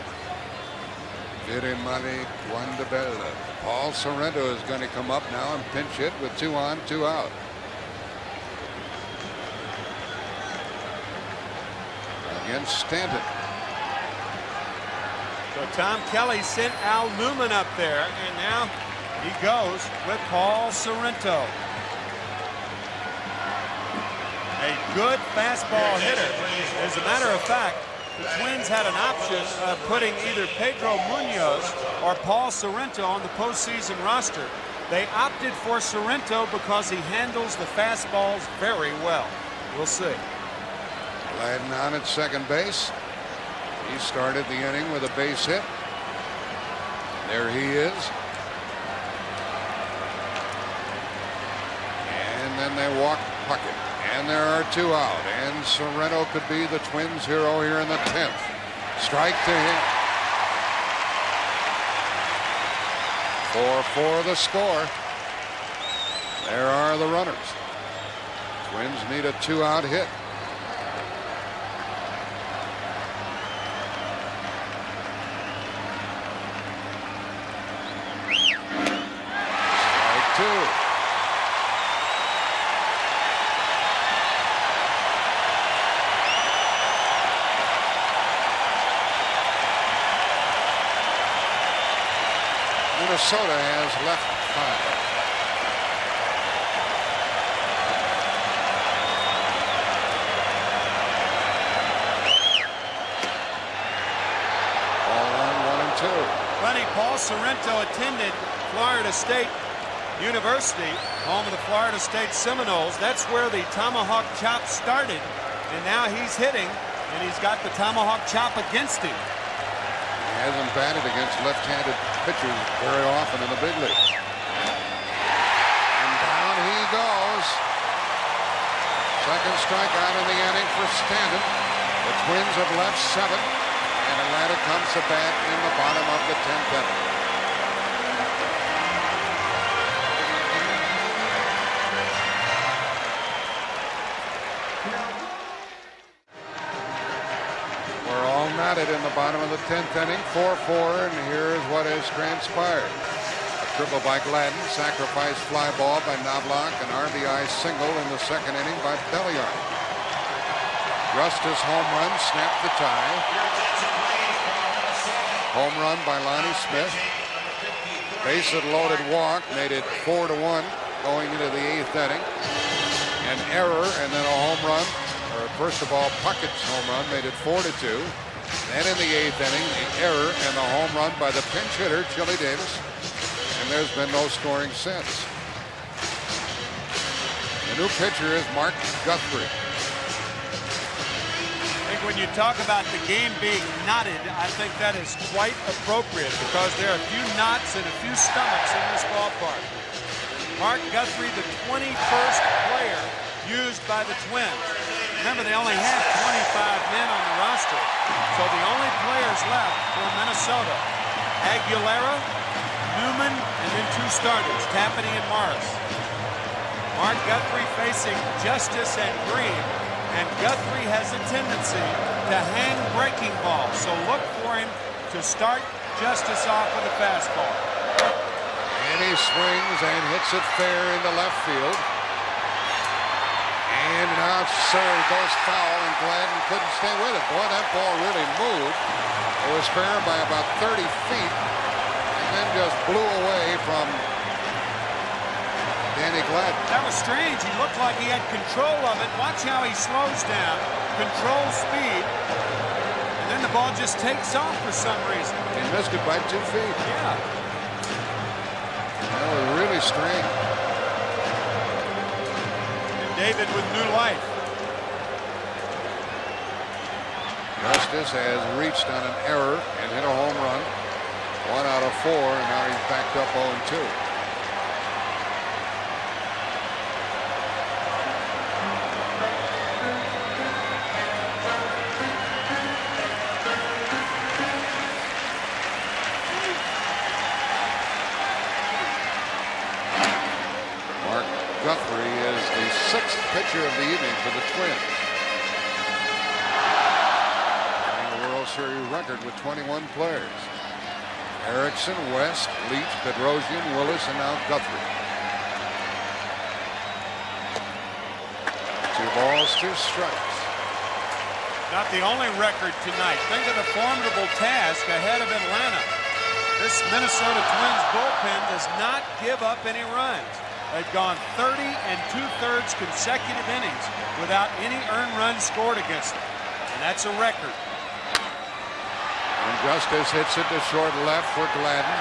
Speaker 1: Tire Mali Guandabella. Paul Sorrento is going to come up now and pinch hit with 2 on, 2 out. Against Stanton.
Speaker 3: So Tom Kelly sent Al Newman up there, and now he goes with Paul Sorrento. A good fastball hitter. As a matter of fact, the Twins had an option of putting either Pedro Munoz or Paul Sorrento on the postseason roster. They opted for Sorrento because he handles the fastballs very well. We'll see.
Speaker 1: Gladden on at second base. He started the inning with a base hit. There he is. And then they walk Puckett. And there are 2 out. And Sorrento could be the Twins' hero here in the 10th. Strike to him. 4-4 the score. There are the runners. Twins need a 2-out hit. Strike 2. Minnesota has left 5. Ball on 1 and 2.
Speaker 3: Funny, Paul Sorrento attended Florida State University, home of the Florida State Seminoles. That's where the tomahawk chop started, and now he's hitting, and he's got the tomahawk chop against him.
Speaker 1: He hasn't batted against left-handed pitchers very often in the big leagues. And down he goes. Second strikeout in the inning for Stanton. The Twins have left 7, and Atlanta comes to bat in the bottom of the 10th inning. We're all knotted in the bottom of the 10th inning, 4-4, and here's what has transpired. A triple by Gladden, sacrifice fly ball by Knobloch, an RBI single in the second inning by Belliard. Justice home run snapped the tie. Home run by Lonnie Smith. Bases loaded walk made it 4-1 going into the 8th inning. An error and then a home run. Or first of all, Puckett's home run made it 4-2. Then in the 8th inning, the error and the home run by the pinch hitter, Chili Davis. And there's been no scoring since. The new pitcher is Mark Guthrie.
Speaker 3: I think when you talk about the game being knotted, I think that is quite appropriate because there are a few knots and a few stomachs in this ballpark. Mark Guthrie, the 21st player used by the Twins. Remember, they only have 25 men on the roster, so the only players left for Minnesota, Aguilera, Newman, and then 2 starters, Tapani and Morris. Mark Guthrie facing Justice and Green, and Guthrie has a tendency to hang breaking balls, so look for him to start Justice off with a fastball.
Speaker 1: And he swings and hits it fair into left field. And now Surrey goes foul, and Gladden couldn't stay with it. Boy, that ball really moved. It was fair by about 30 feet, and then just blew away from Danny Gladden.
Speaker 3: That was strange. He looked like he had control of it. Watch how he slows down, controls speed, and then the ball just takes off for some reason.
Speaker 1: He missed it by 2 feet.
Speaker 3: Yeah.
Speaker 1: That was really strange.
Speaker 3: David with new life.
Speaker 1: Justice has reached on an error and hit a home run. 1 out of 4, and now he's backed up 0-2. Mark Guthrie is the 6th pitcher of the evening for the Twins. Tying a World Series record with 21 players. Erickson, West, Leach, Bedrosian, Willis, and now Guthrie. 2 balls, 2 strikes.
Speaker 3: Not the only record tonight. Think of the formidable task ahead of Atlanta. This Minnesota Twins bullpen does not give up any runs. They've gone 30 2/3 consecutive innings without any earned runs scored against them. And that's a record.
Speaker 1: And Justice hits it to short left for Gladden.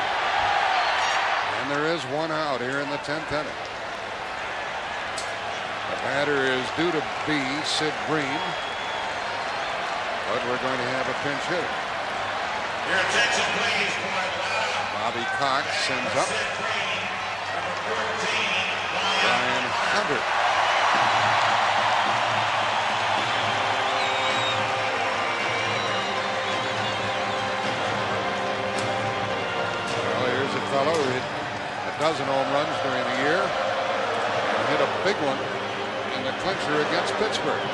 Speaker 1: And there is 1 out here in the 10th inning. The batter is due to be Sid Green. But we're going to have a pinch hitter.
Speaker 2: Your attention, please, for
Speaker 1: Bobby Cox sends up Brian Hunter. Well, here's a fellow who hit a dozen home runs during the year and hit a big one in the clincher against Pittsburgh.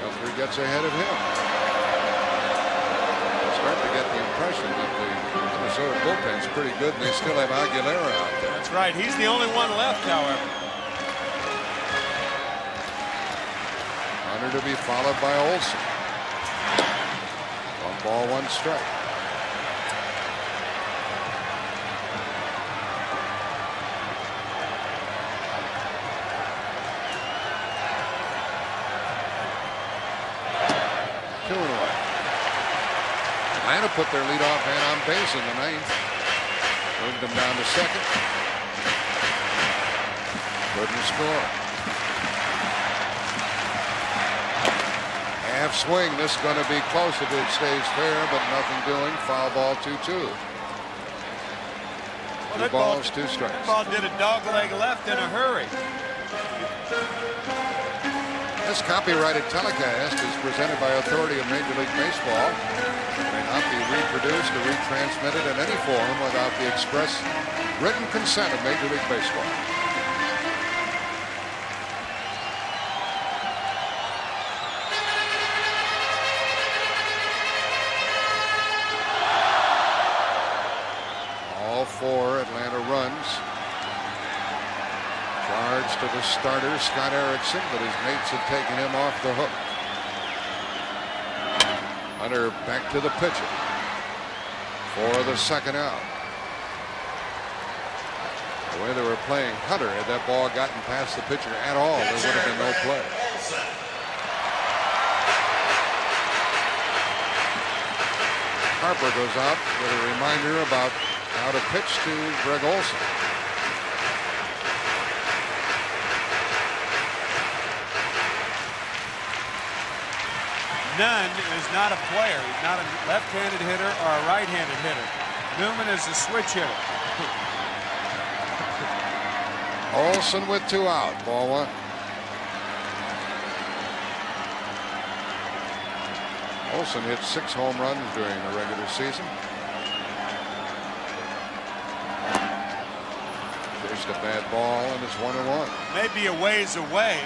Speaker 1: Guthrie gets ahead of him. Start to get the impression that the Minnesota bullpen's pretty good, and they still have Aguilera out there.
Speaker 3: That's right. He's the only one left, however.
Speaker 1: Hunter to be followed by Olson. 1 ball, 1 strike. Atlanta put their leadoff man on base in the 9th. Moved them down to 2nd. Couldn't score. Half swing. This is going to be close if it stays fair, but nothing doing. Foul ball 2-2.
Speaker 3: Well,
Speaker 1: 2 balls, 2 strikes.
Speaker 3: That ball did a dog leg left in a hurry.
Speaker 1: This copyrighted telecast is presented by authority of Major League Baseball. It may not be reproduced or retransmitted in any form without the express written consent of Major League Baseball. All 4 Atlanta runs. Charge to the starter, Scott Erickson, but his mates have taken him off the hook. Hunter back to the pitcher for the 2nd out. The way they were playing Hunter, had that ball gotten past the pitcher at all, there would have been no play. Harper goes out with a reminder about how to pitch to Greg Olson.
Speaker 3: Nunn is not a player. He's not a left-handed hitter or a right-handed hitter. Newman is a switch hitter.
Speaker 1: Olson with 2 out. Ball 1. Olson hit 6 home runs during the regular season. Fished a bad ball, and it's 1-1.
Speaker 3: Maybe a ways away.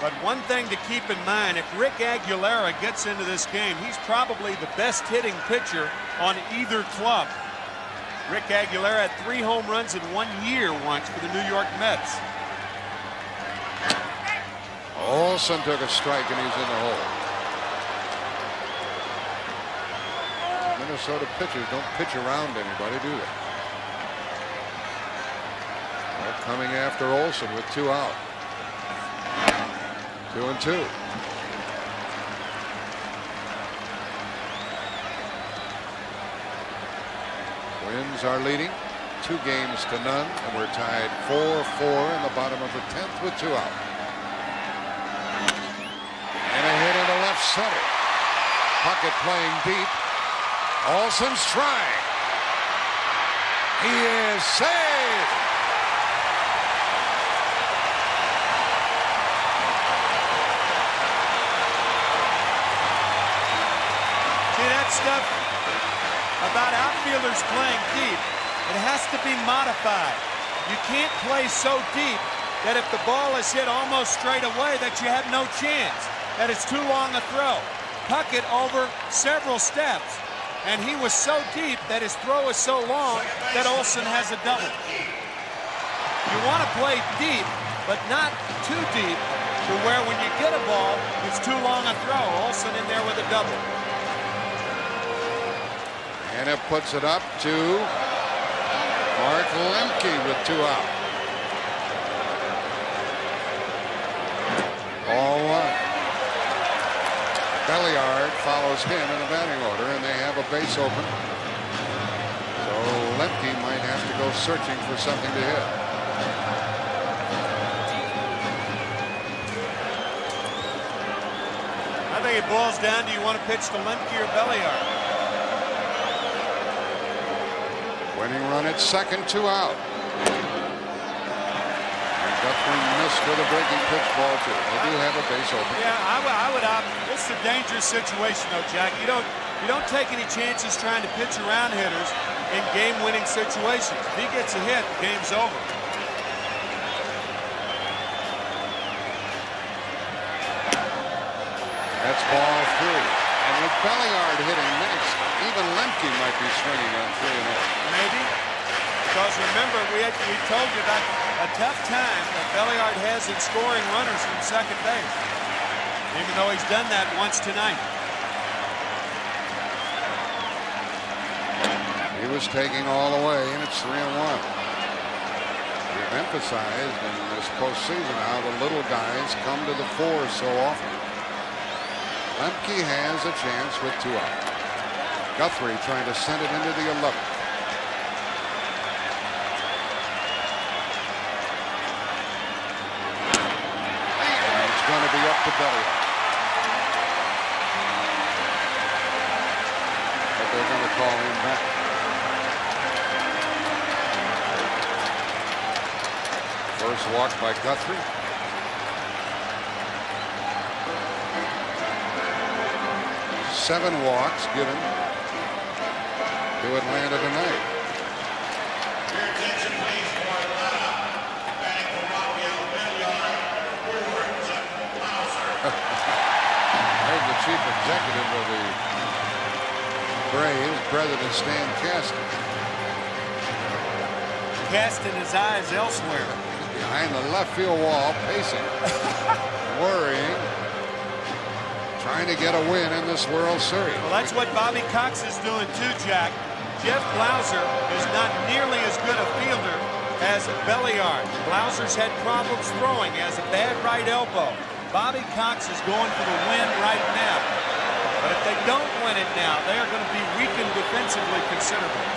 Speaker 3: But one thing to keep in mind, if Rick Aguilera gets into this game, he's probably the best hitting pitcher on either club. Rick Aguilera had 3 home runs in 1 year once for the New York Mets.
Speaker 1: Olson took a strike and he's in the hole. Minnesota pitchers don't pitch around anybody, do they? They're coming after Olson with 2 out. 2-2. Twins are leading 2-0, and we're tied 4-4 in the bottom of the 10th with 2 out. And a hit into left center. Puckett playing deep. Olson's trying. He is saved.
Speaker 3: Stuff about outfielders playing deep, it has to be modified. You can't play so deep that if the ball is hit almost straight away that you have no chance, that it's too long a throw. Puckett over several steps and he was so deep that his throw is so long that Olson has a double. You want to play deep, but not too deep to where when you get a ball, it's too long a throw. Olson in there with a double.
Speaker 1: And it puts it up to Mark Lemke with 2 out. Ball 1. Belliard follows him in the batting order, and they have a base open. So Lemke might have to go searching for something to hit.
Speaker 3: I think it boils down to you want to pitch to Lemke or Belliard.
Speaker 1: Winning run at second, 2 out. Guthrie missed with a breaking pitch, ball 2. They do have a base open.
Speaker 3: Yeah, I would opt. It's a dangerous situation, though, Jack. You don't take any chances trying to pitch around hitters in game-winning situations. If he gets a hit, the game's over.
Speaker 1: That's ball 3. And with Belliard hitting next, even Lemke might be swinging on 3-0.
Speaker 3: Maybe. Because remember, we told you about a tough time that Belliard has in scoring runners from second base, even though he's done that once tonight.
Speaker 1: He was taking all the way, and it's 3-1. We've emphasized in this postseason how the little guys come to the fore so often. Lemke has a chance with 2 out. Guthrie trying to send it into the 11th. Going to be up to Belliard. But they're going to call him back. First walk by Guthrie. Seven walks given to Atlanta tonight. The chief executive of the Braves, President Stan Kasten.
Speaker 3: Casting his eyes elsewhere.
Speaker 1: Behind the left field wall, pacing, worrying, trying to get a win in this World Series.
Speaker 3: Well, that's what Bobby Cox is doing too, Jack. Jeff Blauser is not nearly as good a fielder as Belliard. Blauser's had problems throwing. He has a bad right elbow. Bobby Cox is going for the win right now. But if they don't win it now, they are going to be weakened defensively considerably.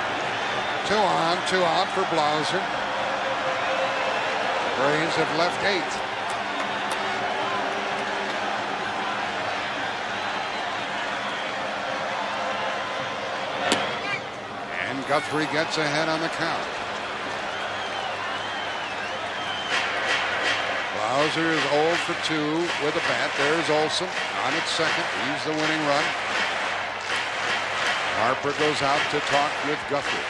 Speaker 1: 2 on, 2 out for Blauser. The Braves have left 8. And Guthrie gets ahead on the count. Blauser is 0 for 2 with a bat. There's Olson on at second. He's the winning run. Harper goes out to talk with Guthrie.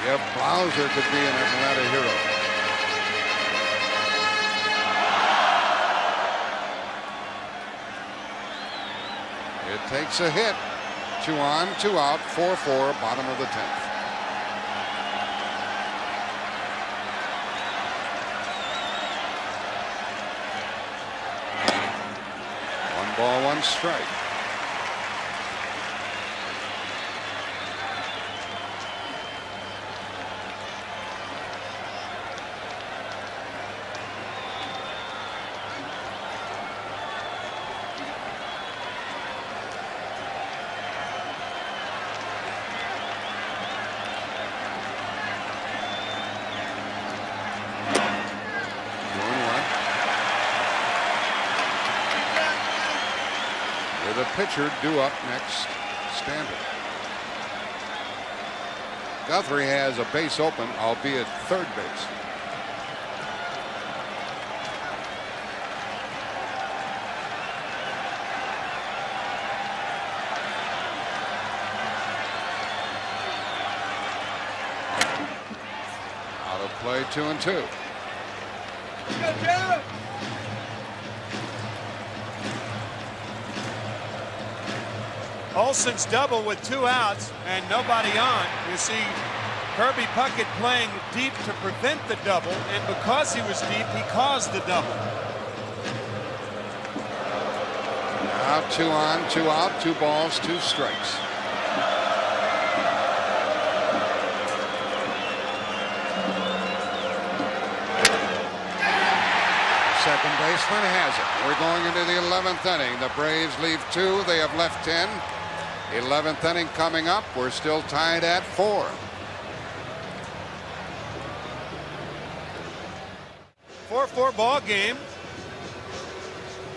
Speaker 1: Yeah, Blauser could be an Atlanta hero. It takes a hit. 2 on, 2 out, 4-4, bottom of the 10th. One ball, 1 strike. The pitcher due up next, Stanton. Guthrie has a base open, albeit third base. Out of play, 2-2.
Speaker 3: Olson's double with 2 outs and nobody on. You see Kirby Puckett playing deep to prevent the double, and because he was deep, he caused the double.
Speaker 1: Now 2 on, 2 out, 2 balls, 2 strikes. Second baseman has it. We're going into the 11th inning. The Braves leave 2. They have left 10. 11th inning coming up. We're still tied at 4.
Speaker 3: 4-4 ball game.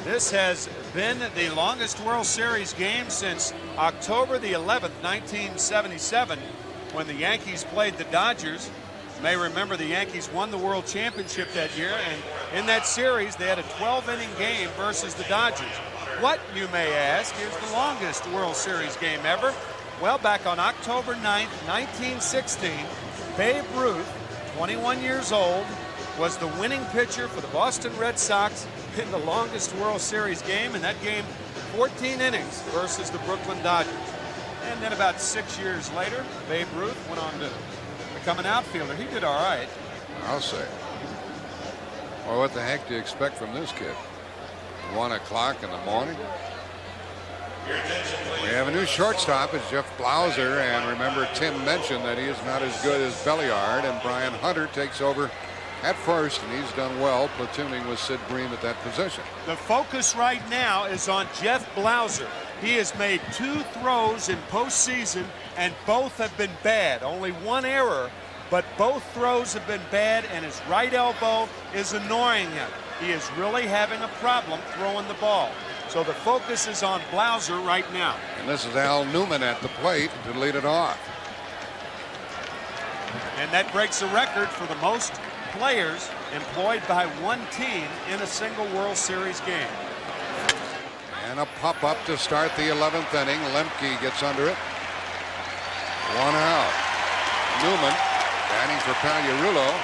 Speaker 3: This has been the longest World Series game since October the 11th, 1977, when the Yankees played the Dodgers. You may remember the Yankees won the World Championship that year, and in that series they had a 12-inning game versus the Dodgers. What, you may ask, is the longest World Series game ever? Well, back on October 9th, 1916, Babe Ruth, 21 years old, was the winning pitcher for the Boston Red Sox in the longest World Series game, and that game 14 innings versus the Brooklyn Dodgers. And then about 6 years later, Babe Ruth went on to become an outfielder. He did all right.
Speaker 1: I'll say. Well, what the heck do you expect from this kid? 1 o'clock in the morning. We have a new shortstop. It's Jeff Blauser, and remember Tim mentioned that he is not as good as Belliard, and Brian Hunter takes over at first, and he's done well platooning with Sid Bream at that position.
Speaker 3: The focus right now is on Jeff Blauser. He has made 2 throws in postseason, and both have been bad. Only 1 error, but both throws have been bad, and his right elbow is annoying him. He is really having a problem throwing the ball. So the focus is on Blauser right now.
Speaker 1: And this is Al Newman at the plate to lead it off.
Speaker 3: And that breaks a record for the most players employed by one team in a single World Series game.
Speaker 1: And a pop-up to start the 11th inning. Lemke gets under it. 1 out. Newman batting for Pagliarulo.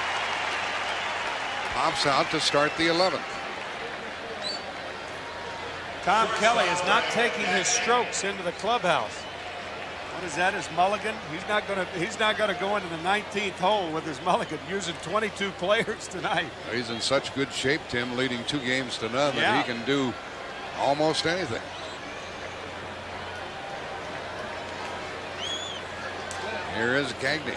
Speaker 1: Pops out to start the 11th.
Speaker 3: Tom Kelly is not taking his strokes into the clubhouse. What is that, his mulligan? He's not gonna go into the 19th hole with his mulligan, using 22 players tonight.
Speaker 1: He's in such good shape, Tim, leading 2 games to none,
Speaker 3: Yeah.
Speaker 1: that he can do almost anything. Here is Gagne.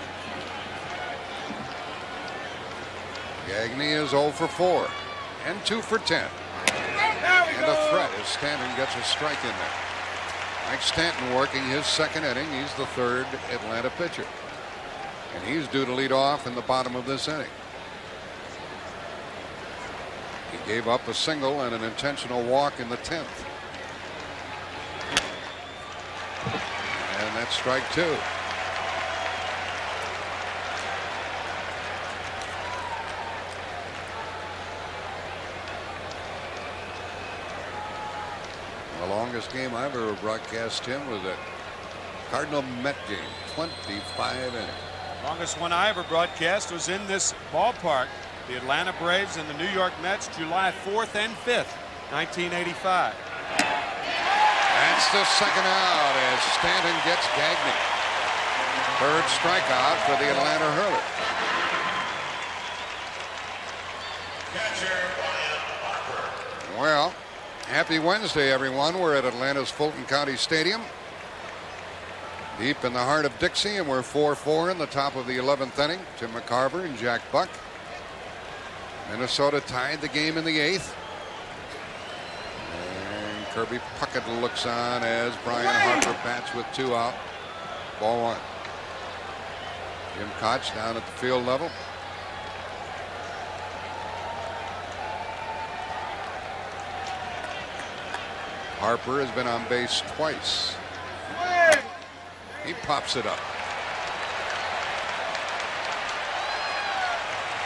Speaker 1: Gagne is 0 for 4 and 2 for 10. And a threat as Stanton gets a strike in there. Mike Stanton working his 2nd inning. He's the 3rd Atlanta pitcher. And he's due to lead off in the bottom of this inning. He gave up a single and an intentional walk in the 10th. And that's strike 2. The longest game I've ever broadcast, Tim, was a Cardinal-Met game, 25 innings.
Speaker 3: Longest one I ever broadcast was in this ballpark. The Atlanta Braves and the New York Mets, July 4th and 5th, 1985.
Speaker 1: That's the 2nd out as Stanton gets Gagne. 3rd strikeout for the Atlanta hurler. Well, happy Wednesday, everyone. We're at Atlanta's Fulton County Stadium, deep in the heart of Dixie, and we're 4-4 in the top of the 11th inning. Tim McCarver and Jack Buck. Minnesota tied the game in the 8th. And Kirby Puckett looks on as Brian Harper bats with 2 out. Ball 1. Jim Kaat down at the field level. Harper has been on base twice. He pops it up.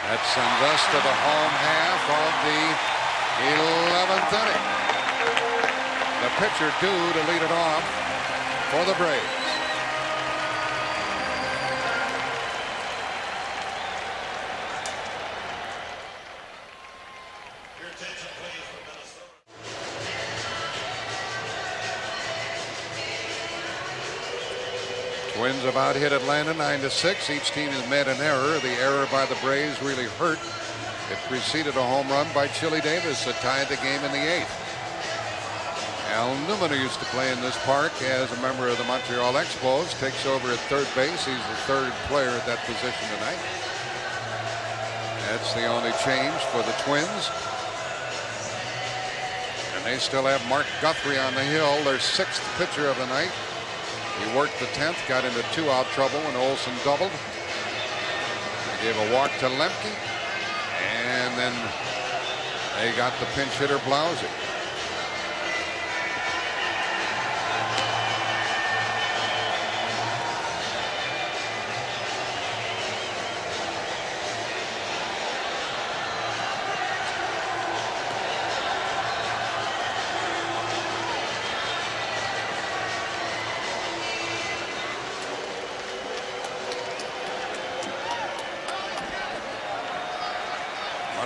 Speaker 1: That sends us to the home half of the 11th inning. The pitcher due to lead it off for the Braves. Twins have out hit Atlanta 9-6. Each team has made an error. The error by the Braves really hurt. It preceded a home run by Chili Davis that tied the game in the 8th. Al Newman, who used to play in this park as a member of the Montreal Expos, takes over at third base. He's the third player at that position tonight. That's the only change for the Twins. And they still have Mark Guthrie on the hill, their 6th pitcher of the night. He worked the 10th, got into 2-out trouble when Olson doubled. He gave a walk to Lemke, and then they got the pinch hitter Blousy.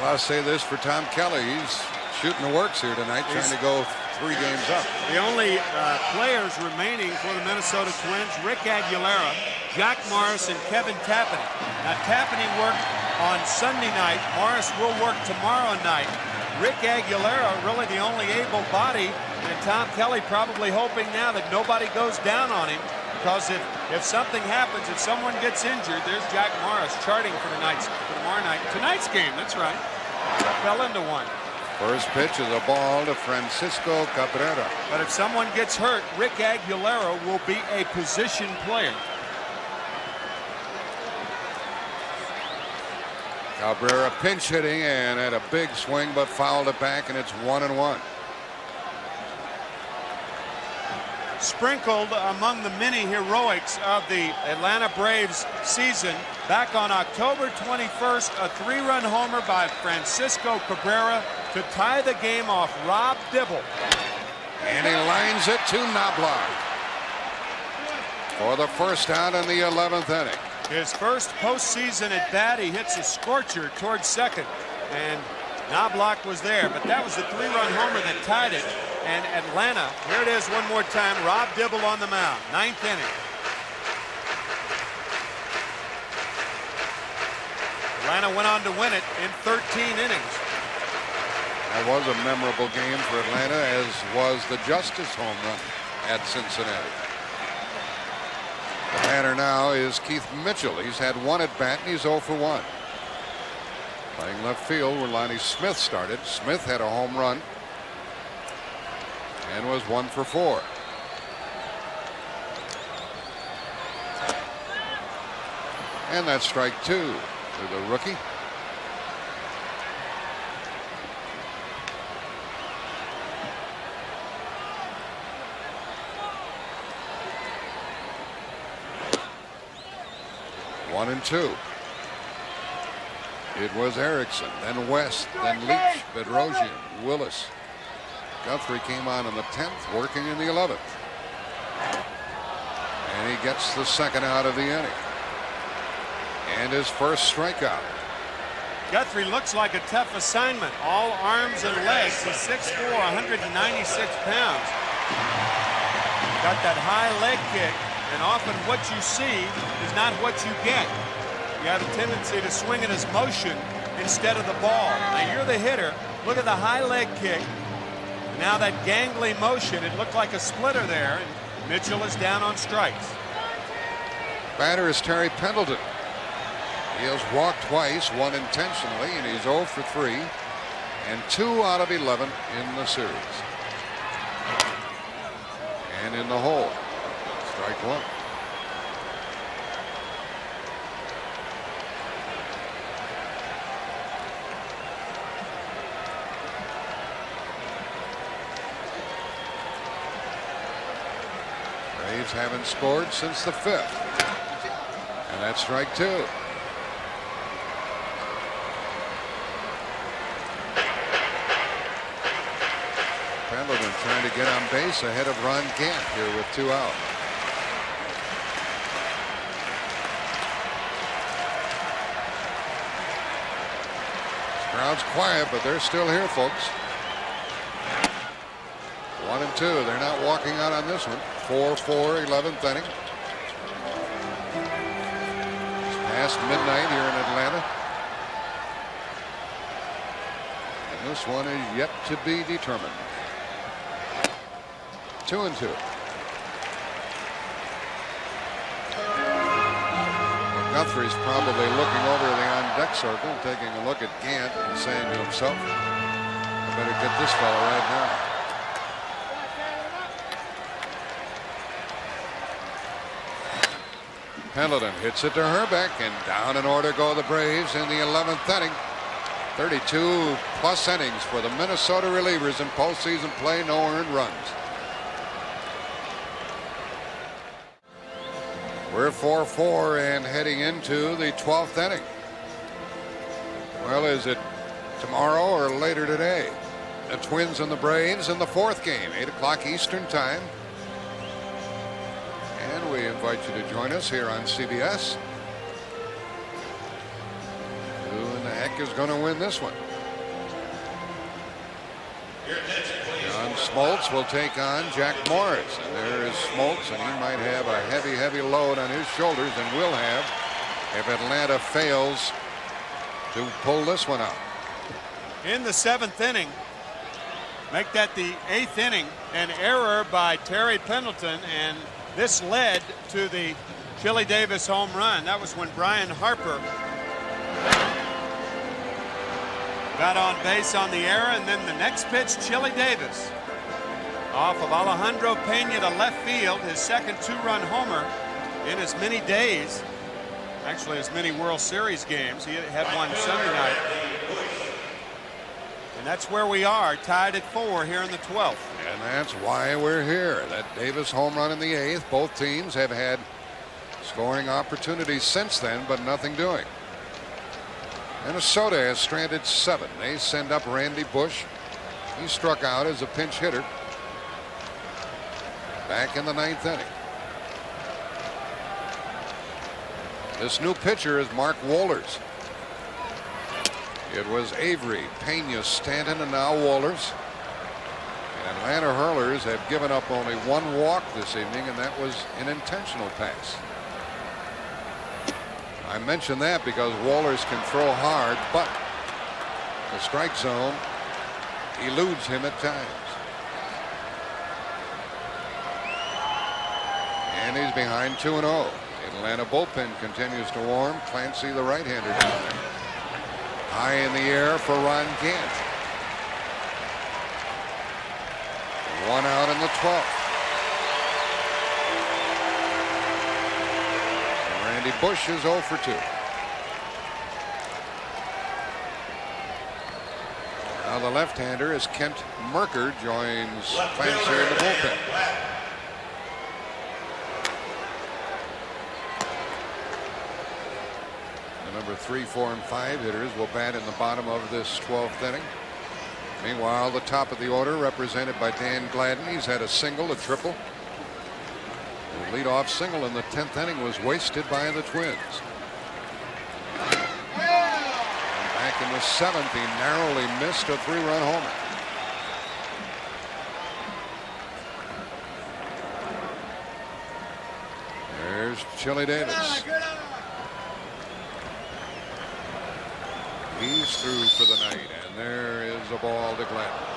Speaker 1: I'll say this for Tom Kelly. He's shooting the works here tonight, trying to go 3 games up.
Speaker 3: The only players remaining for the Minnesota Twins, Rick Aguilera, Jack Morris, and Kevin Tapani. Now, Tapani worked on Sunday night. Morris will work tomorrow night. Rick Aguilera, really the only able body, and Tom Kelly probably hoping now that nobody goes down on him, because if something happens, if someone gets injured, there's Jack Morris charting for tomorrow night. Tonight's game, that's right. Fell into one.
Speaker 1: First pitch is a ball to Francisco Cabrera.
Speaker 3: But if someone gets hurt, Rick Aguilera will be a position player.
Speaker 1: Cabrera pinch hitting and had a big swing, but fouled it back, and it's 1-1.
Speaker 3: Sprinkled among the many heroics of the Atlanta Braves season, back on October 21st, a 3-run homer by Francisco Cabrera to tie the game off Rob Dibble.
Speaker 1: And he lines it to Knobloch for the first out in the 11th inning.
Speaker 3: His first postseason at bat, he hits a scorcher towards second, and Knobloch was there, but that was the 3-run homer that tied it. And Atlanta, here it is one more time, Rob Dibble on the mound, 9th inning. Atlanta went on to win it in 13 innings.
Speaker 1: That was a memorable game for Atlanta, as was the Justice home run at Cincinnati. The batter now is Keith Mitchell. He's had 1 at bat and he's 0 for 1. Playing left field where Lonnie Smith started. Smith had a home run and was 1 for 4. And that's strike 2 to the rookie. One and 2. It was Erickson, then West, then Leach, Bedrosian, Willis. Guthrie came on in the 10th, working in the 11th. And he gets the second out of the inning. And his first strikeout.
Speaker 3: Guthrie looks like a tough assignment. All arms and legs. He's 6'4", 196 pounds. Got that high leg kick, and often what you see is not what you get. You have a tendency to swing in his motion instead of the ball. Now you're the hitter. Look at the high leg kick. Now that gangly motion, it looked like a splitter there, and Mitchell is down on strikes.
Speaker 1: Batter is Terry Pendleton. He has walked twice, 1 intentionally, and he's 0 for 3, and 2 out of 11 in the series. And in the hole, strike 1. Braves haven't scored since the 5th. And that's strike 2. Pendleton trying to get on base ahead of Ron Gant here with 2 out. This crowd's quiet, but they're still here, folks. 1 and 2. They're not walking out on this one. 4-4, 11th inning. past midnight here in Atlanta. And this one is yet to be determined. 2-2. Guthrie's probably looking over the on-deck circle, taking a look at Gant and saying to himself, I better get this fella right now. Pendleton hits it to Herbeck, and down in order go the Braves in the 11th inning. 32 plus innings for the Minnesota relievers in postseason play, no earned runs. We're 4-4 and heading into the 12th inning. Well, is it tomorrow or later today? The Twins and the Braves in the 4th game, 8 o'clock Eastern time. And we invite you to join us here on CBS. Who in the heck is going to win this one? John Smoltz will take on Jack Morris. And there is Smoltz, and he might have a heavy load on his shoulders, and will have if Atlanta fails to pull this one out.
Speaker 3: In the 7th inning, make that the 8th inning, an error by Terry Pendleton, and this led to the Chili Davis home run. That was when Brian Harper got on base on the error, and then the next pitch, Chili Davis off of Alejandro Pena to left field, his second 2-run homer in as many days, actually as many World Series games. He had one Sunday night. And that's where we are, tied at 4 here in the 12th.
Speaker 1: And that's why we're here. That Davis home run in the 8th. Both teams have had scoring opportunities since then, but nothing doing. Minnesota has stranded 7. They send up Randy Bush. He struck out as a pinch hitter back in the 9th inning. This new pitcher is Mark Wohlers. It was Avery, Pena, Stanton, and now Wohlers. And Atlanta hurlers have given up only 1 walk this evening, and that was an intentional pass. I mention that because Wohlers can throw hard, but the strike zone eludes him at times. And he's behind 2-0. The Atlanta bullpen continues to warm. Clancy, the right-hander, down there. High in the air for Ron Gant. 1 out in the 12th. And Randy Bush is 0 for 2. Now the left-hander is Kent Merker, joins Clancy in the bullpen. Number 3, 4, and 5 hitters will bat in the bottom of this 12th inning. Meanwhile, the top of the order represented by Dan Gladden. He's had a single, a triple. The leadoff single in the 10th inning was wasted by the Twins. And back in the 7th, he narrowly missed a 3-run homer. There's Chili Davis. He's through for the night, and there is a ball to Gladden.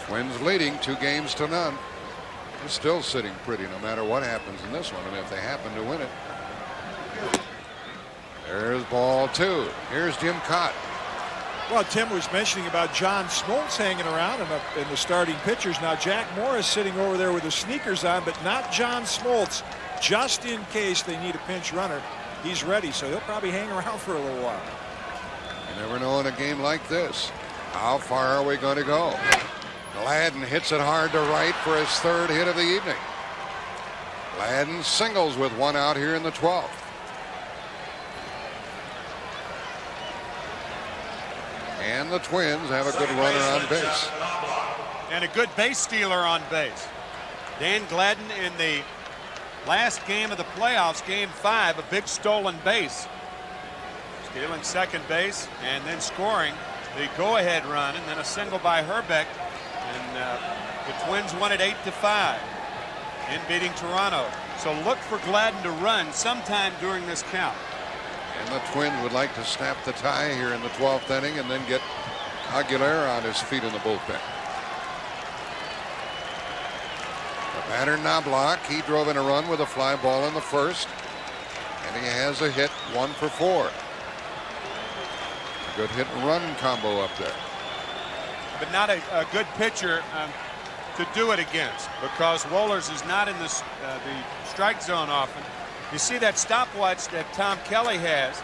Speaker 1: Twins leading 2-0. They're still sitting pretty no matter what happens in this one, and if they happen to win it. There's ball 2. Here's Jim Kaat.
Speaker 6: Well, Tim was mentioning about John Smoltz hanging around in the starting pitchers. Now Jack Morris sitting over there with his sneakers on, but not John Smoltz. Just in case they need a pinch runner, he's ready, so he'll probably hang around for a little while.
Speaker 1: You never know in a game like this. How far are we going to go? Gladden hits it hard to right for his 3rd hit of the evening. Gladden singles with 1 out here in the 12th. And the Twins have a good runner on base.
Speaker 3: And a good base stealer on base. Dan Gladden in the last game of the playoffs, game 5, a big stolen base. Stealing second base and then scoring the go-ahead run, and then a single by Herbeck. And the Twins won it 8-5. in beating Toronto. So look for Gladden to run sometime during this count.
Speaker 1: And the Twins would like to snap the tie here in the 12th inning and then get Aguilera on his feet in the bullpen. The batter Knobloch, he drove in a run with a fly ball in the first, and he has a hit, 1 for 4. A good hit and run combo up there.
Speaker 3: But not a good pitcher to do it against, because Wohlers is not in the strike zone often. You see that stopwatch that Tom Kelly has.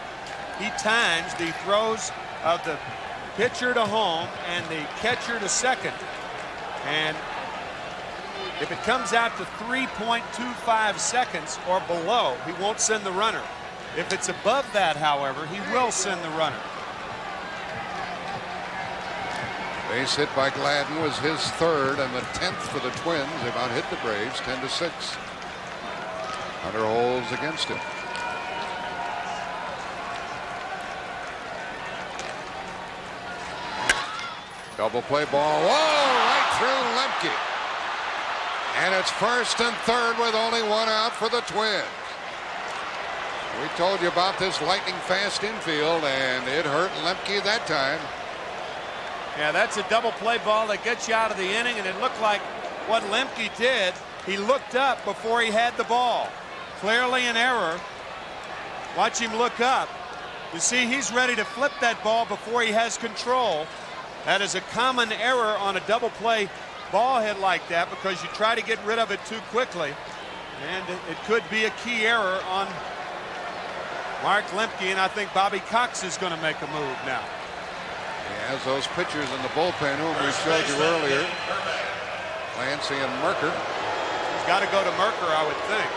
Speaker 3: He times the throws of the pitcher to home and the catcher to second. And if it comes out to 3.25 seconds or below, he won't send the runner. If it's above that, however, he will send the runner.
Speaker 1: Base hit by Gladden was his 3rd and the 10th for the Twins. They've out hit the Braves 10-6. Hunter holds against him. Double play ball. Whoa! Right through Lemke. And it's 1st and 3rd with only 1 out for the Twins. We told you about this lightning fast infield, and it hurt Lemke that time.
Speaker 3: Yeah, that's a double play ball that gets you out of the inning, and it looked like what Lemke did. He looked up before he had the ball. Clearly an error. Watch him look up. You see, he's ready to flip that ball before he has control. That is a common error on a double play ball hit like that, because you try to get rid of it too quickly. And it could be a key error on Mark Lemke, and I think Bobby Cox is going to make a move now.
Speaker 1: He has those pitchers in the bullpen whom we showed you earlier. Clancy and Merker.
Speaker 3: He's got to go to Merker, I would think.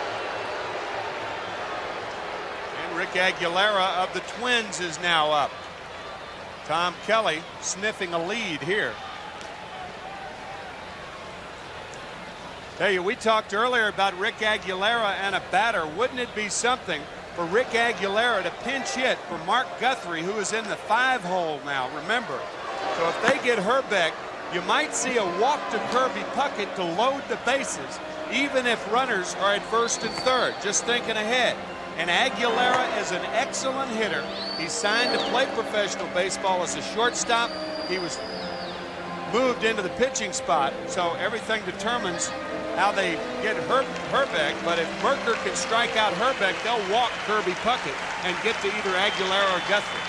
Speaker 3: And Rick Aguilera of the Twins is now up. Tom Kelly sniffing a lead here. Tell you, we talked earlier about Rick Aguilera and a batter. Wouldn't it be something for Rick Aguilera to pinch hit for Mark Guthrie, who is in the 5-hole now, remember. So if they get Herbeck, you might see a walk to Kirby Puckett to load the bases, even if runners are at 1st and 3rd. Just thinking ahead. And Aguilera is an excellent hitter. He signed to play professional baseball as a shortstop. He was moved into the pitching spot, so everything determines how they get Herbeck. But if Merker can strike out Herbeck, they'll walk Kirby Puckett and get to either Aguilera or Guthrie.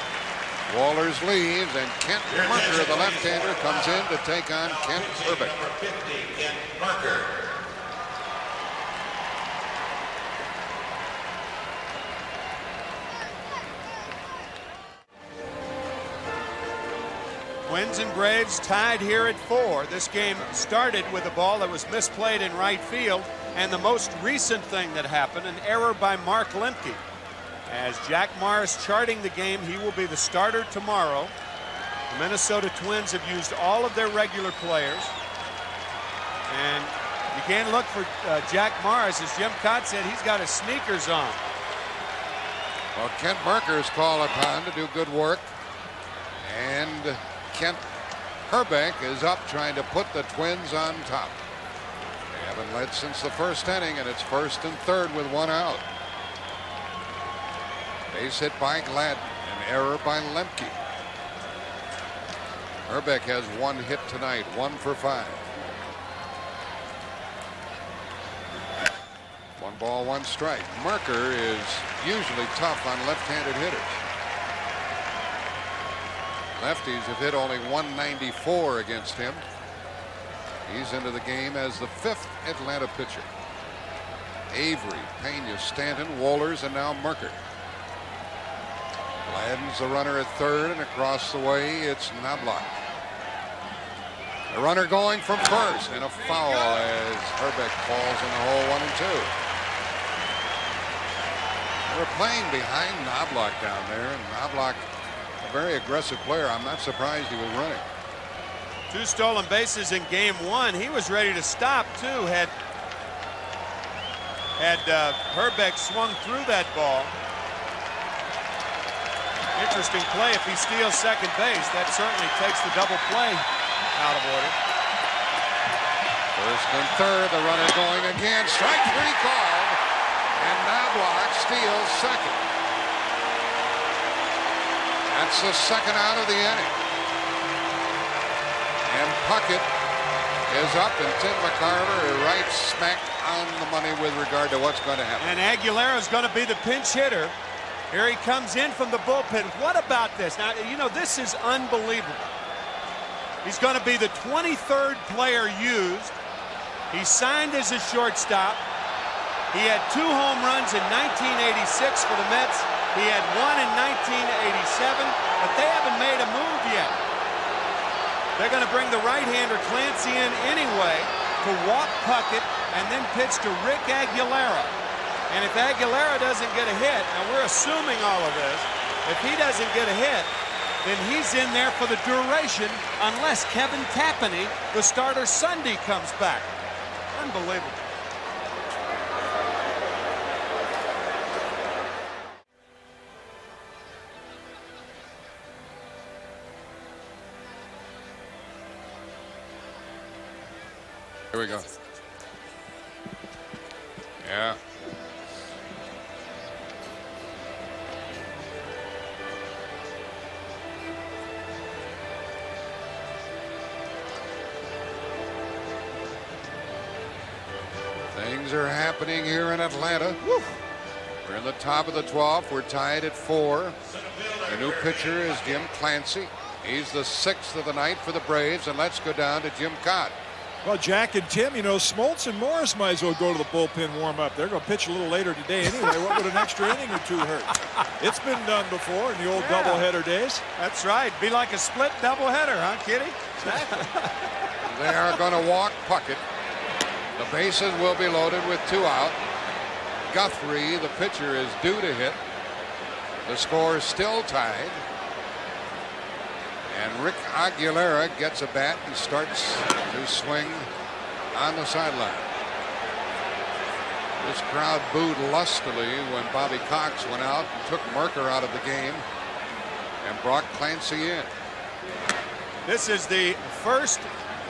Speaker 1: Wohlers leaves, and Kent Merker, the left-hander, comes in to take on Kent Herbeck.
Speaker 2: Kent Merker.
Speaker 3: Twins and Braves tied here at 4. This game started with a ball that was misplayed in right field, and the most recent thing that happened, an error by Mark Lemke. As Jack Morris charting the game, he will be the starter tomorrow. The Minnesota Twins have used all of their regular players, and you can't look for Jack Morris. As Jim Kaat said, he's got his sneakers on.
Speaker 1: Well, Kent Merker is called upon to do good work, and Kent Herbeck is up trying to put the Twins on top. They haven't led since the 1st inning, and it's 1st and 3rd with 1 out. Base hit by Gladden, an error by Lemke. Herbeck has 1 hit tonight, 1 for 5. 1 ball, 1 strike. Merker is usually tough on left-handed hitters. Lefties have hit only 194 against him. He's into the game as the 5th Atlanta pitcher. Avery, Pena, Stanton, Wohlers, and now Merker. Gladden's the runner at 3rd, and across the way it's Knobloch. The runner going from 1st, and a foul as Herbeck falls in the hole, 1 and 2. They were playing behind Knobloch down there, and Knobloch, a very aggressive player. I'm not surprised he was running.
Speaker 3: 2 stolen bases in game 1. He was ready to stop too. Had Herbeck swung through that ball. Interesting play. If he steals second base, that certainly takes the double play out of order.
Speaker 1: First and third, the runner going again. Strike three called. And Knobloch steals second. That's the second out of the inning. And Puckett is up, and Tim McCarver is right smack on the money with regard to what's going to happen.
Speaker 3: And Aguilera is going to be the pinch hitter. Here he comes in from the bullpen. What about this? Now, you know, this is unbelievable. He's going to be the 23rd player used. He signed as a shortstop. He had 2 home runs in 1986 for the Mets. He had 1 in 1987, but they haven't made a move yet. They're going to bring the right-hander Clancy in anyway to walk Puckett and then pitch to Rick Aguilera. And if Aguilera doesn't get a hit, now we're assuming all of this, if he doesn't get a hit, then he's in there for the duration unless Kevin Tapani, the starter Sunday, comes back. Unbelievable.
Speaker 1: Here we go. Yeah. Things are happening here in Atlanta. Woo. We're in the top of the 12th. We're tied at 4. The new pitcher is Jim Clancy. He's the 6th of the night for the Braves, and let's go down to Jim Kaat.
Speaker 6: Well, Jack and Tim, you know, Smoltz and Morris might as well go to the bullpen warm-up. They're going to pitch a little later today anyway. What would an extra inning or two hurt? It's been done before in the old doubleheader days.
Speaker 3: That's right. Be like a split doubleheader, huh, Kitty?
Speaker 1: They are going to walk Puckett. The bases will be loaded with 2 out. Guthrie, the pitcher, is due to hit. The score is still tied. And Rick Aguilera gets a bat and starts to swing on the sideline. This crowd booed lustily when Bobby Cox went out and took Merker out of the game and brought Clancy in.
Speaker 3: This is the first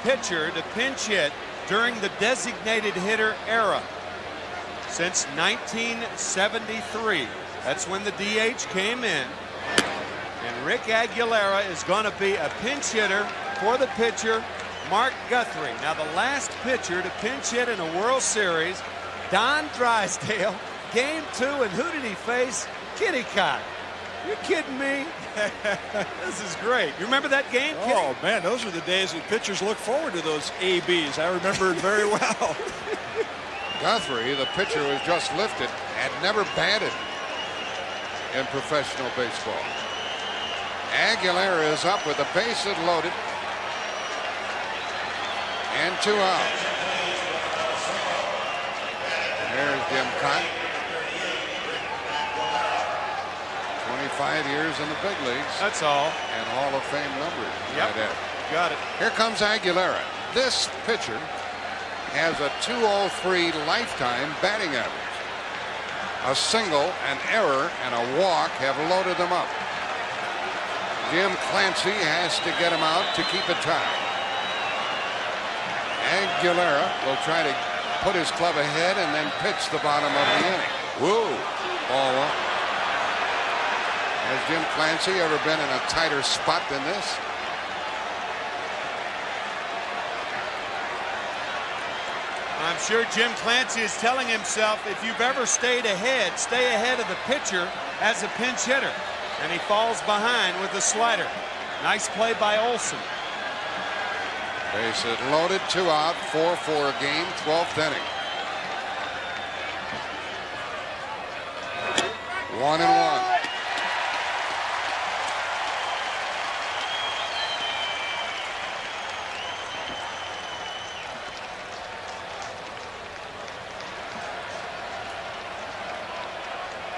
Speaker 3: pitcher to pinch hit during the designated hitter era since 1973. That's when the DH came in. And Rick Aguilera is going to be a pinch hitter for the pitcher, Mark Guthrie. Now, the last pitcher to pinch hit in a World Series, Don Drysdale, Game 2, and who did he face? Kitty Kaat. You're kidding me? This is great. You remember that game, Kitty?
Speaker 6: Oh, man, those are the days that pitchers look forward to those ABs. I remember it very well.
Speaker 1: Guthrie, the pitcher who was just lifted, had never batted in professional baseball. Aguilera is up with the bases loaded and 2 outs. There's Jim Kaat. 25 years in the big leagues.
Speaker 3: That's all.
Speaker 1: And Hall of Fame numbers.
Speaker 3: Yep. Got it.
Speaker 1: Here comes Aguilera. This pitcher has a .203 lifetime batting average. A single, an error, and a walk have loaded them up. Jim Clancy has to get him out to keep it tied. Aguilera will try to put his club ahead and then pitch the bottom of the inning. Whoa, ball 1. Has Jim Clancy ever been in a tighter spot than this?
Speaker 3: I'm sure Jim Clancy is telling himself, if you've ever stayed ahead, stay ahead of the pitcher as a pinch hitter. And he falls behind with the slider. Nice play by Olson.
Speaker 1: Bases loaded, 2 out, 4-4 game, 12th inning. 1-1.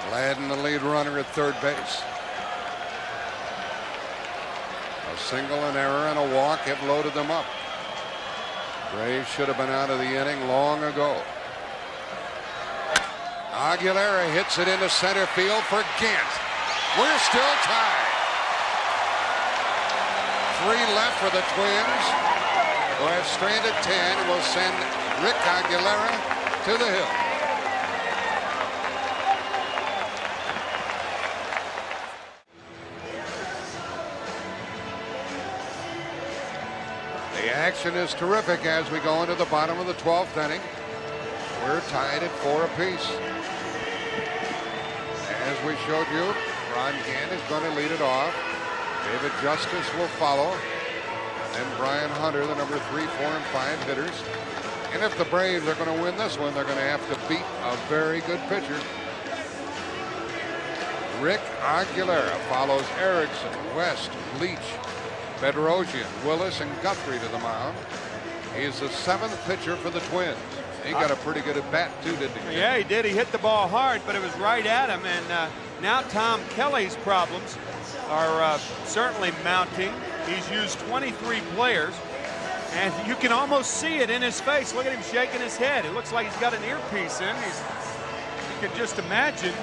Speaker 1: Gladden, the lead runner at third base. A single, an error, and a walk have loaded them up. Braves should have been out of the inning long ago. Aguilera hits it into center field for Gant. We're still tied. 3 left for the Twins. who have stranded 10 and will send Rick Aguilera to the hill. The action is terrific as we go into the bottom of the 12th inning. We're tied at 4 apiece. As we showed you, Ron Gant is going to lead it off. David Justice will follow. And then Brian Hunter, the number 3, 4, and 5 hitters. And if the Braves are going to win this one, they're going to have to beat a very good pitcher. Rick Aguilera follows Erickson, West, Leach, Bedrosian, Willis, and Guthrie to the mound. He's the 7th pitcher for the Twins. He got a pretty good at bat too, didn't he?
Speaker 3: Yeah, he did. He hit the ball hard, but it was right at him. And now Tom Kelly's problems are certainly mounting. He's used 23 players, and you can almost see it in his face. Look at him shaking his head. It looks like he's got an earpiece in. You can just imagine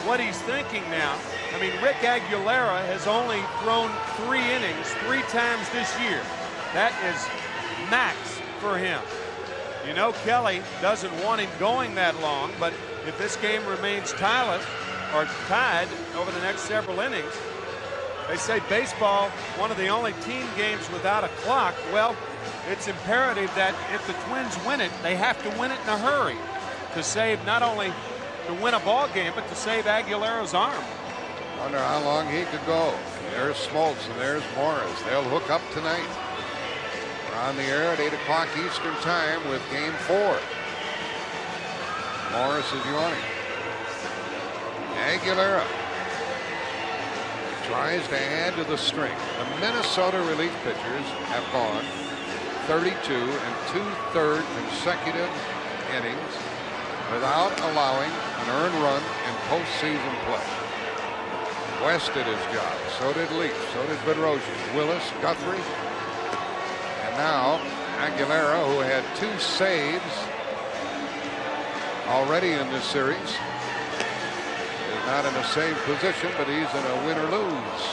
Speaker 3: what he's thinking now. I mean, Rick Aguilera has only thrown 3 innings 3 times this year. That is max for him. You know, Kelly doesn't want him going that long, but if this game remains tied over the next several innings, they say baseball, one of the only team games without a clock. Well, it's imperative that if the Twins win it, they have to win it in a hurry to save, not only to win a ball game, but to save Aguilera's arm.
Speaker 1: Wonder how long he could go. There's Smoltz and there's Morris. They'll hook up tonight. We're on the air at 8 o'clock Eastern time with game 4. Morris is yawning. Aguilera tries to add to the string. The Minnesota relief pitchers have gone 32 and 2/3 consecutive innings without allowing an earned run in postseason play. West did his job. So did Leach. So did Bedrosian, Willis, Guthrie. And now Aguilera, who had 2 saves already in this series, is not in a save position, but he's in a win or lose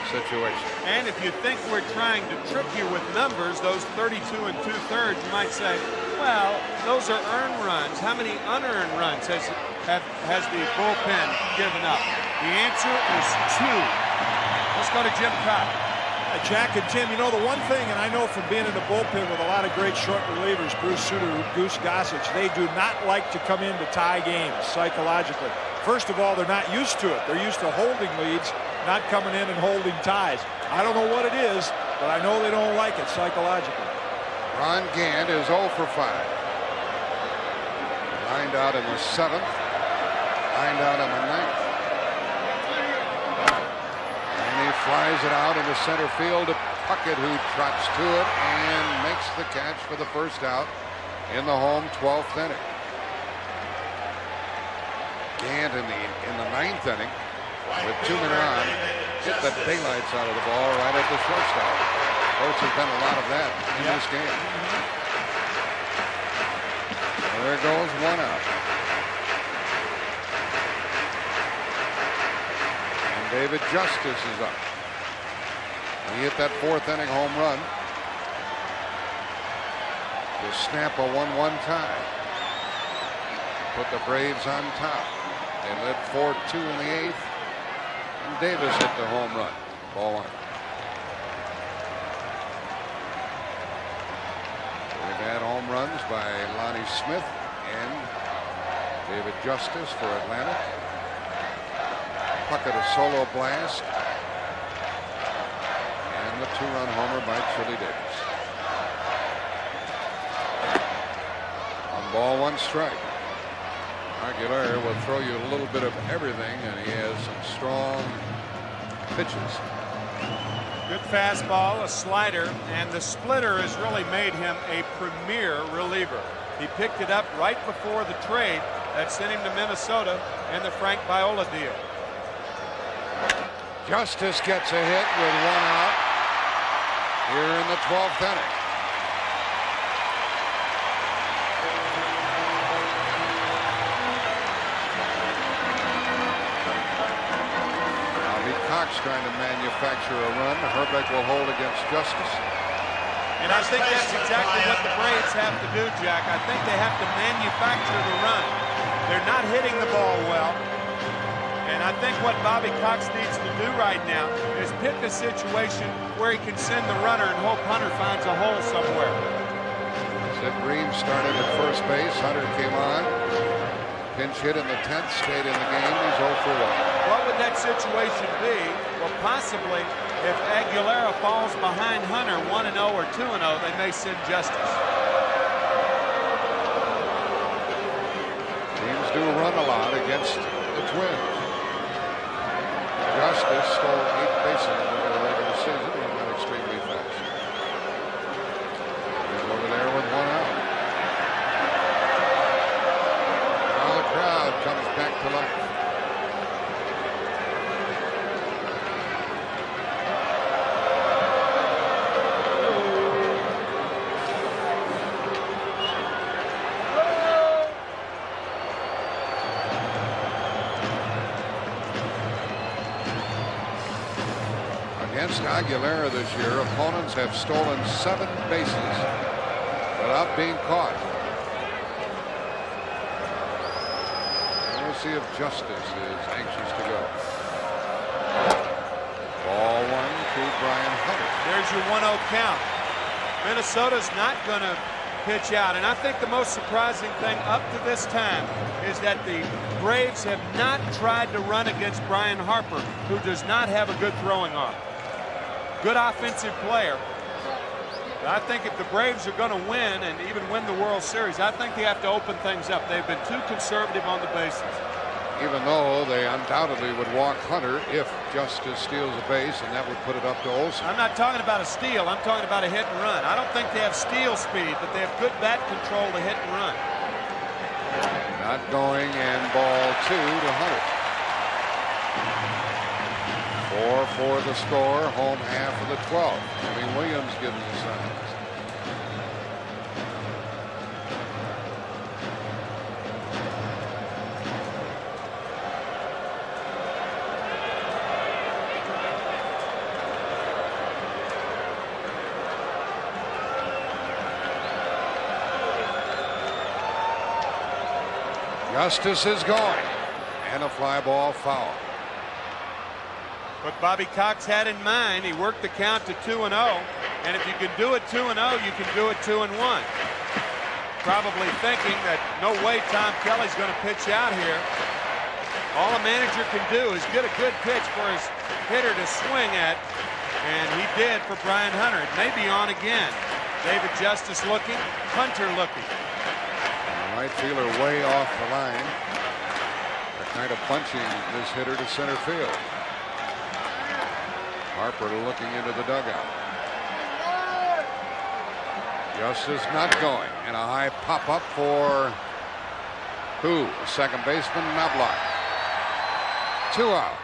Speaker 1: situation.
Speaker 3: And if you think we're trying to trick you with numbers, those 32 and 2/3, you might say, well, those are earned runs. How many unearned runs has the bullpen given up? The answer is 2. Let's go to Jim Kaat.
Speaker 6: Jack and Tim, you know, the one thing, and I know from being in the bullpen with a lot of great short relievers, Bruce Sutter, Goose Gossage, they do not like to come in to tie games psychologically. First of all, they're not used to it. They're used to holding leads, not coming in and holding ties. I don't know what it is, but I know they don't like it psychologically.
Speaker 1: Ron Gant is 0 for 5. Lined out in the 7th. Lined out in the 9th. And he flies it out into center field to Puckett, who trots to it and makes the catch for the first out in the home 12th inning. Gant in the 9th inning with 2 men on hit the daylights out of the ball right at the shortstop. Of course, there's been a lot of that in this game. Well, there goes 1 out. And David Justice is up. He hit that 4th inning home run to snap a 1-1 tie. Put the Braves on top. They led 4-2 in the 8th. And Davis hit the home run. Ball 1. We've had home runs by Lonnie Smith and David Justice for Atlanta. Puckett a solo blast. And the 2-run homer by Chili Davis. On ball 1 strike. Aguilera will throw you a little bit of everything, and he has some strong pitches.
Speaker 3: Good fastball, a slider, and the splitter has really made him a premier reliever. He picked it up right before the trade that sent him to Minnesota and the Frank Viola deal.
Speaker 1: Justice gets a hit with 1 out here in the 12th inning. trying to manufacture a run. Herbeck will hold against Justice.
Speaker 3: And I think that's exactly what the Braves have to do, Jack. I think they have to manufacture the run. They're not hitting the ball well. And I think what Bobby Cox needs to do right now is pick a situation where he can send the runner and hope Hunter finds a hole somewhere.
Speaker 1: Sid Green started at first base. Hunter came on. Pinch hit in the 10th, stayed in the game. He's 0 for 1.
Speaker 3: What would that situation be? Well, possibly if Aguilera falls behind Hunter 1-0 or 2-0, they may send Justice.
Speaker 1: Teams do run a lot against the Twins. Justice stole 8 bases over the regular season. He went extremely fast. He's over there with 1 out. Now the crowd comes back to life. Against Aguilera this year, opponents have stolen 7 bases without being caught. And we'll see if Justice is anxious to go. Ball 1 to Brian Hunter.
Speaker 3: There's your 1-0 count. Minnesota's not going to pitch out. And I think the most surprising thing up to this time is that the Braves have not tried to run against Brian Harper, who does not have a good throwing arm. Good offensive player. But I think if the Braves are going to win and even win the World Series, I think they have to open things up. They've been too conservative on the bases.
Speaker 1: Even though they undoubtedly would walk Hunter if Justice steals a base, and that would put it up to Olsen.
Speaker 3: I'm not talking about a steal. I'm talking about a hit and run. I don't think they have steal speed, but they have good bat control to hit and run.
Speaker 1: Not going, and ball 2 to Hunter. 4 for the score, home half of the 12th. Jimmy Williams gives the signs. Justice is going, and a fly ball foul.
Speaker 3: What Bobby Cox had in mind, he worked the count to 2-0, and if you can do it 2-0, you can do it 2-1. Probably thinking that no way Tom Kelly's going to pitch out here. All a manager can do is get a good pitch for his hitter to swing at, and he did for Brian Hunter. It may be on again. David Justice looking, Hunter looking.
Speaker 1: Right fielder way off the line. They're kind of punching this hitter to center field. Harper looking into the dugout. Justice not going, and a high pop up for who? Second baseman, Knobloch. 2 out.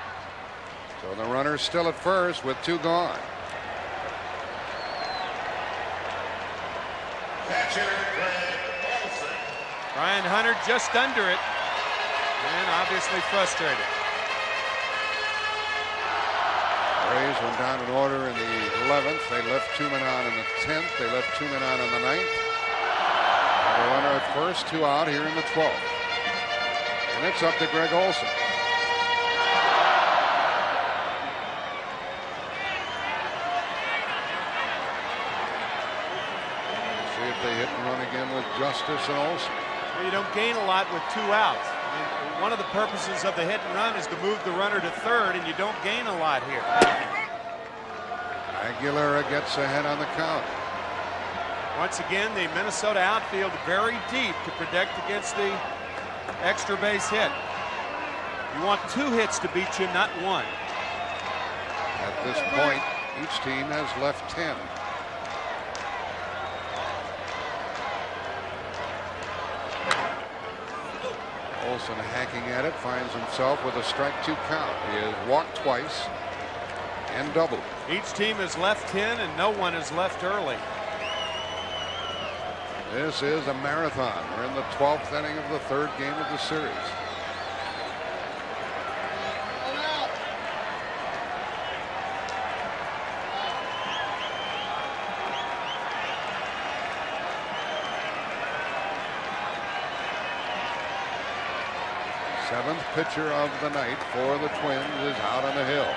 Speaker 1: So the runner's still at first with 2 gone.
Speaker 3: Brian Hunter just under it, and obviously frustrated.
Speaker 1: Braves went down in order in the 11th. They left 2 men on in the 10th. They left 2 men on in the 9th. And the runner at first, 2 out here in the 12th. And it's up to Greg Olsen. See if they hit and run again with Justice and Olsen.
Speaker 3: You don't gain a lot with 2 outs. And one of the purposes of the hit and run is to move the runner to third, and you don't gain a lot here.
Speaker 1: Aguilera gets ahead on the count.
Speaker 3: Once again, the Minnesota outfield very deep to protect against the extra base hit. You want 2 hits to beat you, not 1.
Speaker 1: At this point, each team has left 10. Olsen hacking at it, finds himself with a strike 2 count. He has walked twice and doubled.
Speaker 3: Each team has left 10 and no one has left early.
Speaker 1: This is a marathon. We're in the 12th inning of the 3rd game of the series. Seventh pitcher of the night for the Twins is out on the hill.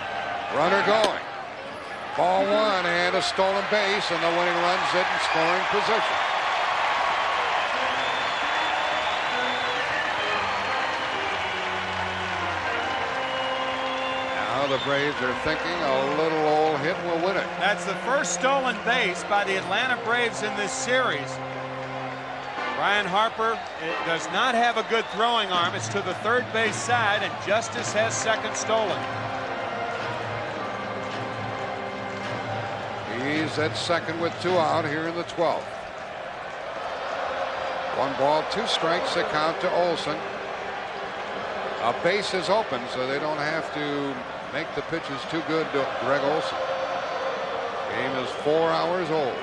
Speaker 1: Runner going. Ball one and a stolen base, and the winning run's in scoring position. Now the Braves are thinking a little old hit will win it.
Speaker 3: That's the first stolen base by the Atlanta Braves in this series. Ryan Harper does not have a good throwing arm. It's to the third base side, and Justice has second stolen.
Speaker 1: He's at second with 2 out here in the 12th. 1 ball, 2 strikes, the count to Olson. A base is open, so they don't have to make the pitches too good to Greg Olson. Game is 4 hours old.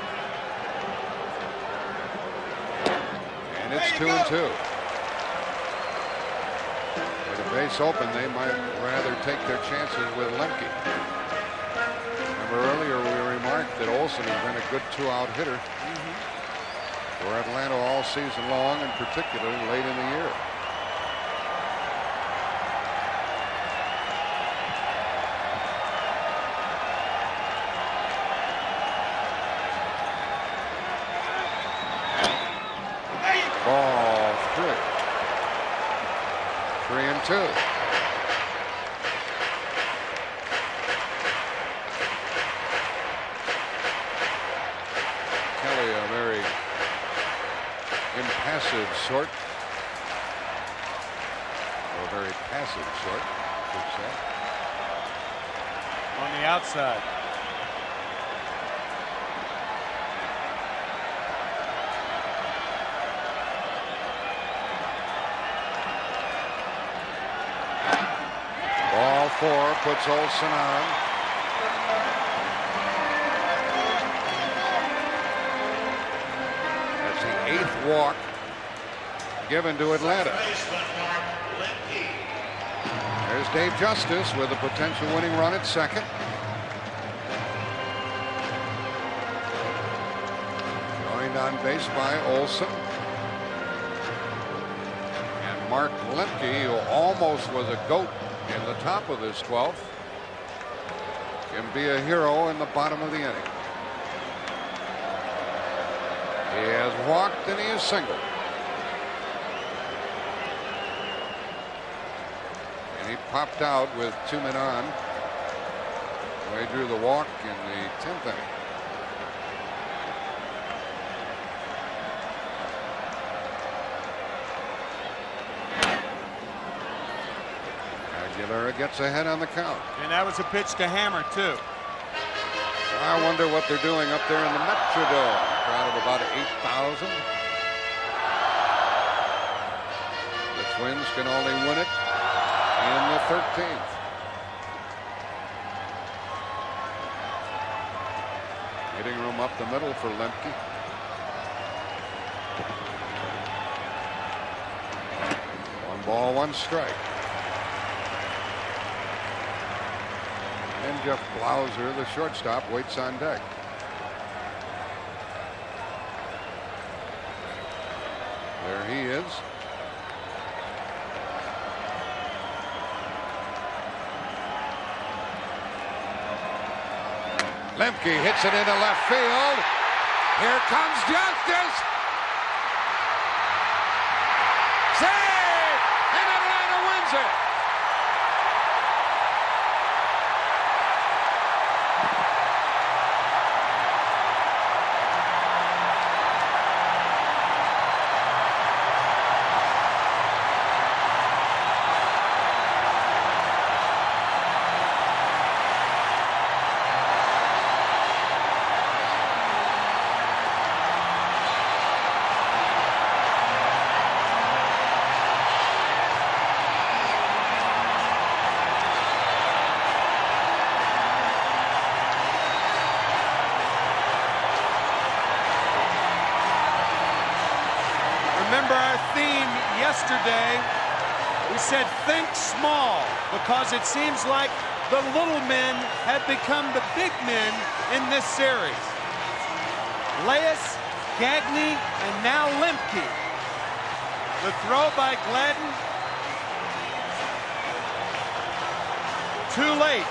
Speaker 1: And it's 2-2. With a base open, they might rather take their chances with Lemke. Remember earlier we remarked that Olson has been a good 2-out hitter for Atlanta all season long, and particularly late in the year. Ball 3. 3-2. Kelly, a very impassive sort, or a very passive sort, I should say.
Speaker 3: On the outside.
Speaker 1: Ball 4 puts Olson on. That's the 8th walk given to Atlanta. There's Dave Justice with a potential winning run at second. Joined on base by Olson. And Mark Lemke, who almost was a GOAT in the top of this 12th, can be a hero in the bottom of the inning. He has walked and he has singled. And he popped out with 2 men on. So he drew the walk in the 10th inning. Aguilera gets ahead on the count.
Speaker 3: And that was a pitch to Hammer, too.
Speaker 1: I wonder what they're doing up there in the Metrodome. Crowd of about 8,000. The Twins can only win it in the 13th. Hitting room up the middle for Lemke. One ball, 1 strike. And Jeff Blauser, the shortstop, waits on deck. There he is. Lemke hits it into left field. Here comes Justice. Save! And Atlanta wins it.
Speaker 3: Remember our theme yesterday? We said think small, because it seems like the little men have become the big men in this series. Leas, Gagne, and now Lemke. The throw by Gladden. too late.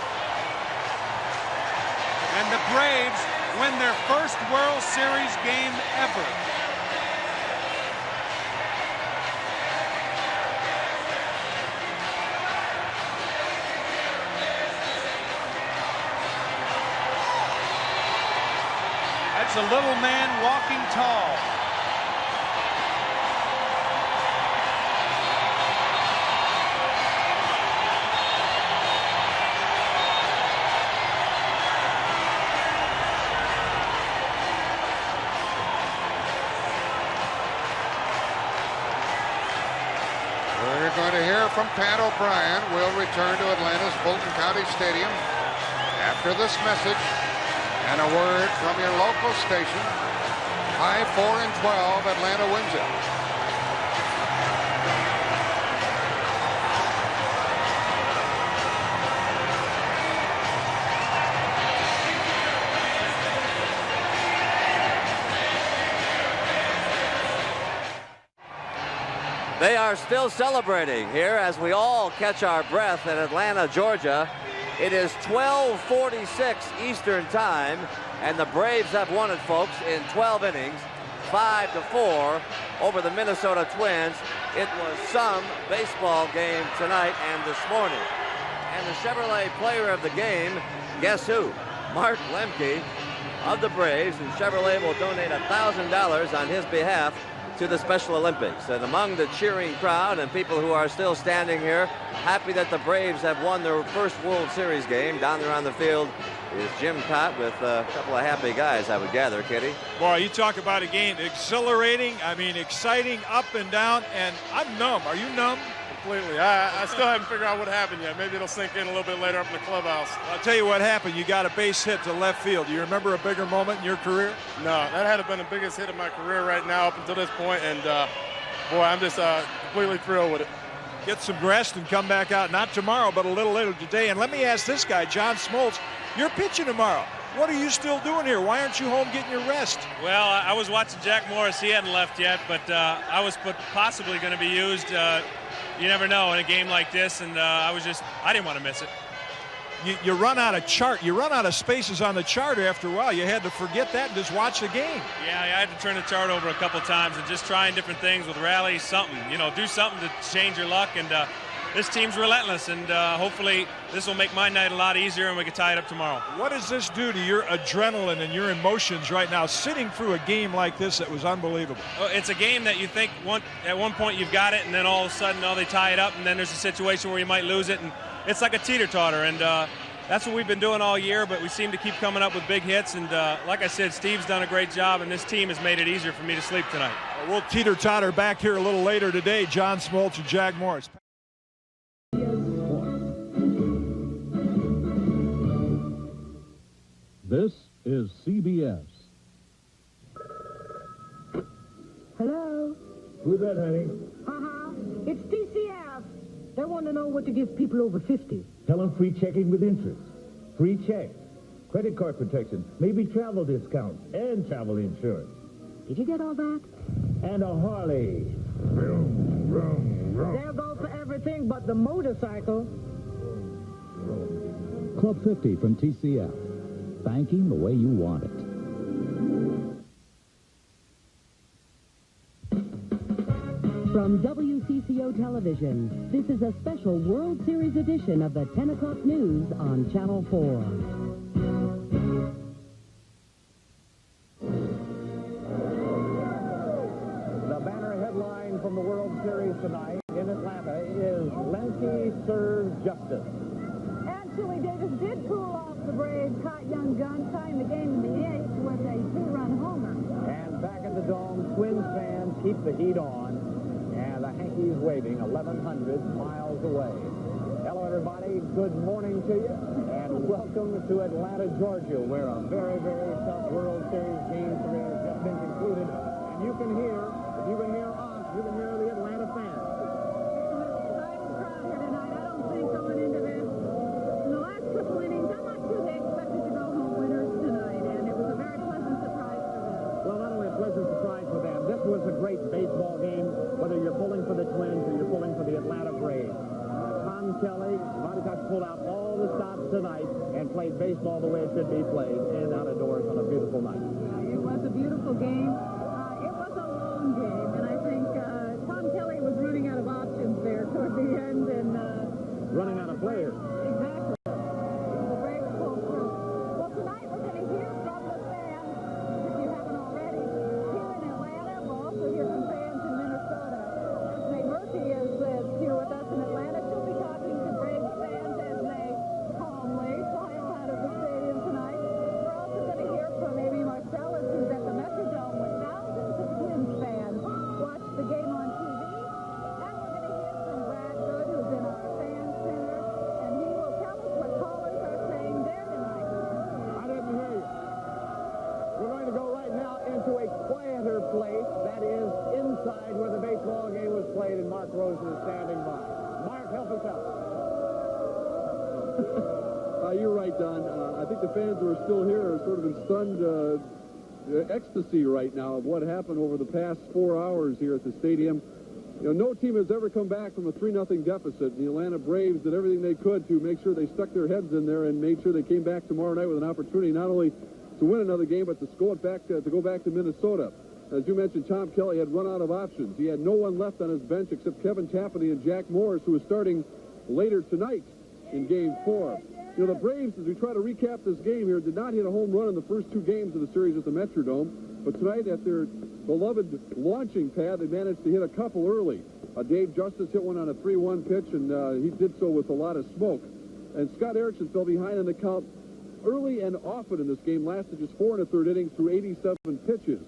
Speaker 3: And the Braves win their first World Series game ever. That's a little man walking tall.
Speaker 1: We're going to hear from Pat O'Brien. We'll return to Atlanta's Fulton County Stadium after this message and a word from your local station. High 4-12, Atlanta wins it.
Speaker 8: They are still celebrating here as we all catch our breath in Atlanta, Georgia. It is 12:46 Eastern Time, and the Braves have won it, folks, in 12 innings, 5-4 over the Minnesota Twins. It was some baseball game tonight and this morning. And the Chevrolet player of the game, guess who? Mark Lemke of the Braves, and Chevrolet will donate $1,000 on his behalf to the Special Olympics. And among the cheering crowd and people who are still standing here, happy that the Braves have won their first World Series game, down there on the field is Jim Kaat with a couple of happy guys, I would gather, Kitty.
Speaker 6: Boy, you talk about a game exhilarating, I mean exciting, up and down, and I'm numb. Are you numb?
Speaker 9: Completely. I still haven't figured out what happened yet. Maybe it'll sink in a little bit later up in the clubhouse.
Speaker 6: I'll tell you what happened. You got a base hit to left field. Do you remember a bigger moment in your career?
Speaker 9: No, that had been the biggest hit of my career right now up until this point, and boy, I'm just completely thrilled with it.
Speaker 6: Get some rest and come back out, not tomorrow, but a little later today. And let me ask this guy, John Smoltz, you're pitching tomorrow. What are you still doing here? Why aren't you home getting your rest?
Speaker 10: Well, I was watching Jack Morris. He hadn't left yet, but I was possibly going to be used. You never know in a game like this, and I didn't want to miss it.
Speaker 6: You run out of chart. You run out of spaces on the chart after a while. You had to forget that and just watch the game.
Speaker 10: Yeah, I had to turn the chart over a couple times and just trying different things with rallies, something. You know, do something to change your luck. And this team's relentless, and hopefully this will make my night a lot easier and we can tie it up tomorrow.
Speaker 6: What does this do to your adrenaline and your emotions right now, sitting through a game like this that was unbelievable?
Speaker 10: It's a game that you think at one point you've got it, and then all of a sudden, they tie it up, and then there's a situation where you might lose it, and it's like a teeter-totter, and that's what we've been doing all year, but we seem to keep coming up with big hits, and like I said, Steve's done a great job, and this team has made it easier for me to sleep tonight.
Speaker 6: We'll teeter-totter back here a little later today. John Smoltz and Jack Morris.
Speaker 11: This is CBS.
Speaker 12: Hello?
Speaker 11: Who's that, honey?
Speaker 12: It's TCF. They want to know what to give people over 50.
Speaker 11: Tell them free checking with interest. Free checks, credit card protection, maybe travel discounts, and travel insurance.
Speaker 12: Did you get all that?
Speaker 11: And a Harley. Vroom, vroom, vroom.
Speaker 12: They'll go for everything but the motorcycle.
Speaker 11: Club 50 from TCF. Banking the way you want it.
Speaker 13: From WCCO Television, this is a special World Series edition of the 10 o'clock news on Channel 4.
Speaker 14: The banner headline from the World Series tonight in Atlanta is Lemke serves justice.
Speaker 15: Actually, Davis did cool off the Braves' hot young gun, tying the game in the 8th with a 2-run homer.
Speaker 14: And back at the Dome, Twins fans keep the heat on, and the Yankees waving 1,100 miles away. Hello, everybody. Good morning to you, and welcome to Atlanta, Georgia, where a very, very tough World Series game has just been concluded. And you can hear, if you can hear us, you can hear the Atlanta fans. Was a great baseball game, whether you're pulling for the Twins or you're pulling for the Atlanta Braves. Tom Kelly, Monty pulled out all the played baseball the way it should be played, in and out of doors on a beautiful night.
Speaker 15: Yeah, it was a beautiful game. It was a long game, and I think Tom Kelly was running out of options there toward the end, and
Speaker 14: running out of players.
Speaker 15: Exactly. The Braves pulled through. Well, tonight we're going to hear from the fans, if you haven't already, here in Atlanta. We'll also hear from fans in Minnesota. Lesley Murphy is here with us in Atlanta. She'll be talking to Braves fans as they calmly file out of the stadium tonight. We're also going to hear from Amy Marcellus, who's at the Metrodome with thousands of Twins fans watch the game on TV. And we're going to hear from Brad Good, who's in our fan center, and he will tell us what callers are saying there tonight.
Speaker 14: I didn't hear you. We're going to go right now into a quieter place, that is inside where the baseball game was played, and Mark Rosen is standing by. Mark, help us out.
Speaker 16: You're right, Don. I think the fans who are still here are sort of in stunned ecstasy right now of what happened over the past 4 hours here at the stadium. You know, no team has ever come back from a 3-0 deficit. The Atlanta Braves did everything they could to make sure they stuck their heads in there and made sure they came back tomorrow night with an opportunity not only to win another game, but to go back to Minnesota. As you mentioned, Tom Kelly had run out of options. He had no one left on his bench except Kevin Tapani and Jack Morris, who is starting later tonight in Game 4. You know, the Braves, as we try to recap this game here, did not hit a home run in the first 2 games of the series at the Metrodome. But tonight, at their beloved launching pad, they managed to hit a couple early. Dave Justice hit one on a 3-1 pitch, and he did so with a lot of smoke. And Scott Erickson fell behind in the count early and often in this game, lasted just 4 1/3 innings through 87 pitches.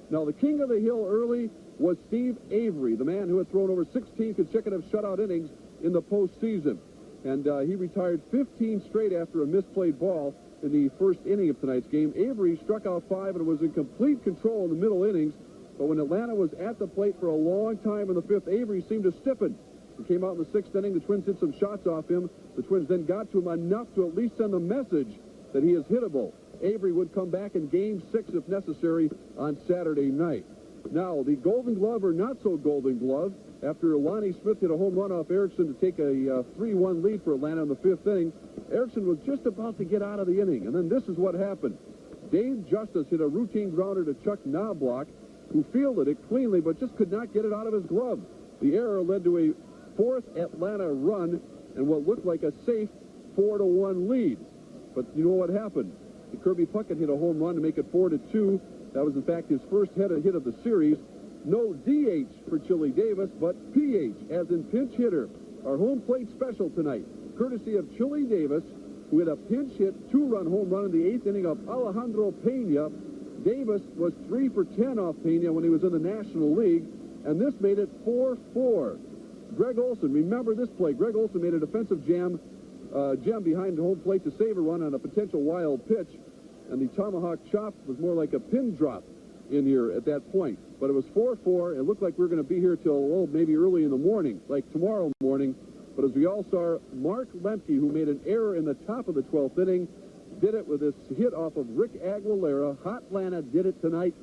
Speaker 16: Now, the king of the hill early was Steve Avery, the man who had thrown over 16 consecutive shutout innings in the postseason. And he retired 15 straight after a misplayed ball in the first inning of tonight's game. Avery struck out 5 and was in complete control in the middle innings. But when Atlanta was at the plate for a long time in the 5th, Avery seemed to stiffen. He came out in the 6th inning. The Twins hit some shots off him. The Twins then got to him enough to at least send a message that he is hittable. Avery would come back in Game 6 if necessary on Saturday night. Now, the Golden Glove or not so Golden Glove, after Lonnie Smith hit a home run off Erickson to take a 3-1 lead for Atlanta in the 5th inning, Erickson was just about to get out of the inning, and then this is what happened. Dave Justice hit a routine grounder to Chuck Knobloch, who fielded it cleanly but just could not get it out of his glove. The error led to a 4th Atlanta run and what looked like a safe 4-1 lead. But you know what happened? Kirby Puckett hit a home run to make it 4-2. That was, in fact, his first hit of the series. No DH for Chili Davis, but PH, as in pinch hitter. Our home plate special tonight, courtesy of Chili Davis, who hit a pinch hit 2-run home run in the 8th inning of Alejandro Pena. Davis was 3 for 10 off Pena when he was in the National League, and this made it 4-4. Greg Olson, remember this play. Greg Olson made a defensive gem behind the home plate to save a run on a potential wild pitch, and the tomahawk chop was more like a pin drop in here at that point. But it was 4-4. It looked like we were going to be here till, maybe early in the morning, like tomorrow morning. But as we all saw, Mark Lemke, who made an error in the top of the 12th inning, did it with this hit off of Rick Aguilera. Hot Atlanta did it tonight,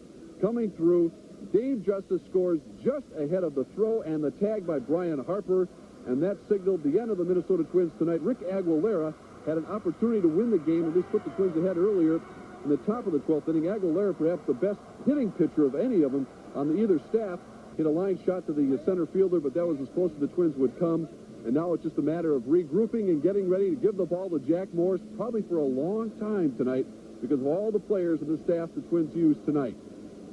Speaker 16: coming through. Dave Justice scores just ahead of the throw and the tag by Brian Harper, and that signaled the end of the Minnesota Twins tonight. Rick Aguilera had an opportunity to win the game, at least put the Twins ahead earlier in the top of the 12th inning. Aguilera, perhaps the best hitting pitcher of any of them on either staff, hit a line shot to the center fielder, but that was as close as the Twins would come. And now it's just a matter of regrouping and getting ready to give the ball to Jack Morris, probably for a long time tonight, because of all the players and the staff the Twins used tonight.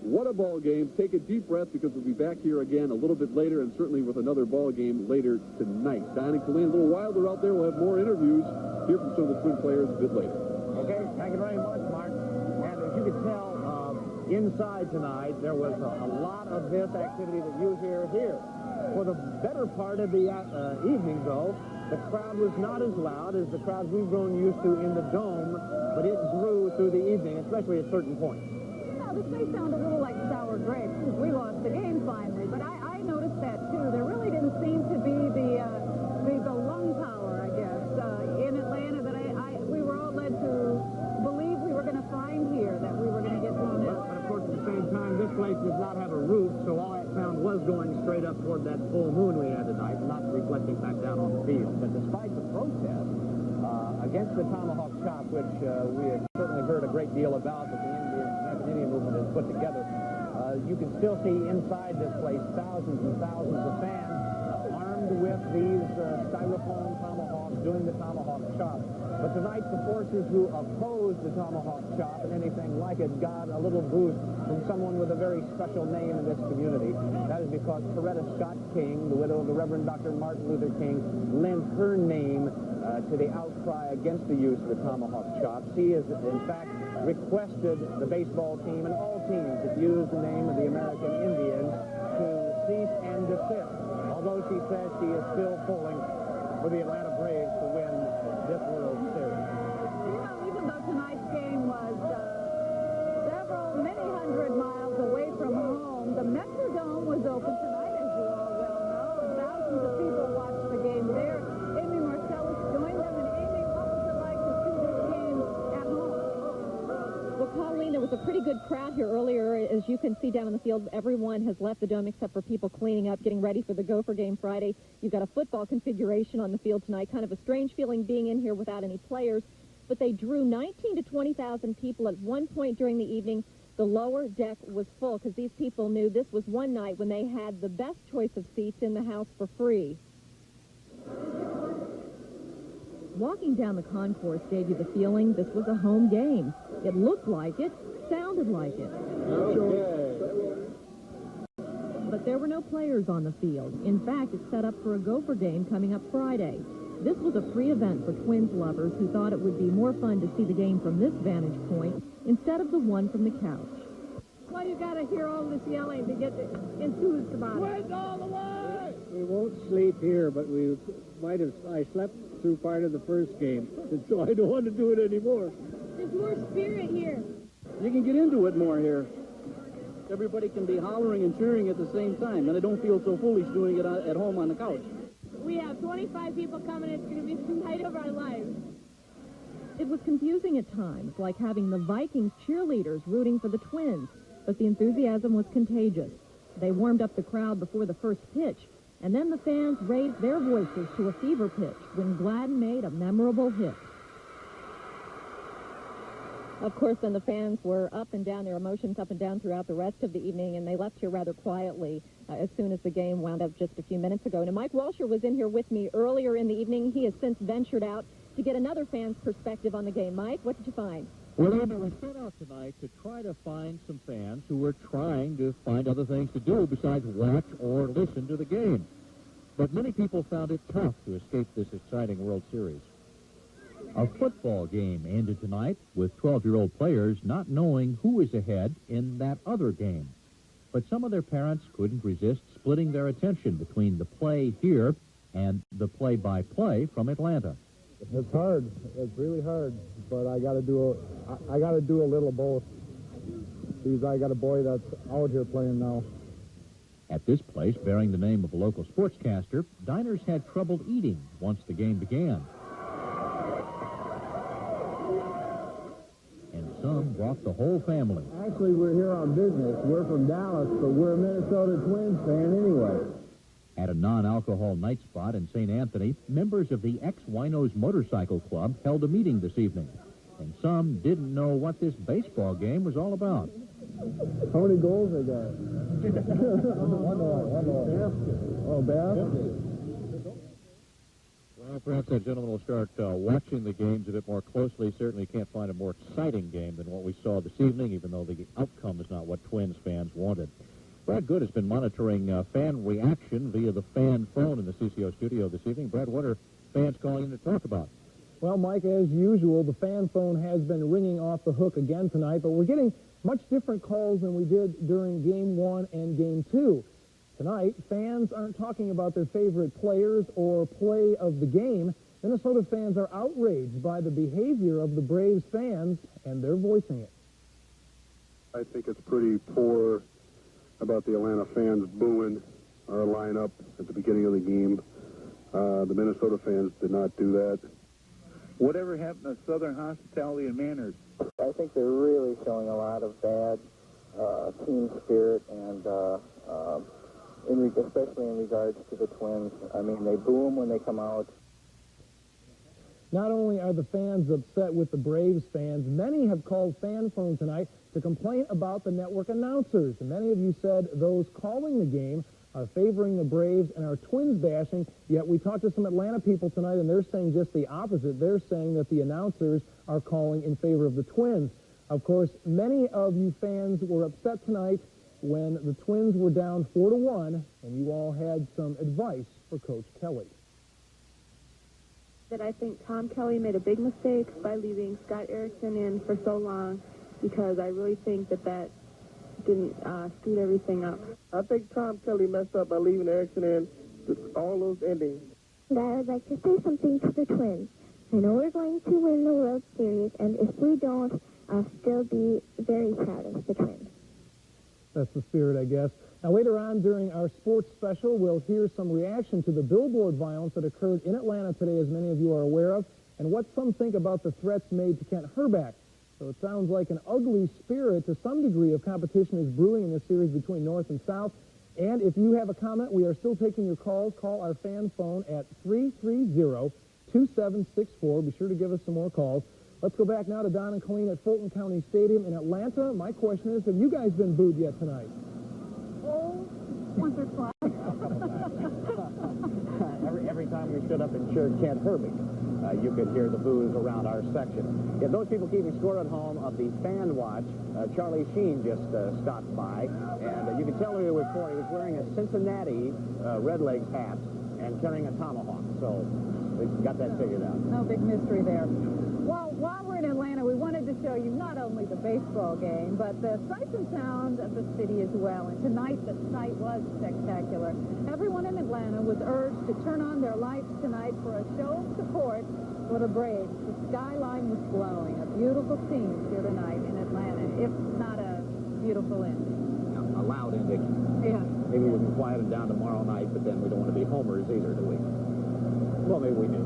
Speaker 16: What a ball game. Take a deep breath, because we'll be back here again a little bit later, and certainly with another ball game later tonight. Don and Colleen, a little wilder out there. We'll have more interviews. Hear from some of the Twin players a bit later.
Speaker 14: Okay, thank you very much, Mark. And as you can tell, inside tonight, there was a lot of this activity that you hear here. For the better part of the evening, though, the crowd was not as loud as the crowds we've grown used to in the Dome, but it grew through the evening, especially at certain points.
Speaker 15: Now, this may sound a little like sour grapes because we lost the game finally, but I noticed that, too. There really didn't seem to be the lung power, I guess, in Atlanta that we were all led to believe we were going to find here, that we were going to get blown out.
Speaker 14: But, of course, at the same time, this place does not have a roof, so all that sound was going straight up toward that full moon we had tonight, not reflecting back down on the field. But despite the protest, against the tomahawk chop, which we have certainly heard a great deal about that the Indian movement has put together. You can still see inside this place thousands and thousands of fans armed with these styrofoam tomahawks doing the tomahawk chop. But tonight, the forces who oppose the tomahawk chop and anything like it got a little boost from someone with a very special name in this community. That is because Coretta Scott King, the widow of the Reverend Dr. Martin Luther King, lent her name to the outcry against the use of the tomahawk chop. She has, in fact, requested the baseball team and all teams that use the name of the American Indians to cease and desist. Although she says she is still pulling for the Atlanta Braves to win this World Series.
Speaker 15: You know, even though tonight's game was many hundred miles away from home, the Metrodome was open tonight, as you all well know, and thousands of people watched the game there. Amy Marcellus joined them, and Amy, what was it like to see this game at home?
Speaker 17: Well, Colleen, there was a pretty good crowd here earlier. As you can see down in the field, everyone has left the dome except for people cleaning up, getting ready for the Gopher game Friday. You've got a football configuration on the field tonight. Kind of a strange feeling being in here without any players. But they drew 19 to 20,000 people at one point during the evening. The lower deck was full because these people knew this was one night when they had the best choice of seats in the house for free. Walking down the concourse gave you the feeling this was a home game. It looked like it, sounded like it.
Speaker 16: Okay.
Speaker 17: But there were no players on the field. In fact, it's set up for a Gopher game coming up Friday. This was a free event for Twins lovers who thought it would be more fun to see the game from this vantage point instead of the one from the couch.
Speaker 12: Well, you gotta hear all this yelling to get enthused about it.
Speaker 7: Twins all the way!
Speaker 18: We won't sleep here, but we might have. I slept through part of the first game, and so I don't want to do it anymore.
Speaker 12: There's more spirit here.
Speaker 18: You can get into it more here. Everybody can be hollering and cheering at the same time, and I don't feel so foolish doing it at home on the couch.
Speaker 12: We have 25 people coming. It's going to be the night of our lives.
Speaker 17: It was confusing at times, like having the Vikings cheerleaders rooting for the Twins, but the enthusiasm was contagious. They warmed up the crowd before the first pitch, and then the fans raised their voices to a fever pitch when Gladden made a memorable hit. Of course, then the fans were up and down, their emotions up and down throughout the rest of the evening, and they left here rather quietly as soon as the game wound up just a few minutes ago. Now, Mike Walsher was in here with me earlier in the evening. He has since ventured out to get another fan's perspective on the game. Mike, what did you find?
Speaker 19: Well, Andy, we set out tonight to try to find some fans who were trying to find other things to do besides watch or listen to the game. But many people found it tough to escape this exciting World Series. A football game ended tonight with 12-year-old players not knowing who is ahead in that other game. But some of their parents couldn't resist splitting their attention between the play here and the play-by-play from Atlanta.
Speaker 5: It's hard. It's really hard. But I got to do a little of both. Because I got a boy that's out here playing now.
Speaker 19: At this place, bearing the name of a local sportscaster, diners had trouble eating once the game began. And some brought the whole family.
Speaker 5: Actually, we're here on business. We're from Dallas, but we're a Minnesota Twins fan anyway.
Speaker 19: At a non-alcohol night spot in St. Anthony, members of the ex-Winos Motorcycle Club held a meeting this evening. And some didn't know what this baseball game was all about.
Speaker 5: How many goals they got? One more. Oh, Bass?
Speaker 19: Well, perhaps that gentleman will start watching the games a bit more closely. Certainly can't find a more exciting game than what we saw this evening, even though the outcome is not what Twins fans wanted. Brad Good has been monitoring fan reaction via the fan phone in the CCO studio this evening. Brad, what are fans calling in to talk about?
Speaker 5: Well, Mike, as usual, the fan phone has been ringing off the hook again tonight, but we're getting much different calls than we did during Game 1 and Game 2. Tonight, fans aren't talking about their favorite players or play of the game. Minnesota fans are outraged by the behavior of the Braves fans, and they're voicing it.
Speaker 20: I think it's pretty poor about the Atlanta fans booing our lineup at the beginning of the game. The Minnesota fans did not do that.
Speaker 21: Whatever happened to Southern hospitality and manners?
Speaker 22: I think they're really showing a lot of bad team spirit, and especially in regards to the Twins. I mean, they boo them when they come out.
Speaker 5: Not only are the fans upset with the Braves fans, many have called fan phone tonight to complain about the network announcers. And many of you said those calling the game are favoring the Braves and are Twins bashing. Yet we talked to some Atlanta people tonight, and they're saying just the opposite. They're saying that the announcers are calling in favor of the Twins. Of course, many of you fans were upset tonight when the Twins were down 4-1, and you all had some advice for Coach Kelly.
Speaker 2: That I think Tom Kelly made a big mistake by leaving Scott Erickson in for so long, because I really think that didn't speed everything up.
Speaker 21: I think Tom Kelly messed up by leaving Erickson in all those innings.
Speaker 4: I would like to say something to the Twins. I know we're going to win the World Series, and if we don't, I'll still be very proud of the Twins.
Speaker 5: That's the spirit, I guess. Now, later on during our sports special, we'll hear some reaction to the billboard violence that occurred in Atlanta today, as many of you are aware of, and what some think about the threats made to Kent Herbeck. So it sounds like an ugly spirit to some degree of competition is brewing in this series between North and South. And if you have a comment, we are still taking your calls. Call our fan phone at 330-2764. Be sure to give us some more calls. Let's go back now to Don and Colleen at Fulton County Stadium in Atlanta. My question is, have you guys been booed yet tonight?
Speaker 12: Oh, once or twice.
Speaker 14: Every time we stood up and cheered Kent Herbeck, you could hear the boos around our section. Yeah, those people keeping score at home of the fan watch, Charlie Sheen just stopped by, and you can tell who he was for. He was wearing a Cincinnati Redlegs hat and carrying a tomahawk, so we got that figured out.
Speaker 15: No big mystery there. Well, while we're in Atlanta, we wanted to show you not only the baseball game, but the sights and sounds of the city as well. And tonight, the sight was spectacular. Everyone in Atlanta was urged to turn on their lights tonight for a show of support for the Braves. The skyline was glowing. A beautiful scene here tonight in Atlanta, if not a beautiful ending.
Speaker 14: A loud ending.
Speaker 15: Yeah.
Speaker 14: Maybe we can quiet it down tomorrow night, but then we don't want to be homers either, do we? Well, maybe we do.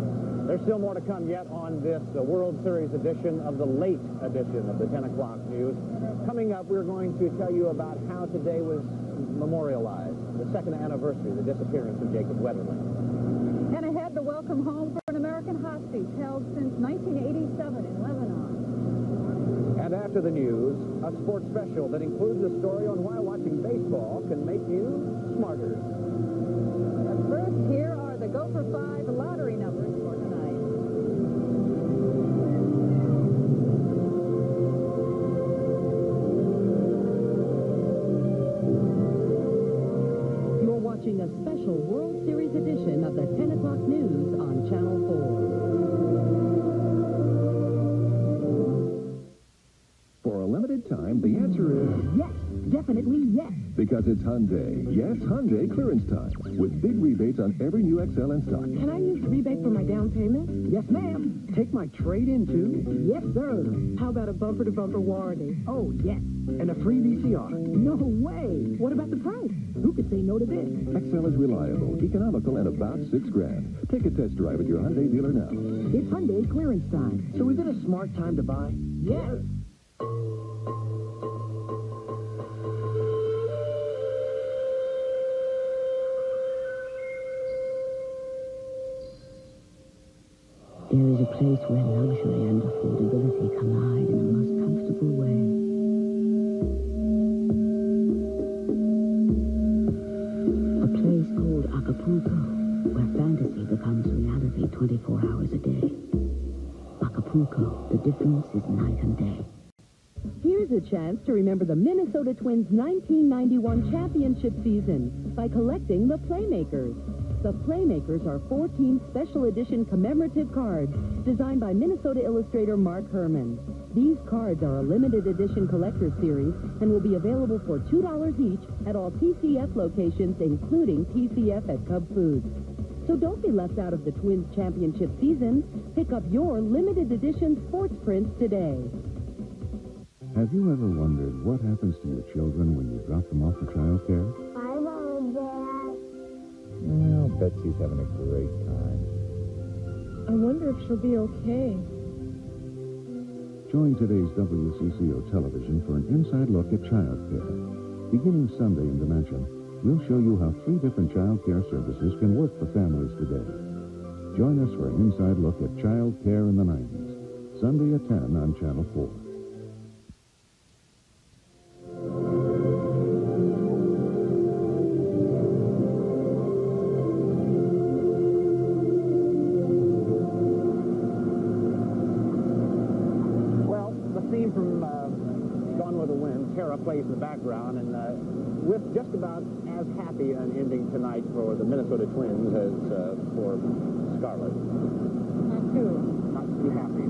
Speaker 14: There's still more to come yet on this World Series edition of the late edition of the 10 o'clock news. Coming up, we're going to tell you about how today was memorialized, the second anniversary of the disappearance of Jacob Wetterling.
Speaker 15: And ahead, the welcome home for an American hostage held since 1987 in Lebanon.
Speaker 14: And after the news, a sports special that includes a story on why watching baseball can make you smarter.
Speaker 15: But first, here are the Go for 5 lottery numbers for tonight.
Speaker 13: You're watching a special World Series edition of the 10 o'clock news on Channel 4.
Speaker 23: For a limited time, the answer is
Speaker 12: Yes, definitely yes.
Speaker 23: because it's Hyundai. Yes, Hyundai clearance time with big rebates on every new XL in stock.
Speaker 12: Can I use the rebate for my down payment? Yes, ma'am. Take my trade-in, too? Yes, sir. How about a bumper-to-bumper warranty? Oh, yes. And a free VCR? No way. What about the price? Who could say no to this?
Speaker 23: XL is reliable, economical, and about $6,000. Take a test drive at your Hyundai dealer now.
Speaker 12: It's Hyundai clearance time. So is it a smart time to buy? Yes.
Speaker 13: There is a place where luxury and affordability collide in the most comfortable way. A place called Acapulco, where fantasy becomes reality 24 hours a day. Acapulco, the difference is night and day. Here's a chance to remember the Minnesota Twins' 1991 championship season by collecting the Playmakers. The Playmakers are 14 special edition commemorative cards designed by Minnesota illustrator Mark Herman. These cards are a limited edition collector series and will be available for $2 each at all TCF locations, including TCF at Cub Foods. So don't be left out of the Twins championship season. Pick up your limited edition sports prints today.
Speaker 23: Have you ever wondered what happens to your children when you drop them off to child care?
Speaker 4: Bye, Mom, Dad.
Speaker 14: Well, Betsy's having a great time.
Speaker 2: I wonder if she'll be okay.
Speaker 23: Join today's WCCO television for an inside look at child care. Beginning Sunday in Dimension, we'll show you how 3 different child care services can work for families today. Join us for an inside look at child care in the 90s. Sunday at 10 on Channel 4.
Speaker 14: Well, the theme from Gone with the Wind, Tara plays in the background, and with just about as happy an ending tonight for the Minnesota Twins as for Scarlett. Not too happy.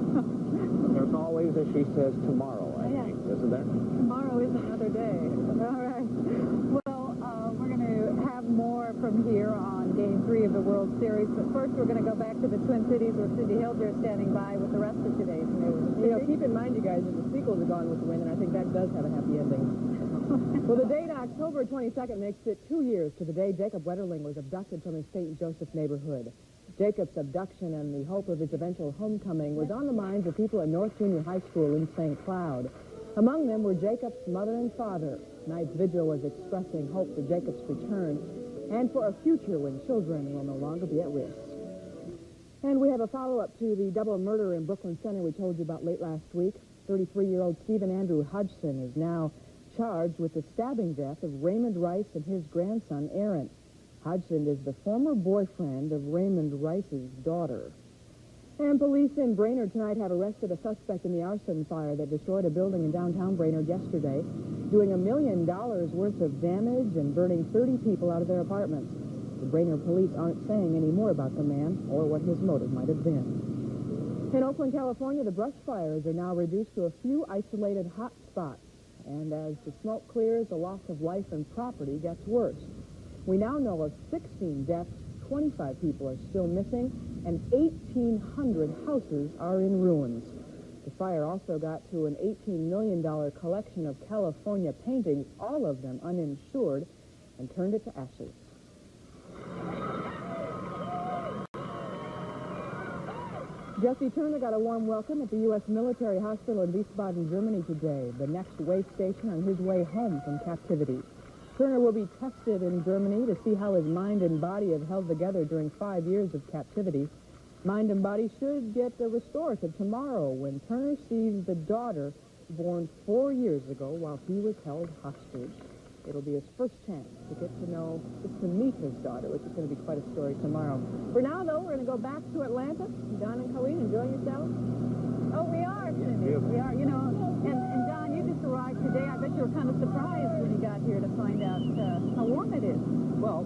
Speaker 14: There's always, as she says, tomorrow, I think, isn't there?
Speaker 15: Tomorrow is another day. All right. Well, we're going to have more from here on Game 3 of the World Series. But first, we're going to go back to the Twin Cities where Cindy Hilger is standing by with the rest of today's news.
Speaker 1: You know, keep in mind, you guys, that the sequel to Gone with the Wind, and I think that does have a happy ending. Well, the date, October 22nd, makes it 2 years to the day Jacob Wetterling was abducted from his St. Joseph neighborhood. Jacob's abduction and the hope of his eventual homecoming was on the minds of people at North Junior High School in St. Cloud. Among them were Jacob's mother and father. Tonight's vigil was expressing hope for Jacob's return and for a future when children will no longer be at risk. And we have a follow-up to the double murder in Brooklyn Center we told you about late last week. 33-year-old Stephen Andrew Hodgson is now charged with the stabbing death of Raymond Rice and his grandson, Aaron. Hodgson is the former boyfriend of Raymond Rice's daughter. And police in Brainerd tonight have arrested a suspect in the arson fire that destroyed a building in downtown Brainerd yesterday, doing $1 million worth of damage and burning 30 people out of their apartments. The Brainerd police aren't saying any more about the man or what his motive might have been. In Oakland, California, the brush fires are now reduced to a few isolated hot spots. And as the smoke clears, the loss of life and property gets worse. We now know of 16 deaths, 25 people are still missing, and 1,800 houses are in ruins. The fire also got to an $18 million collection of California paintings, all of them uninsured, and turned it to ashes. Jesse Turner got a warm welcome at the U.S. Military Hospital in Wiesbaden, Germany today, the next way station on his way home from captivity. Turner will be tested in Germany to see how his mind and body have held together during 5 years of captivity. Mind and body should get restorative tomorrow when Turner sees the daughter born 4 years ago while he was held hostage. It'll be his first chance to get to meet his daughter, which is going to be quite a story tomorrow. For now, though, we're going to go back to Atlanta. Don and Colleen, enjoying yourselves?
Speaker 15: Oh, we are, Cindy. We are. You know, and Don, you just arrived today. I bet you were kind of surprised when you got here to find out how warm it is.
Speaker 14: Well,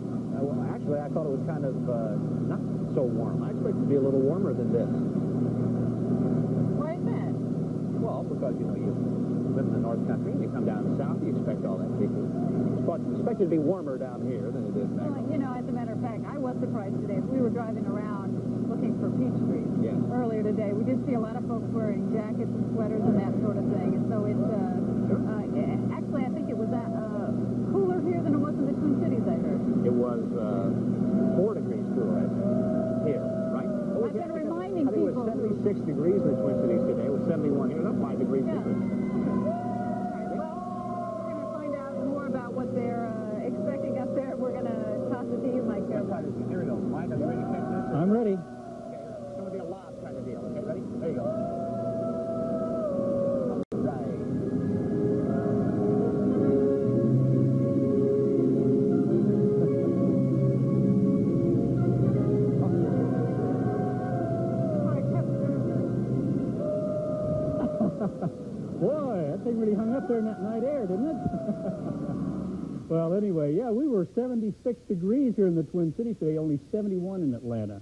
Speaker 14: actually, I thought it was kind of not so warm. I expected it to be a little warmer than this.
Speaker 15: Why is that?
Speaker 14: Well, because, you know, you live in the North Country and you come down south, you expect all that people. Expect it to be warmer down here than it is back home.
Speaker 15: You know, as a matter of fact, I was surprised today. As we were driving around looking for Peach Street earlier today, we did see a lot of folks wearing jackets and sweaters and that sort of thing. And so it's, actually, I think it was cooler here than it was in the Twin Cities, I heard.
Speaker 14: It was 4 degrees cooler, I think, here, right?
Speaker 15: I've been reminding people.
Speaker 14: I think it was 76 degrees in the Twin Cities today. It was 71 here. That's 5 degrees difference.
Speaker 15: About what they're expecting up there. We're going to toss it to you, Mike.
Speaker 14: Here we go. Mike, are you ready to catch this?
Speaker 5: I'm ready.
Speaker 14: Okay, it's going to be a lob kind of deal. Okay, ready? There you go. Right.
Speaker 5: Boy, that thing really hung up there in that night air, didn't it? Well, anyway, yeah, we were 76 degrees here in the Twin Cities today, only 71 in Atlanta.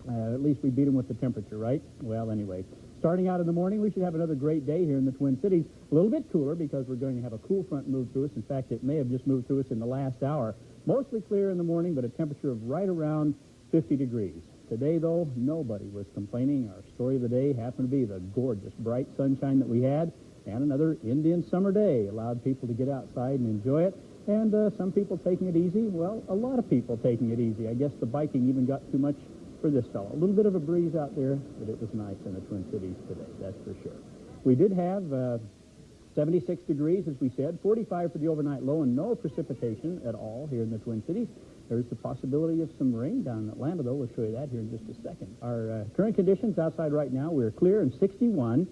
Speaker 5: At least we beat them with the temperature, right? Well, anyway, starting out in the morning, we should have another great day here in the Twin Cities. A little bit cooler because we're going to have a cool front move through us. In fact, it may have just moved through us in the last hour. Mostly clear in the morning, but a temperature of right around 50 degrees. Today, though, nobody was complaining. Our story of the day happened to be the gorgeous, bright sunshine that we had, and another Indian summer day allowed people to get outside and enjoy it. And some people taking it easy. Well, a lot of people taking it easy. I guess the biking even got too much for this fellow. A little bit of a breeze out there, but it was nice in the Twin Cities today, that's for sure. We did have 76 degrees, as we said, 45 for the overnight low, and no precipitation at all here in the Twin Cities.
Speaker 18: There's the possibility of some rain down in Atlanta, though. We'll show you that here in just a second. Our current conditions outside right now, we're clear and 61.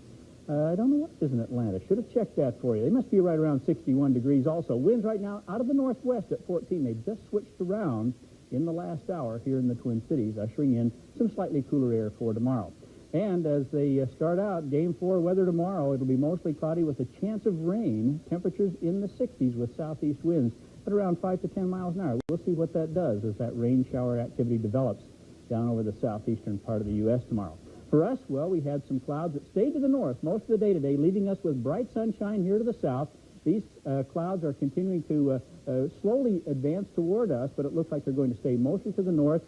Speaker 18: I don't know what it is in Atlanta. Should have checked that for you. They must be right around 61 degrees also. Winds right now out of the northwest at 14. They've just switched around in the last hour here in the Twin Cities, ushering in some slightly cooler air for tomorrow. And as they start out, Game 4 weather tomorrow, it'll be mostly cloudy with a chance of rain. Temperatures in the 60s with southeast winds at around 5 to 10 miles an hour. We'll see what that does as that rain shower activity develops down over the southeastern part of the U.S. tomorrow. For us, well, we had some clouds that stayed to the north most of the day today, leaving us with bright sunshine here to the south. These clouds are continuing to slowly advance toward us, but it looks like they're going to stay mostly to the north.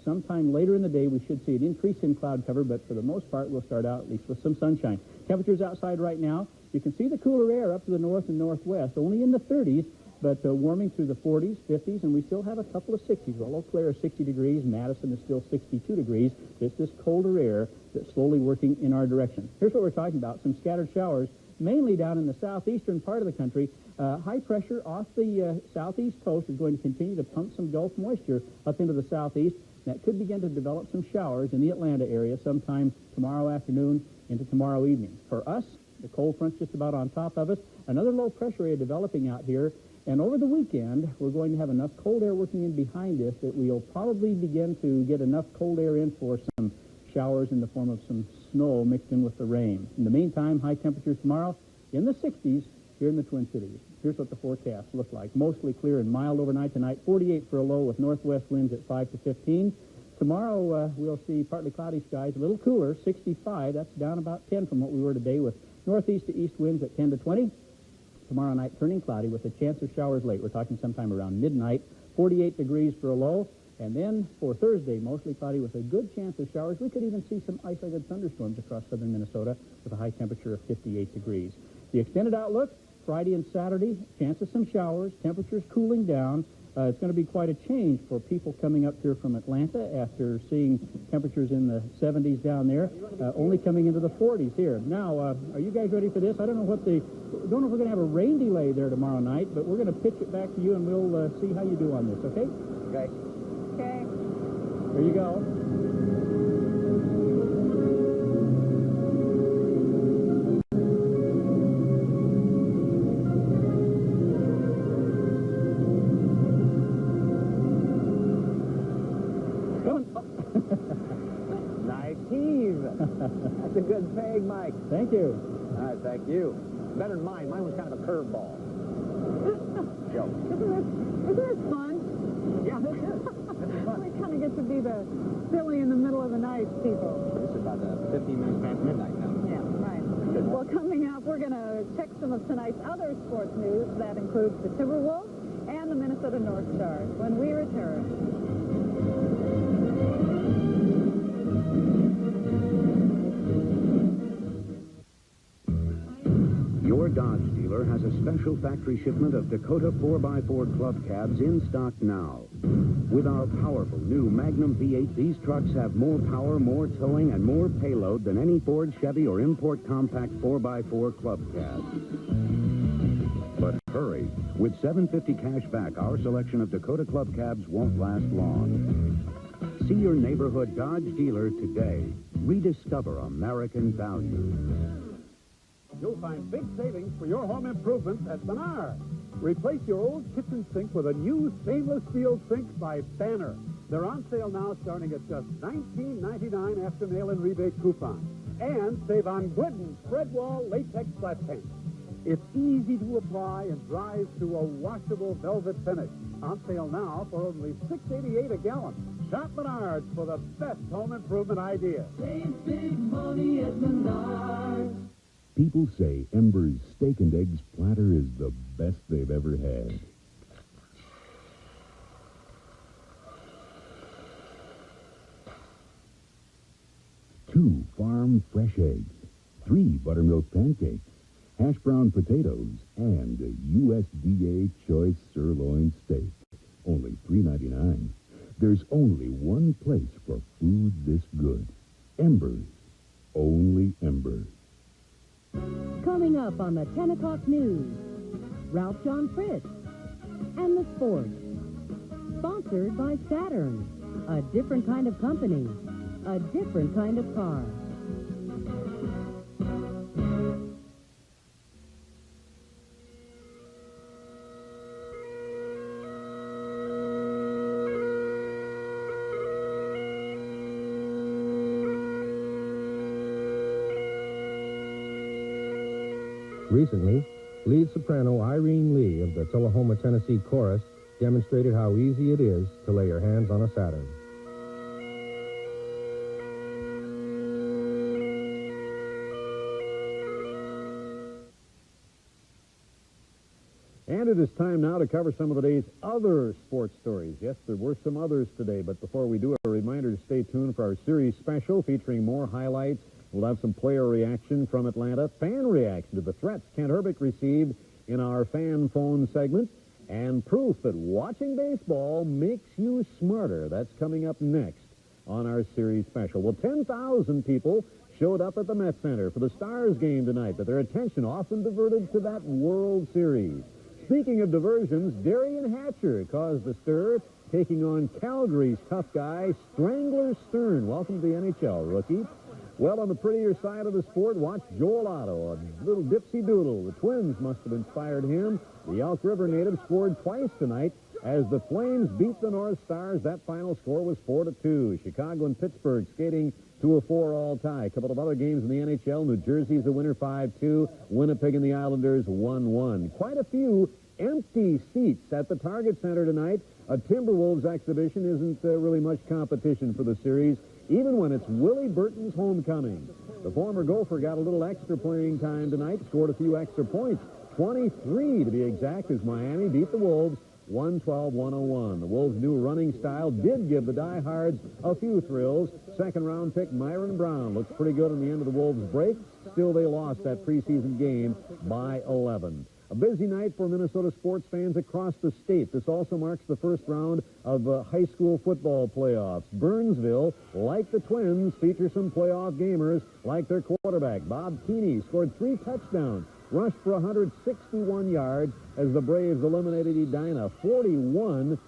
Speaker 18: Sometime later in the day, we should see an increase in cloud cover, but for the most part, we'll start out at least with some sunshine. Temperatures outside right now, you can see the cooler air up to the north and northwest, only in the 30s, but warming through the 40s, 50s, and we still have a couple of 60s. Well, Eau Claire is 60 degrees. Madison is still 62 degrees. It's this colder air that's slowly working in our direction. Here's what we're talking about. Some scattered showers, mainly down in the southeastern part of the country. High pressure off the southeast coast is going to continue to pump some Gulf moisture up into the southeast. That could begin to develop some showers in the Atlanta area sometime tomorrow afternoon into tomorrow evening. For us, the cold front's just about on top of us. Another low pressure area developing out here. And over the weekend, we're going to have enough cold air working in behind us that we'll probably begin to get enough cold air in for some showers in the form of some snow mixed in with the rain. In the meantime, high temperatures tomorrow in the 60s here in the Twin Cities. Here's what the forecasts look like. Mostly clear and mild overnight tonight. 48 for a low with northwest winds at 5 to 15. Tomorrow, we'll see partly cloudy skies, a little cooler, 65. That's down about 10 from what we were today with northeast to east winds at 10 to 20. Tomorrow night, turning cloudy with a chance of showers late. We're talking sometime around midnight. 48 degrees for a low. And then for Thursday, mostly cloudy with a good chance of showers. We could even see some isolated thunderstorms across southern Minnesota with a high temperature of 58 degrees. The extended outlook, Friday and Saturday, chance of some showers, temperatures cooling down. It's going to be quite a change for people coming up here from Atlanta after seeing temperatures in the 70s down there, only coming into the 40s here. Now, are you guys ready for this? I don't know if we're going to have a rain delay there tomorrow night, but we're going to pitch it back to you and we'll see how you do on this, okay?
Speaker 14: Okay.
Speaker 15: Okay.
Speaker 18: Here you go.
Speaker 14: Nice heave. That's a good peg, Mike.
Speaker 18: Thank you.
Speaker 14: All right, thank you. Better than mine. Mine was kind of a curveball. Joke.
Speaker 15: Isn't this fun?
Speaker 14: Yeah, this is. This is fun.
Speaker 15: We kind of get to be the silly in the middle of the night people.
Speaker 14: This is about 15 minutes past midnight now.
Speaker 15: Yeah, right. Well, coming up, we're going to check some of tonight's other sports news. That includes the Timberwolves and the Minnesota North Stars when we return.
Speaker 23: Your Dodge dealer has a special factory shipment of Dakota 4x4 club cabs in stock now. With our powerful new Magnum V8, these trucks have more power, more towing, and more payload than any Ford, Chevy, or import compact 4x4 club cab. But hurry. With $750 cash back, our selection of Dakota club cabs won't last long. See your neighborhood Dodge dealer today. Rediscover American value.
Speaker 16: You'll find big savings for your home improvements at Menard. Replace your old kitchen sink with a new stainless steel sink by Banner. They're on sale now starting at just $19.99 after mail-in rebate coupon. And save on Glidden spread wall latex flat paint. It's easy to apply and dries to a washable velvet finish. On sale now for only $6.88 a gallon. Shop Menards for the best home improvement ideas.
Speaker 7: Save big money at Menards.
Speaker 23: People say Ember's steak and eggs platter is the best they've ever had. 2 farm fresh eggs, 3 buttermilk pancakes, hash brown potatoes, and a USDA choice sirloin steak. Only $3.99. There's only one place for food this good. Ember's. Only Ember's.
Speaker 3: Coming up on the 10 o'clock news, Ralph John Fritz and the sports. Sponsored by Saturn. A different kind of company. A different kind of car.
Speaker 8: Recently, lead soprano Irene Lee of the Tullahoma, Tennessee Chorus demonstrated how easy it is to lay your hands on a Saturn.
Speaker 9: And it is time now to cover some of the day's other sports stories. Yes, there were some others today, but before we do, a reminder to stay tuned for our series special featuring more highlights. We'll have some player reaction from Atlanta, fan reaction to the threats Kent Herbeck received in our fan phone segment, and proof that watching baseball makes you smarter. That's coming up next on our series special. Well, 10,000 people showed up at the Met Center for the Stars game tonight, but their attention often diverted to that World Series. Speaking of diversions, Darian Hatcher caused the stir, taking on Calgary's tough guy, Strangler Stern. Welcome to the NHL, rookie. Well, on the prettier side of the sport, watch Joel Otto, a little dipsy doodle. The Twins must have inspired him. The Elk River native scored twice tonight as the Flames beat the North Stars. That final score was 4-2. Chicago and Pittsburgh skating to a 4-all tie. A couple of other games in the NHL. New Jersey's the winner 5-2. Winnipeg and the Islanders 1-1. Quite a few empty seats at the Target Center tonight. A Timberwolves exhibition isn't really much competition for the series, even when it's Willie Burton's homecoming. The former Gopher got a little extra playing time tonight, scored a few extra points. 23 to be exact, as Miami beat the Wolves 112-101. The Wolves' new running style did give the diehards a few thrills. Second-round pick Myron Brown looks pretty good in the end of the Wolves' break. Still, they lost that preseason game by 11. A busy night for Minnesota sports fans across the state. This also marks the first round of high school football playoffs. Burnsville, like the Twins, features some playoff gamers like their quarterback. Bob Keeney scored 3 touchdowns, rushed for 161 yards as the Braves eliminated Edina 41-19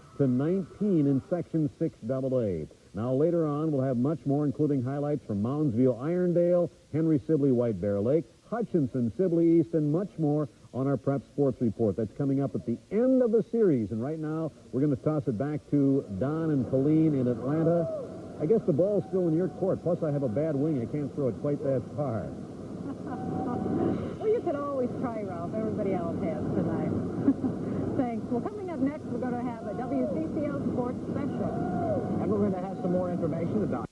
Speaker 9: in Section 6AA. Now, later on, we'll have much more, including highlights from Moundsville, Irondale, Henry Sibley, White Bear Lake, Hutchinson, Sibley East, and much more on our Prep Sports Report. That's coming up at the end of the series. And right now, we're going to toss it back to Don and Colleen in Atlanta. I guess the ball's still in your court. Plus, I have a bad wing. I can't throw it quite that far.
Speaker 15: Well, you could always try, Ralph. Everybody else has tonight. Thanks. Well, coming up next, we're going to have a WCCO Sports Special.
Speaker 14: And we're going to have some more information about